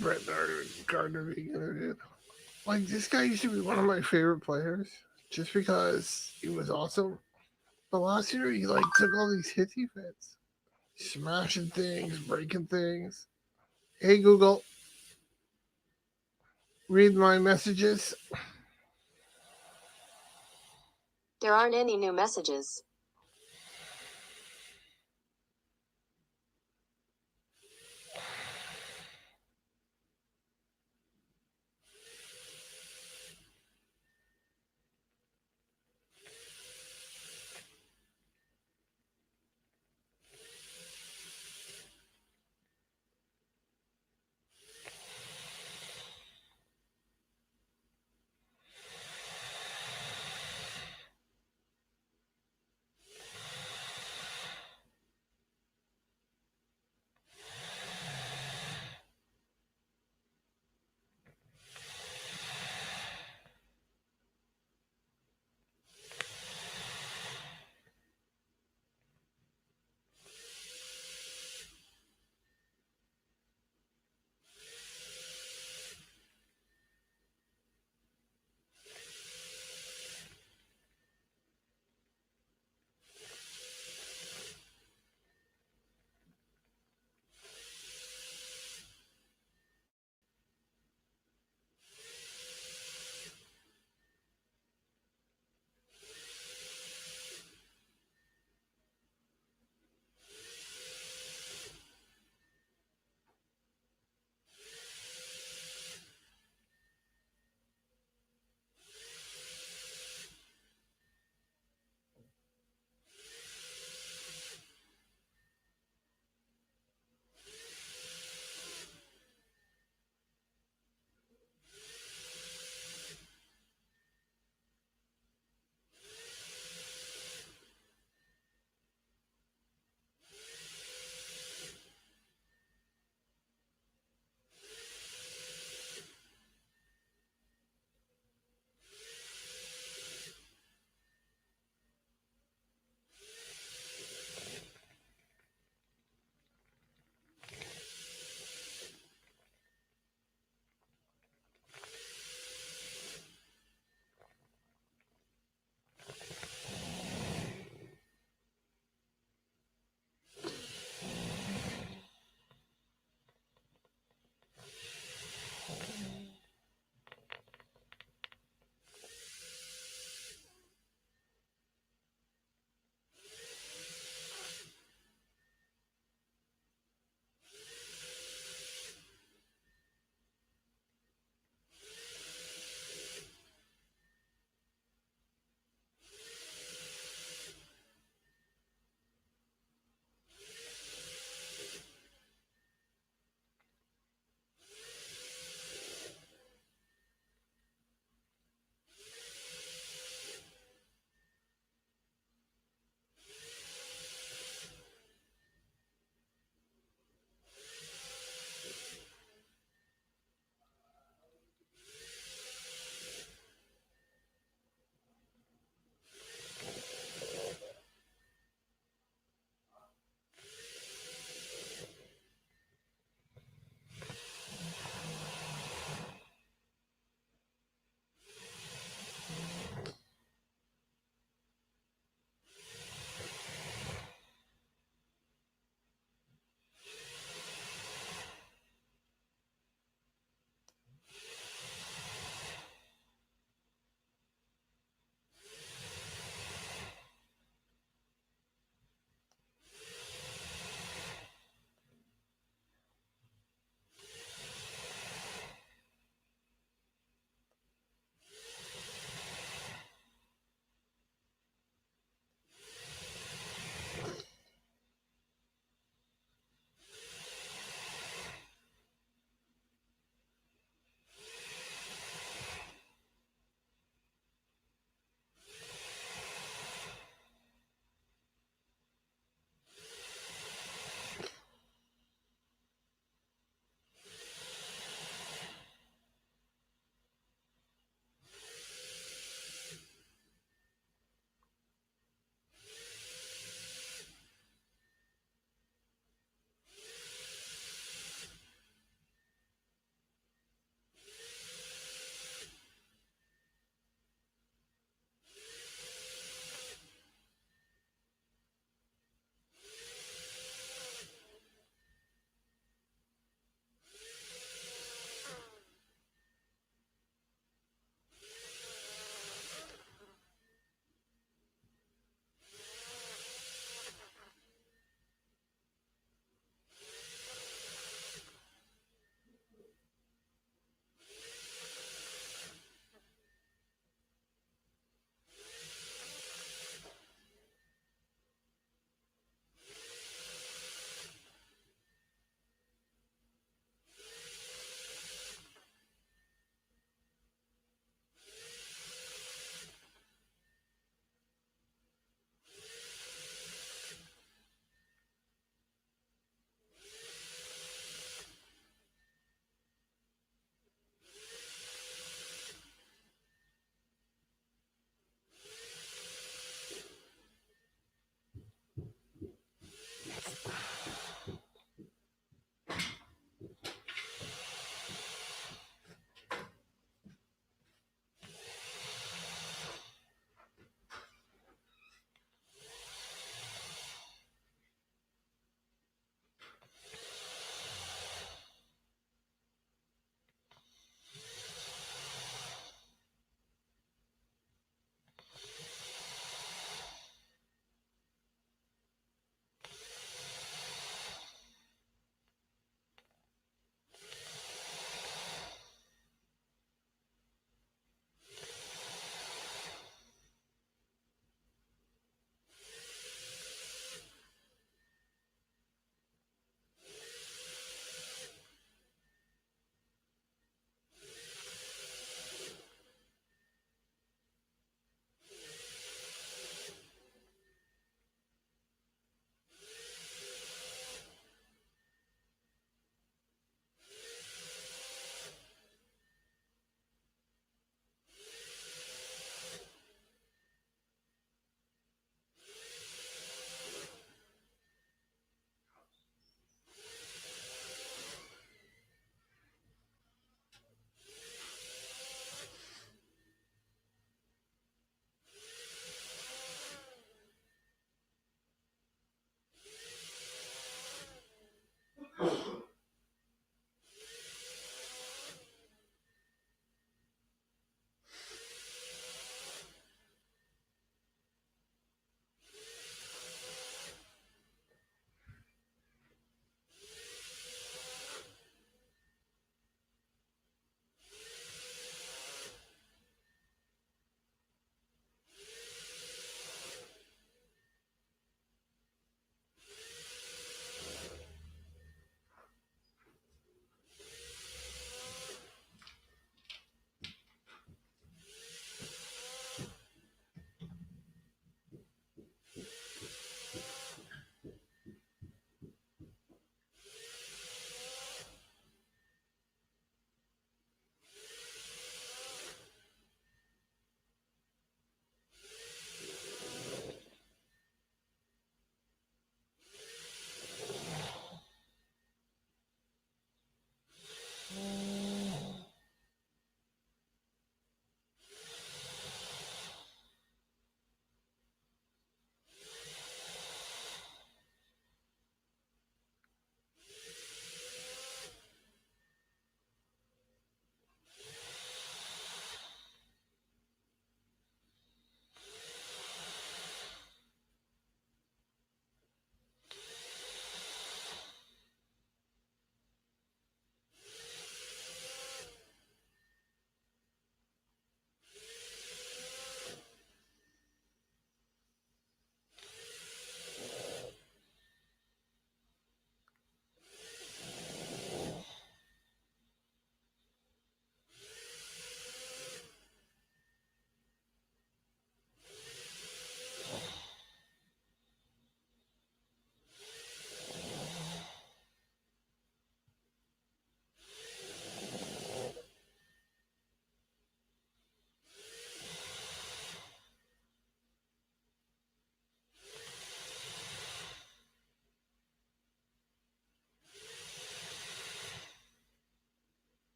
Speaker 1: Brett Gardner being interviewed. Like, this guy used to be one of my favorite players just because he was awesome. But last year, he like took all these hitsy fits, smashing things, breaking things. Hey, Google, read my messages.
Speaker 3: There aren't any new messages.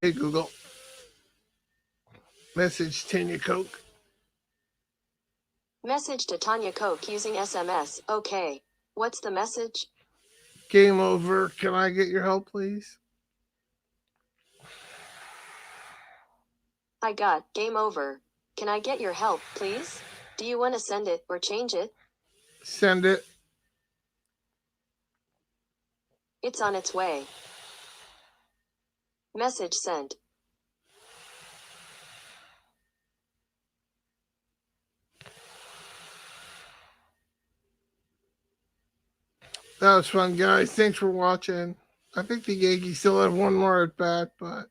Speaker 1: Hey Google, message Tanya Coke.
Speaker 3: Message to Tanya Coke using SMS. Okay. What's the message?
Speaker 1: Game over. Can I get your help, please?
Speaker 3: I got game over. Can I get your help, please? Do you want to send it or change it?
Speaker 1: Send it.
Speaker 3: It's on its way. Message sent.
Speaker 1: That was fun, guys. Thanks for watching. I think the Yankees still have one more at bat, but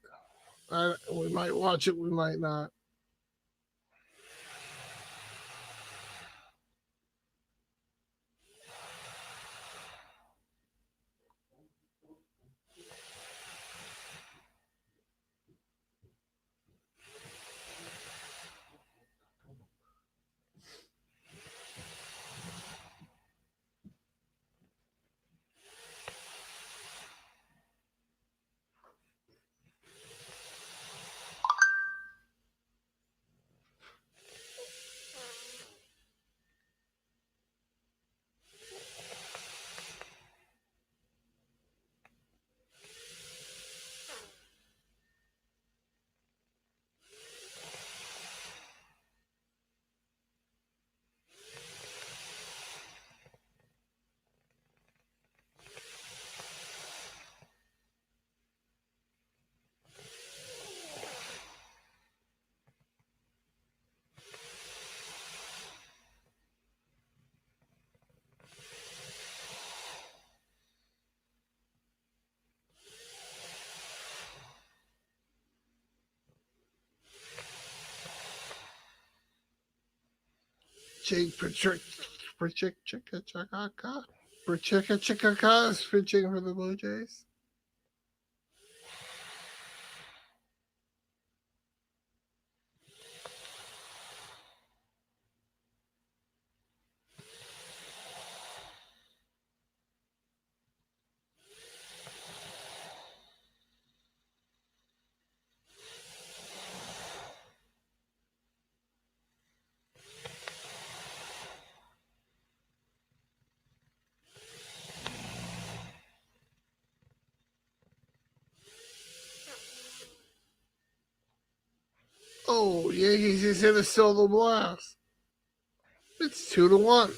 Speaker 1: we might watch it, we might not. Jake Patrick is pitching for the Blue Jays. Oh, Yankees just hit a solo blast. It's 2-1.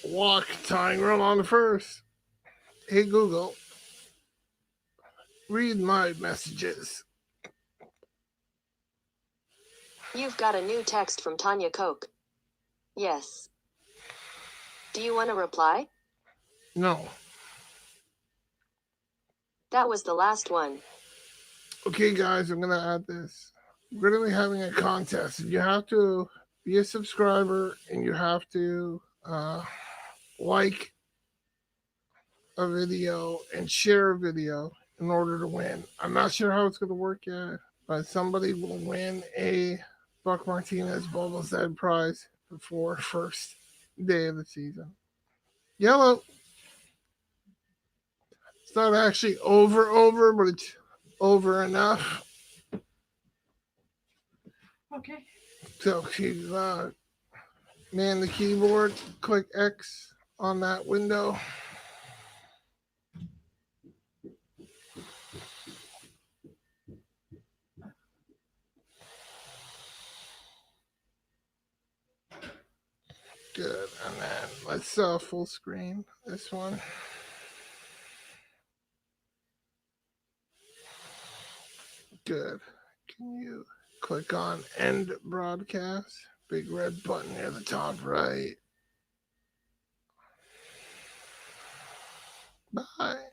Speaker 1: Walk, tying run on the first. Hey Google, read my messages.
Speaker 3: You've got a new text from Tanya Coke. Yes. Do you want to reply?
Speaker 1: No.
Speaker 3: That was the last one.
Speaker 1: Okay, guys, I'm gonna add this. We're gonna be having a contest. You have to be a subscriber, and you have to like a video and share a video in order to win. I'm not sure how it's gonna work yet, but somebody will win a Buck Martinez Bubble's Dead prize before first day of the season. Yellow. It's not actually over, but it's over enough.
Speaker 2: Okay.
Speaker 1: So she's man the keyboard, click X on that window. Good, and then let's full screen this one. Good. Can you click on end broadcast? Big red button near the top right. Bye.